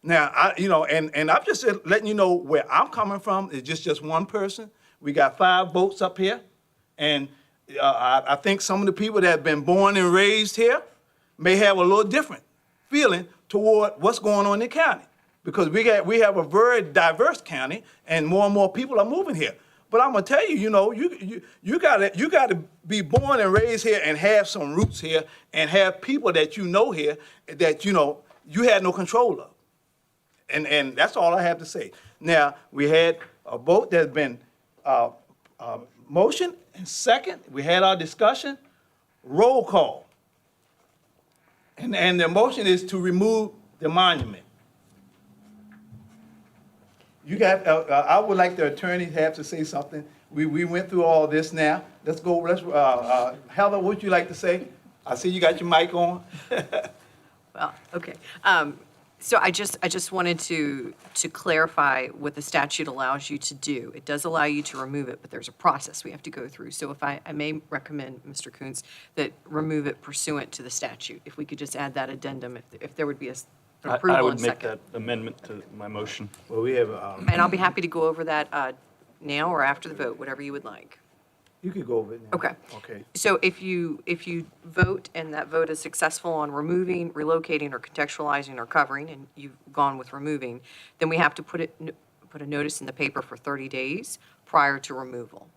Now, I'm just letting you know where I'm coming from. It's just one person. We got 5 votes up here. And I think some of the people that have been born and raised here may have a little different feeling toward what's going on in the county. Because we have a very diverse county, and more people are moving here. But I'm gonna tell you, you gotta be born and raised here and have some roots here and have people that you know here that you had no control of. And that's all I have to say. Now, we had a vote that's been motion and second. We had our discussion. Roll call. And the motion is to remove the monument. You got, I would like the attorney to have to say something. We went through all this now. Let's go, Heather, what would you like to say? I see you got your mic on. Well, okay. So I just wanted to clarify what the statute allows you to do. It does allow you to remove it, but there's a process we have to go through. So if I may recommend, Mr. Coons, that remove it pursuant to the statute. If we could just add that addendum, if there would be an approval I in would make second. that amendment to my motion. Well, we have, And I'll be happy to go over that now or after the vote, whatever you would like. you could go over it now. Okay. Okay. So if you vote and that vote is successful on removing, relocating, or contextualizing or covering, and you've gone with removing, then we have to put a notice in the paper for 30 days prior to removal.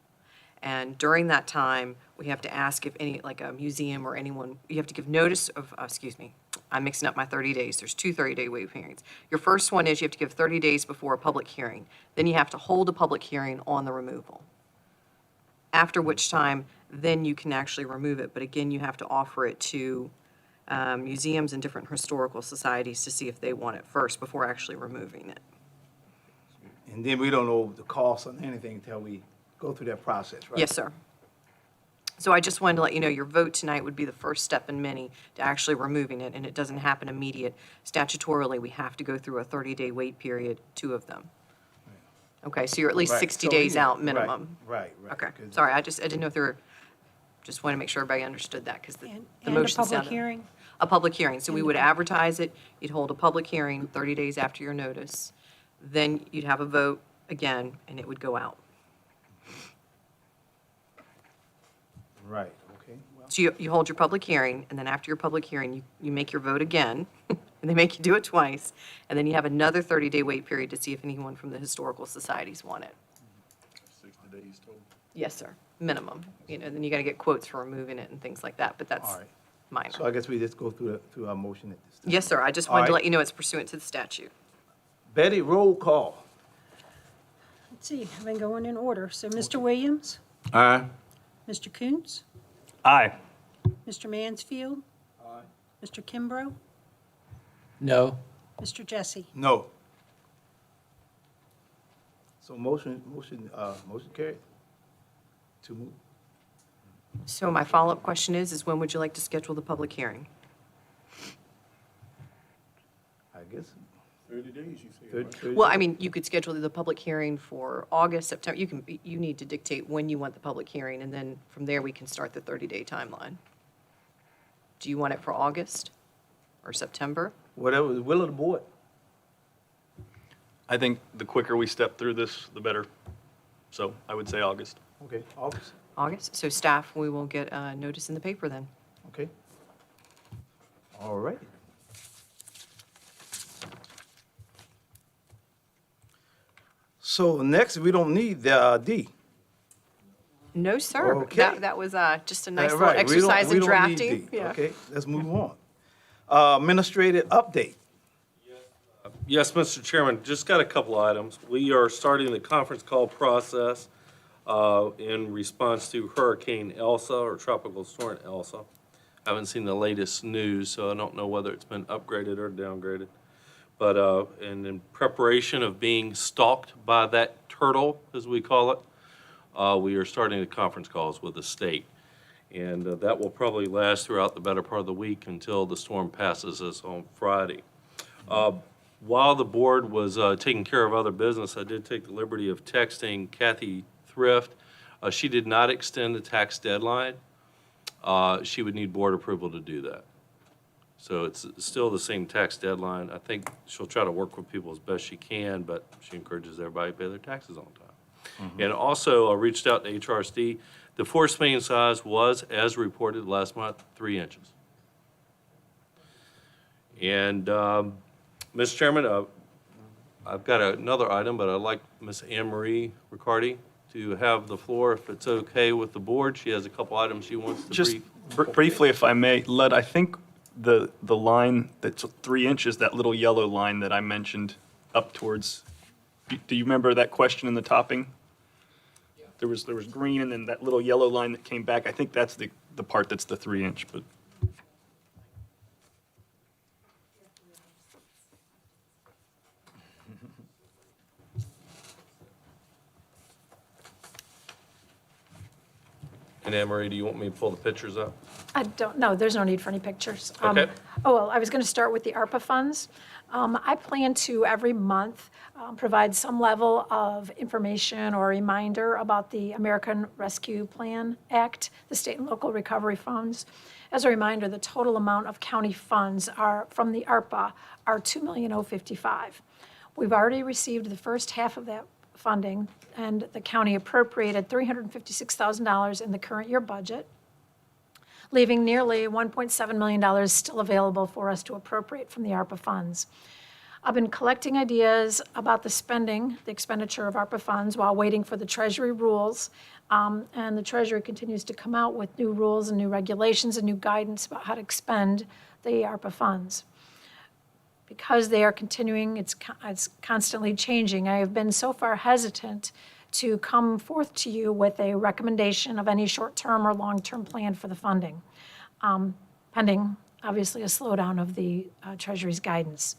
And during that time, we have to ask if any, like a museum or anyone, you have to give notice of, excuse me, I'm mixing up my 30 days. There's two 30-day waive periods. Your first one is you have to give 30 days before a public hearing. Then you have to hold a public hearing on the removal. After which time, then you can actually remove it. But again, you have to offer it to museums and different historical societies to see if they want it first before actually removing it. And then we don't know the cost or anything until we go through that process, right? Yes, sir. So I just wanted to let you know your vote tonight would be the first step in many to actually removing it, and it doesn't happen immediate. Statutorily, we have to go through a 30-day wait period, 2 of them. Okay, so you're at least Right. 60 So, days yeah, out minimum. Right. Okay, 'Cause- sorry, I didn't know if there were, just want to make sure everybody understood that, because the And a motion public sounded. hearing? A public hearing, so we would advertise it, you'd hold a public hearing 30 days after your notice, then you'd have a vote again, and it would go out. Right, okay. Well, So you hold your public hearing, and then after your public hearing, you make your vote again, and they make you do it twice, and then you have another 30-day wait period to see if anyone from the historical societies want it. 60 days total. Yes, sir, minimum. Then you got to get quotes for removing it and things like that, but that's All right. minor. So I guess we just go through our motion at this time. Yes, sir, I just All wanted to right. let you know it's pursuant to the statute. Betty, roll call. Let's see, I've been going in order. So Mr. Williams, Aye. Mr. Coons, Aye. Mr. Mansfield, Mr. Kimbrough, No. Mr. Jesse. No. So motion carried. To move. So my follow-up question is when would you like to schedule the public hearing? I guess. 30 days, you said, right? 30 Well, I mean, you could schedule the public hearing for August, September. You need to dictate when you want the public hearing, and then from there, we can start the 30-day timeline. Do you want it for August or September? Whatever the will of the board. I think the quicker we step through this, the better. So I would say August. Okay, August. August? So staff, we will get a notice in the paper then. Okay. All right. So next, we don't need the D. No, sir. Okay. That was just a nice All little right, we don't- exercise we in don't need drafting. D. Okay, let's move on. Administrative update. Yes, Mr. Chairman, just got a couple items. We are starting the conference call process in response to Hurricane Elsa or Tropical Storm Elsa. I haven't seen the latest news, so I don't know whether it's been upgraded or downgraded. But and in preparation of being stalked by that turtle, as we call it, we are starting the conference calls with the state. And that will probably last throughout the better part of the week until the storm passes us on Friday. While the board was taking care of other business, I did take the liberty of texting Kathy Thrift. She did not extend the tax deadline. She would need board approval to do that. So it's still the same tax deadline. I think she'll try to work with people as best she can, but she encourages everybody to pay their taxes on time. And also, I reached out to HRSD. The force main size was, as reported last month, 3 inches. And, Mr. Chairman, I've got another item, but I'd like Ms. Anne Marie Riccardi to have the floor, if it's okay with the board. She has a couple items she wants to Just brief. briefly, if I may, Led, I think the line that's 3 inches, that little yellow line that I mentioned up towards, do you remember that question in the topping? There was green and then that little yellow line that came back. I think that's the part that's the 3 inch, but. And Anne Marie, do you want me to pull the pictures up? I don't know, there's no need for any pictures. Okay. Oh, well, I was going to start with the ARPA funds. I plan to, every month, provide some level of information or reminder about the American Rescue Plan Act, the state and local recovery funds. As a reminder, the total amount of county funds are, from the ARPA, are $2,055,000. We've already received the first half of that funding, and the county appropriated $356,000 in the current year budget, leaving nearly $1.7 million still available for us to appropriate from the ARPA funds. I've been collecting ideas about the expenditure of ARPA funds while waiting for the Treasury rules, and the Treasury continues to come out with new rules and new regulations and new guidance about how to expend the ARPA funds. Because they are continuing, it's constantly changing, I have been so far hesitant to come forth to you with a recommendation of any short-term or long-term plan for the funding, pending, obviously, a slowdown of the Treasury's guidance.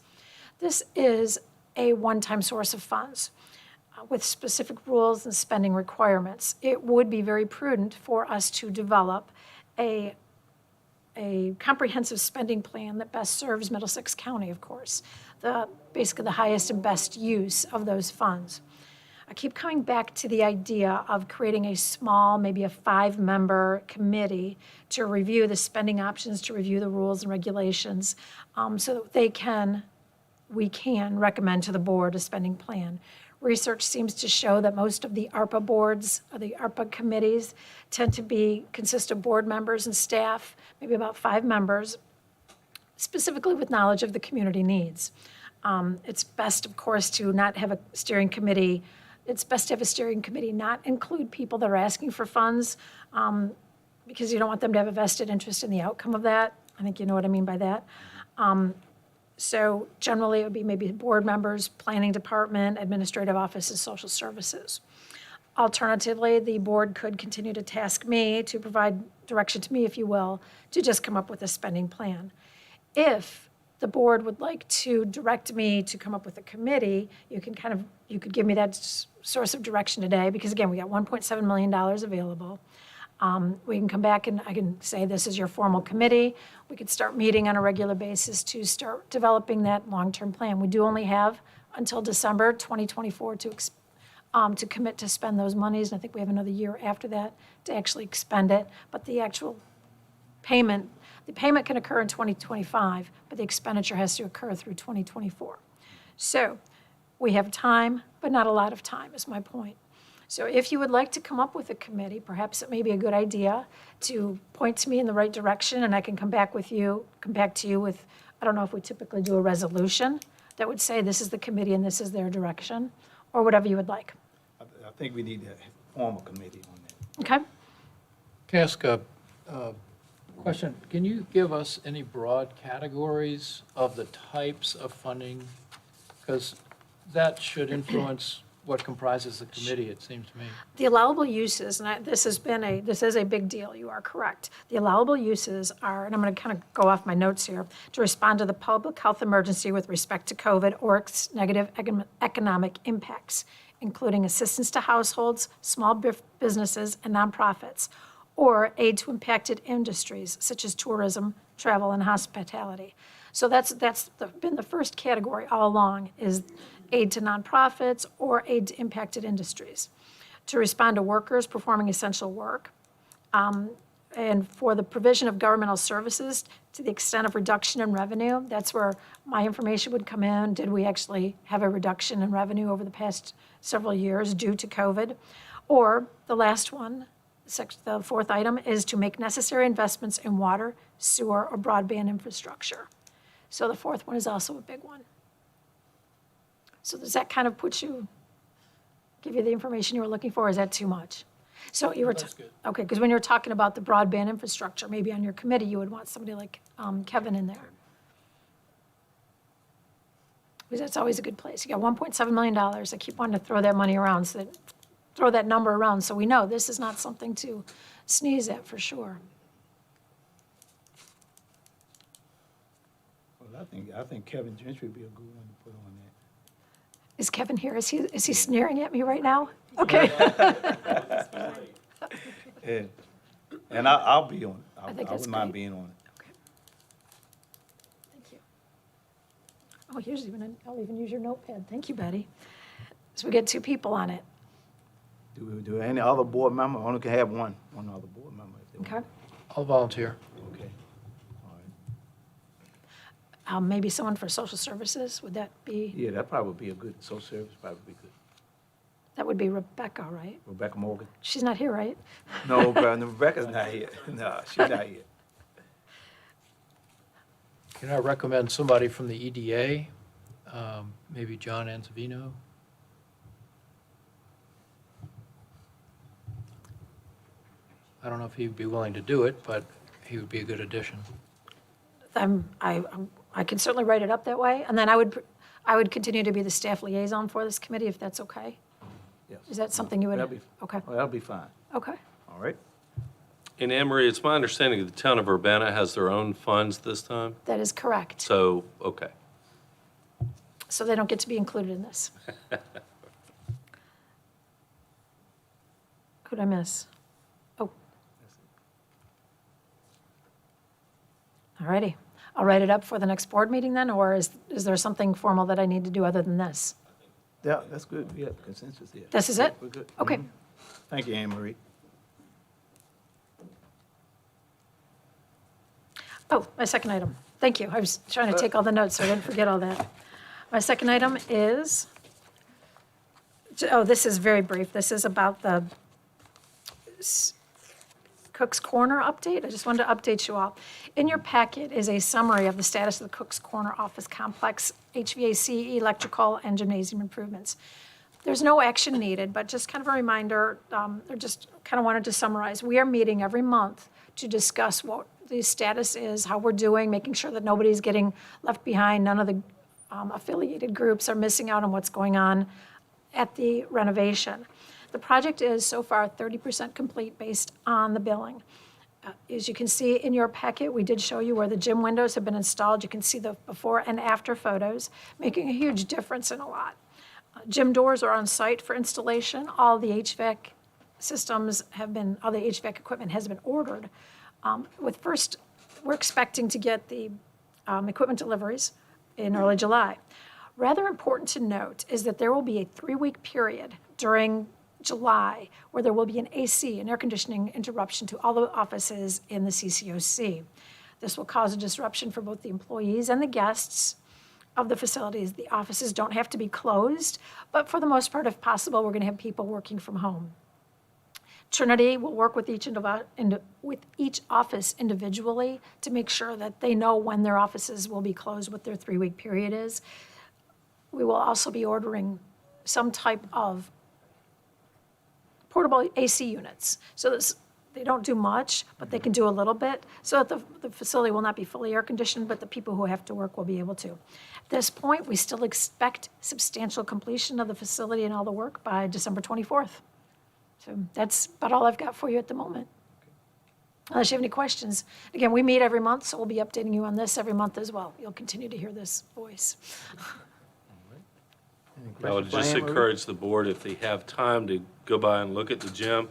This is a one-time source of funds with specific rules and spending requirements. It would be very prudent for us to develop a comprehensive spending plan that best serves Middlesex County, of course, basically the highest and best use of those funds. I keep coming back to the idea of creating a small, maybe a 5-member committee to review the spending options, to review the rules and regulations, so that we can recommend to the board a spending plan. Research seems to show that most of the ARPA boards, or the ARPA committees, tend to consist of board members and staff, maybe about 5 members, specifically with knowledge of the community needs. It's best, of course, to not have a steering committee. It's best to have a steering committee not include people that are asking for funds, because you don't want them to have a vested interest in the outcome of that. I think you know what I mean by that. So generally, it would be maybe board members, planning department, administrative offices, social services. Alternatively, the board could continue to task me to provide direction to me, if you will, to just come up with a spending plan. If the board would like to direct me to come up with a committee, you could give me that source of direction today, because again, we got $1.7 million available. We can come back and I can say, this is your formal committee. We could start meeting on a regular basis to start developing that long-term plan. We do only have until December 2024 to commit to spend those monies, and I think we have another year after that to actually expend it. But the actual payment can occur in 2025, but the expenditure has to occur through 2024. So we have time, but not a lot of time, is my point. So if you would like to come up with a committee, perhaps it may be a good idea to point to me in the right direction, and I can come back to you with, I don't know if we typically do a resolution that would say this is the committee and this is their direction, or whatever you would like. I think we need to form a committee on that. Okay? Can I ask a question? Can you give us any broad categories of the types of funding? Because that should influence what comprises the committee, it seems to me. The allowable uses, and this is a big deal, you are correct. The allowable uses are, and I'm going to kind of go off my notes here, to respond to the public health emergency with respect to COVID or its negative economic impacts, including assistance to households, small businesses, and nonprofits, or aid to impacted industries such as tourism, travel, and hospitality. So that's been the first category all along, is aid to nonprofits or aid to impacted industries. To respond to workers performing essential work, and for the provision of governmental services to the extent of reduction in revenue. That's where my information would come in. Did we actually have a reduction in revenue over the past several years due to COVID? Or the last one, The fourth item is to make necessary investments in water, sewer, or broadband infrastructure. So the fourth one is also a big one. So does that kind of give you the information you were looking for, or is that too much? So you were, okay, because when you were talking about the broadband infrastructure, maybe on your committee, you would want somebody like Kevin in there. Because that's always a good place. You got $1.7 million. I keep wanting to throw that money around, throw that number around, so we know this is not something to sneeze at for sure. Well, I think Kevin Gentry would be a good one to put on that. Is Kevin here? Is he sneering at me right now? Okay. And I'll be on it. I think I that's wouldn't mind great. being on it. Thank you. Oh, I'll even use your notepad. Thank you, Betty. So we get 2 people on it. Do any other board member, only can have one other board member. if they want. Okay. I'll volunteer. Okay. All right. Maybe someone for social services, would that be? Yeah, that probably would be a good, social service probably would be good. That would be Rebecca, right? Rebecca Morgan? She's not here, right? No, Rebecca's not here. No, she's not here. Can I recommend somebody from the EDA? Maybe John Anzavino? I don't know if he'd be willing to do it, but he would be a good addition. I can certainly write it up that way, and then I would continue to be the staff liaison for this committee, if that's okay. Yes. Is that something you would? That'll be, Okay, well, that'll be fine. okay. All right. And Anne Marie, it's my understanding that the town of Urbana has their own funds this time? That is correct. So, okay. So they don't get to be included in this. Who'd I miss? Oh. All righty. I'll write it up for the next board meeting then, or is there something formal that I need to do other than this? Yeah, that's good. Yeah, consensus here. This is it? We're good. Okay. Mhm. Thank you, Anne Marie. Oh, my second item. Thank you. I was trying to take all the notes, so I didn't forget all that. My second item is, this is very brief. This is about the Cook's Corner update. I just wanted to update you all. In your packet is a summary of the status of the Cook's Corner office complex, HVAC, electrical, and gymnasium improvements. There's no action needed, but just kind of a reminder, I just kind of wanted to summarize. We are meeting every month to discuss what the status is, how we're doing, making sure that nobody's getting left behind, none of the affiliated groups are missing out on what's going on at the renovation. The project is so far 30% complete based on the billing. As you can see in your packet, we did show you where the gym windows have been installed. You can see the before and after photos, making a huge difference in a lot. Gym doors are on site for installation. All the HVAC systems all the HVAC equipment has been ordered. We're expecting to get the equipment deliveries in early July. Rather important to note is that there will be a 3-week period during July where there will be an AC, an air conditioning interruption to all the offices in the CCOC. This will cause a disruption for both the employees and the guests of the facilities. The offices don't have to be closed, but for the most part, if possible, we're going to have people working from home. Trinity will work with each office individually to make sure that they know when their offices will be closed, what their 3-week period is. We will also be ordering some type of portable AC units. So they don't do much, but they can do a little bit, so that the facility will not be fully air conditioned, but the people who have to work will be able to. At this point, we still expect substantial completion of the facility and all the work by December 24th. So that's about all I've got for you at the moment. Unless you have any questions. Again, we meet every month, so we'll be updating you on this every month as well. You'll continue to hear this voice. I would just encourage the board, if they have time, to go by and look at the gym.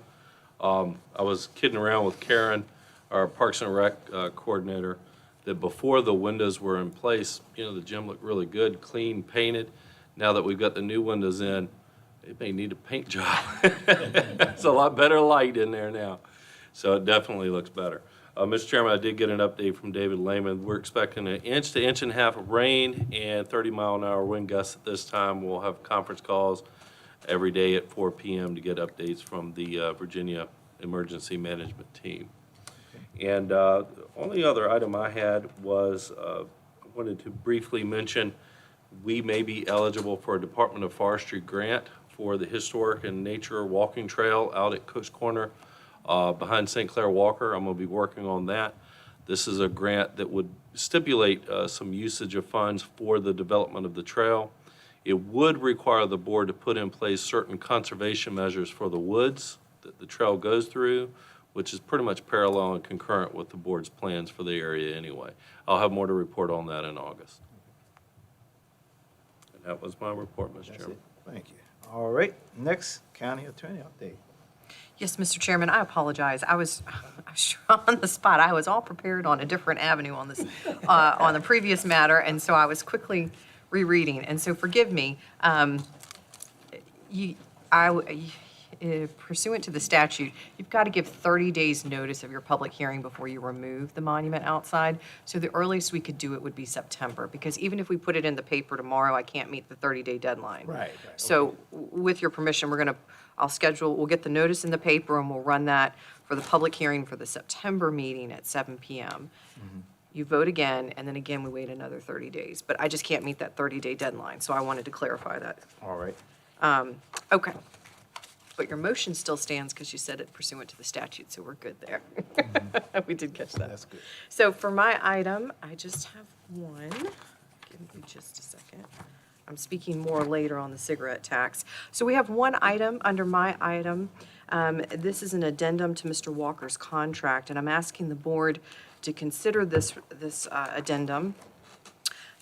I was kidding around with Karen, our Parks and Rec coordinator, that before the windows were in place, the gym looked really good, clean, painted. Now that we've got the new windows in, it may need a paint job. It's a lot better light in there now. So it definitely looks better. Mr. Chairman, I did get an update from David Lehman. We're expecting 1 inch to 1.5 inches of rain and 30-mile-an-hour wind gusts at this time. We'll have conference calls every day at 4 p.m. to get updates from the Virginia emergency management team. And only other item I had was, I wanted to briefly mention, we may be eligible for a Department of Forestry grant for the historic and nature walking trail out at Cook's Corner behind St. Clair Walker. I'm going to be working on that. This is a grant that would stipulate some usage of funds for the development of the trail. It would require the board to put in place certain conservation measures for the woods that the trail goes through, which is pretty much parallel and concurrent with the board's plans for the area anyway. I'll have more to report on that in August. And that was my report, Mr. Chairman. Thank you. All right, next, county attorney update. Yes, Mr. Chairman, I apologize. I was on the spot. I was all prepared on a different avenue on this, on the previous matter, and so I was quickly rereading. And so forgive me. Pursuant to the statute, you've got to give 30 days notice of your public hearing before you remove the monument outside. So the earliest we could do it would be September, because even if we put it in the paper tomorrow, I can't meet the 30-day deadline. Right. So with your permission, we'll get the notice in the paper and we'll run that for the public hearing for the September meeting at 7 p.m. You vote again, and then again, we wait another 30 days. But I just can't meet that 30-day deadline, so I wanted to clarify that. All right. Okay. But your motion still stands because you said it pursuant to the statute, so we're good there. We did catch that. That's good. So for my item, I just have one. Give me just a second. I'm speaking more later on the cigarette tax. So we have one item under my item. This is an addendum to Mr. Walker's contract, and I'm asking the board to consider this addendum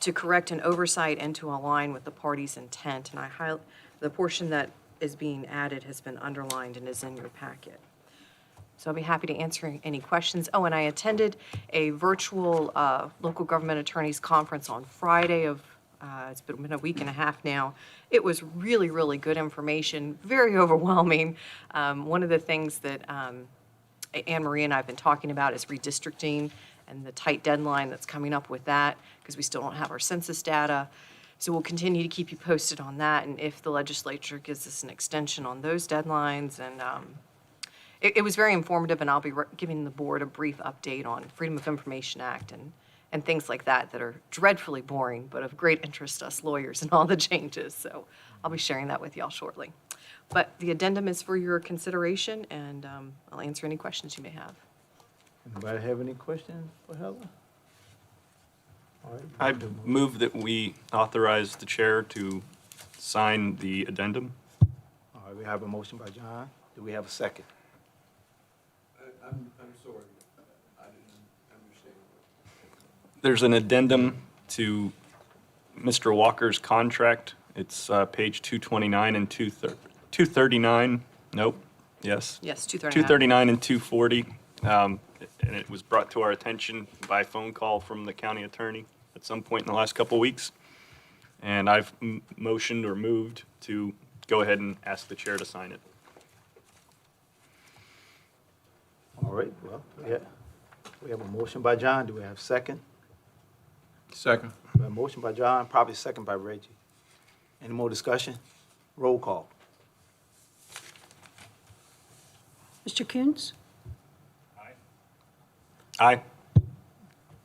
to correct an oversight and to align with the party's intent. And the portion that is being added has been underlined and is in your packet. So I'll be happy to answer any questions. Oh, and I attended a virtual local government attorneys conference on Friday it's been a week and a half now. It was really, really good information, very overwhelming. One of the things that Anne Marie and I have been talking about is redistricting and the tight deadline that's coming up with that, because we still don't have our census data. So we'll continue to keep you posted on that, and if the legislature gives us an extension on those deadlines. And it was very informative, and I'll be giving the board a brief update on Freedom of Information Act and things like that are dreadfully boring, but of great interest to us lawyers and all the changes. So I'll be sharing that with y'all shortly. But the addendum is for your consideration, and I'll answer any questions you may have. Anybody have any questions for Heather? All right. I move that we authorize the chair to sign the addendum. All right, we have a motion by John. Do we have a second? I'm sorry, I didn't understand. There's an addendum to Mr. Walker's contract. It's page 229 and 239. Nope. Yes. Yes, 239. 239 and 240. And it was brought to our attention by phone call from the county attorney at some point in the last couple of weeks. And I've motioned or moved to go ahead and ask the chair to sign it. All right, well, we have a motion by John. Do we have a second? Second. We have a motion by John, probably second by Reggie. Any more discussion? Roll call. Mr. Coons? Aye.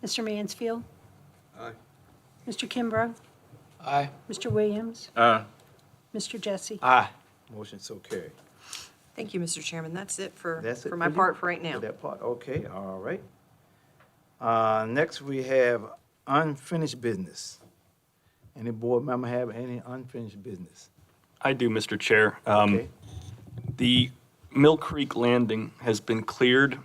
Mr. Mansfield? Aye. Mr. Kimbrough? Aye. Mr. Williams? Aye. Mr. Jesse? Aye. Motion so carried. Thank you, Mr. Chairman. That's it for That's it my you? part for right now. For that part, okay, all right. Next, we have unfinished business. Any board member have any unfinished business? I do, Mr. Chair. Okay. The Mill Creek Landing has been cleared.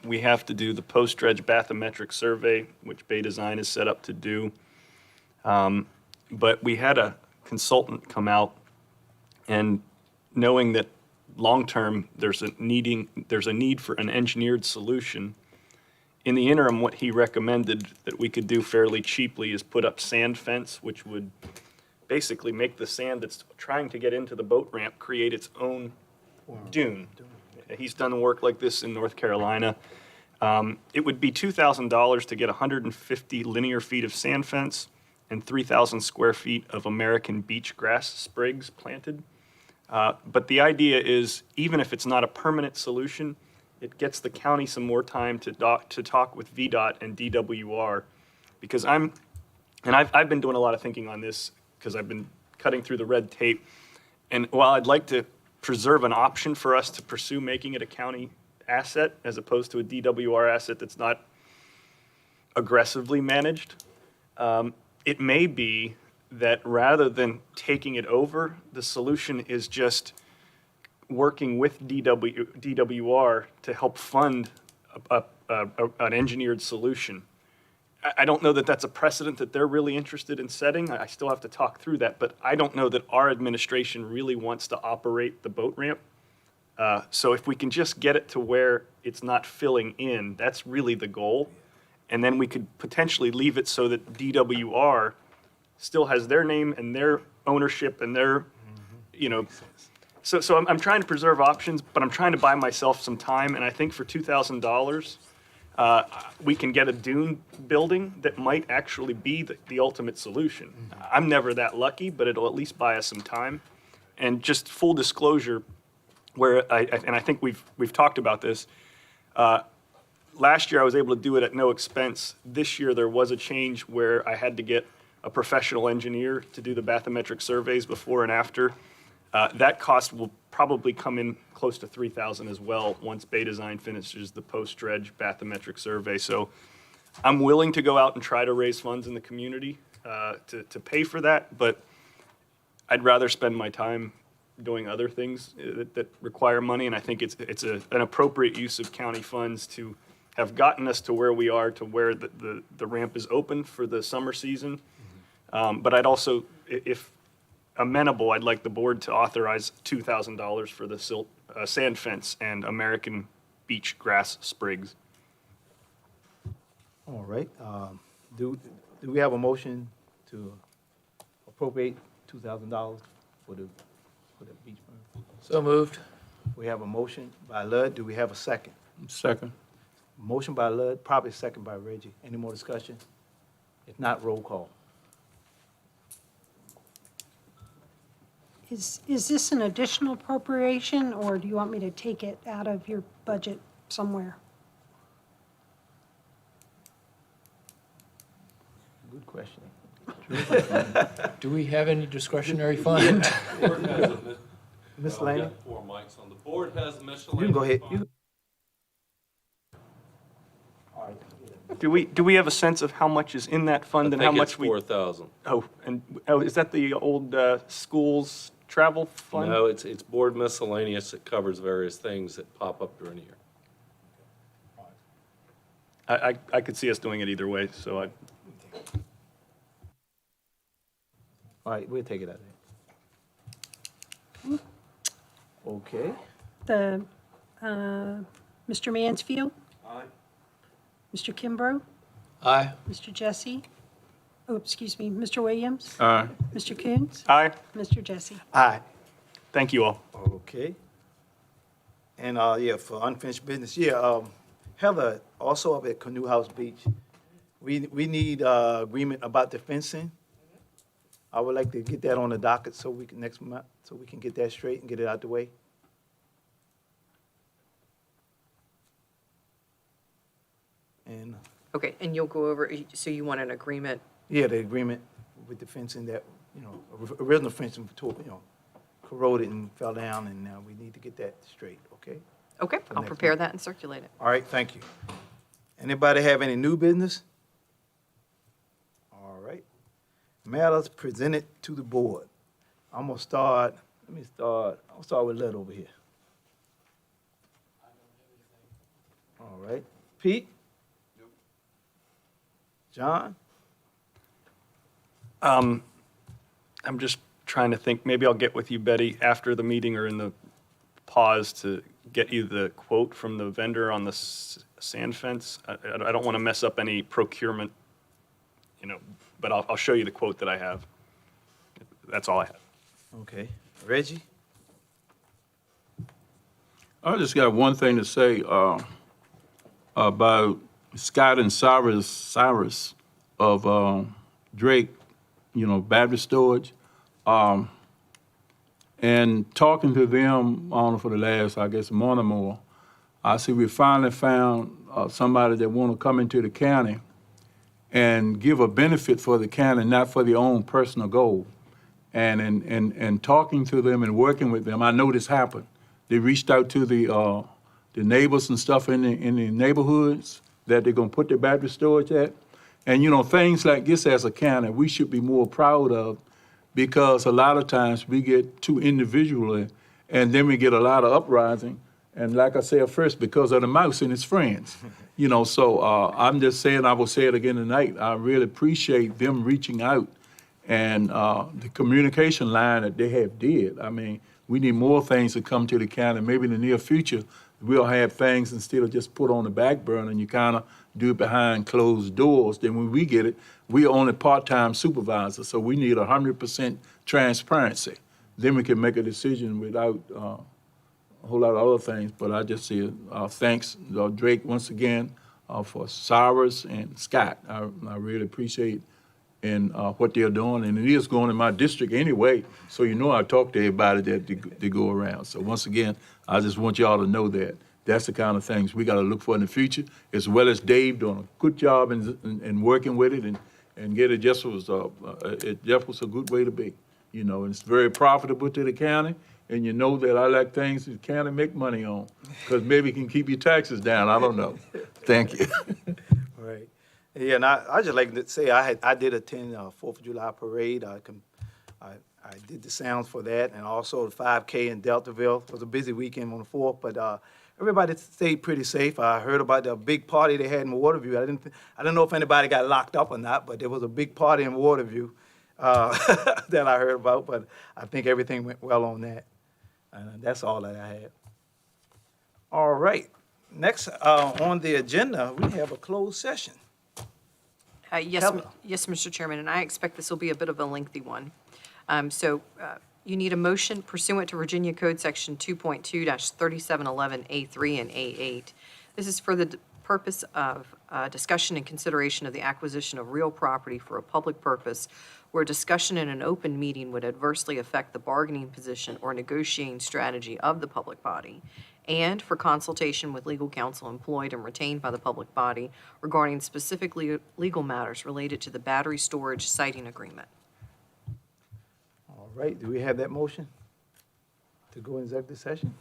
We have to do the post-dredge bathymetric survey, which Bay Design is set up to do. But we had a consultant come out, and knowing that long-term there's a need for an engineered solution, in the interim, what he recommended that we could do fairly cheaply is put up sand fence, which would basically make the sand that's trying to get into the boat ramp create its own dune. He's done work like this in North Carolina. It would be $2,000 to get 150 linear feet of sand fence and 3,000 square feet of American beach grass sprigs planted. But the idea is, even if it's not a permanent solution, it gets the county some more time to talk with VDOT and DWR, because I've been doing a lot of thinking on this, because I've been cutting through the red tape. And while I'd like to preserve an option for us to pursue making it a county asset as opposed to a DWR asset that's not aggressively managed, it may be that rather than taking it over, the solution is just working with DWR to help fund an engineered solution. I don't know that that's a precedent that they're really interested in setting. I still have to talk through that, but I don't know that our administration really wants to operate the boat ramp. So if we can just get it to where it's not filling in, that's really the goal. And then we could potentially leave it so that DWR still has their name and their ownership and their, So I'm trying to preserve options, but I'm trying to buy myself some time. And I think for $2,000, we can get a dune building that might actually be the ultimate solution. I'm never that lucky, but it'll at least buy us some time. And just full disclosure, I think we've talked about this. Last year I was able to do it at no expense. This year there was a change where I had to get a professional engineer to do the bathymetric surveys before and after. That cost will probably come in close to $3,000 as well once Bay Design finishes the post-dredge bathymetric survey. So I'm willing to go out and try to raise funds in the community to pay for that, but I'd rather spend my time doing other things that require money, and I think it's an appropriate use of county funds to have gotten us to where we are, to where the ramp is open for the summer season. But I'd also, if amenable, I'd like the board to authorize $2,000 for the silt, sand fence and American beach grass sprigs. All right. Do we have a motion to appropriate $2,000 for the beach burn? So moved. We have a motion by Lud. Do we have a second? Second. Motion by Lud, probably second by Reggie. Any more discussion? If not, roll call. Is this an additional appropriation, or do you want me to take it out of your budget somewhere? Good question. Do we have any discretionary fund? Miscellaneous? Four mics on the board has miscellaneous. You can go ahead. Do we have a sense of how much is in that fund and how much we? 4,000. Is that the old schools travel fund? No, it's board miscellaneous. It covers various things that pop up during the year. I could see us doing it either way, so All right, we'll take it out of there. Okay. Mr. Mansfield? Aye. Mr. Kimbrough? Aye. Mr. Jesse? Oh, excuse me, Mr. Williams? Aye. Mr. Coons? Aye. Mr. Jesse? Aye. Thank you all. Okay. And, for unfinished business, Heather, also up at Canoe House Beach, we need agreement about the fencing. I would like to get that on the docket so we can, next month, so we can get that straight and get it out the way. And, Okay, and you'll go over, so you want an agreement? the agreement with the fencing that, original fencing, corroded and fell down, and we need to get that straight, okay? Okay, I'll next prepare month. that and circulate it. All right, thank you. Anybody have any new business? All right. Matters presented to the board. I'll start with Lud over here. All right. Pete? John? I'm just trying to think, maybe I'll get with you, Betty, after the meeting or in the pause to get you the quote from the vendor on the sand fence. I don't want to mess up any procurement, but I'll show you the quote that I have. That's all I have. Okay. Reggie? I just got one thing to say about Scott and Cyrus of Drake, Baptist Storage. And talking to them on for the last, I guess, month or more, I see we finally found somebody that want to come into the county and give a benefit for the county, not for their own personal goal. And in talking to them and working with them, I know this happened. They reached out to the neighbors and stuff in the neighborhoods that they're gonna put their battery storage at. And you know, things like this as a county, we should be more proud of, because a lot of times we get too individually, and then we get a lot of uprising. And like I said first, because of the mouse and its friends, you know. So I'm just saying, I will say it again tonight. I really appreciate them reaching out and the communication line that they have did. I mean, we need more things to come to the county. Maybe in the near future, we'll have things instead of just put on the back burner and you kind of do it behind closed doors. Then when we get it, we are only part-time supervisors, so we need 100% transparency. Then we can make a decision without a whole lot of other things. But I just say thanks, Drake, once again, for Cyrus and Scott. I really appreciate what they're doing, and it is going in my district anyway, so you know I talk to everybody that they go around. So once again, I just want y'all to know that that's the kind of things we got to look for in the future, as well as Dave doing a good job in working with it and get it. Just was a good way to be, you know, and it's very profitable to the county. And you know that I like things the county make money on, because maybe it can keep your taxes down. I don't know. Thank you. Right. Yeah, and I just like to say I did attend 4th of July parade. I did the sounds for that, and also the 5K in Deltaville. It was a busy weekend on the 4th, but everybody stayed pretty safe. I heard about the big party they had in Waterview. I don't know if anybody got locked up or not, but there was a big party in Waterview that I heard about. But I think everything went well on that, and that's all that I had. All right. Next on the agenda, we have a closed session. Yes, Mr. Chairman, and I expect this will be a bit of a lengthy one. So you need a motion pursuant to Virginia Code Section 2.2-3711A3 and A8. This is for the purpose of discussion and consideration of the acquisition of real property for a public purpose where discussion in an open meeting would adversely affect the bargaining position or negotiating strategy of the public body, and for consultation with legal counsel employed and retained by the public body regarding specific legal matters related to the battery storage siting agreement. All right, do we have that motion to go in executive session?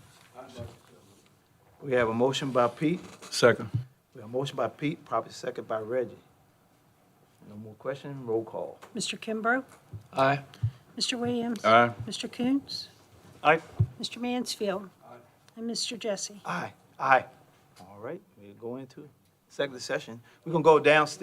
We have a motion by Pete. Second. We have a motion by Pete, probably second by Reggie. No more questions, roll call. Mr. Kimbrough? Aye. Mr. Williams? Aye. Mr. Coons? Aye. Mr. Mansfield? And Mr. Jesse? Aye. Aye. All right, we'll go into executive session. We're going to go downstairs.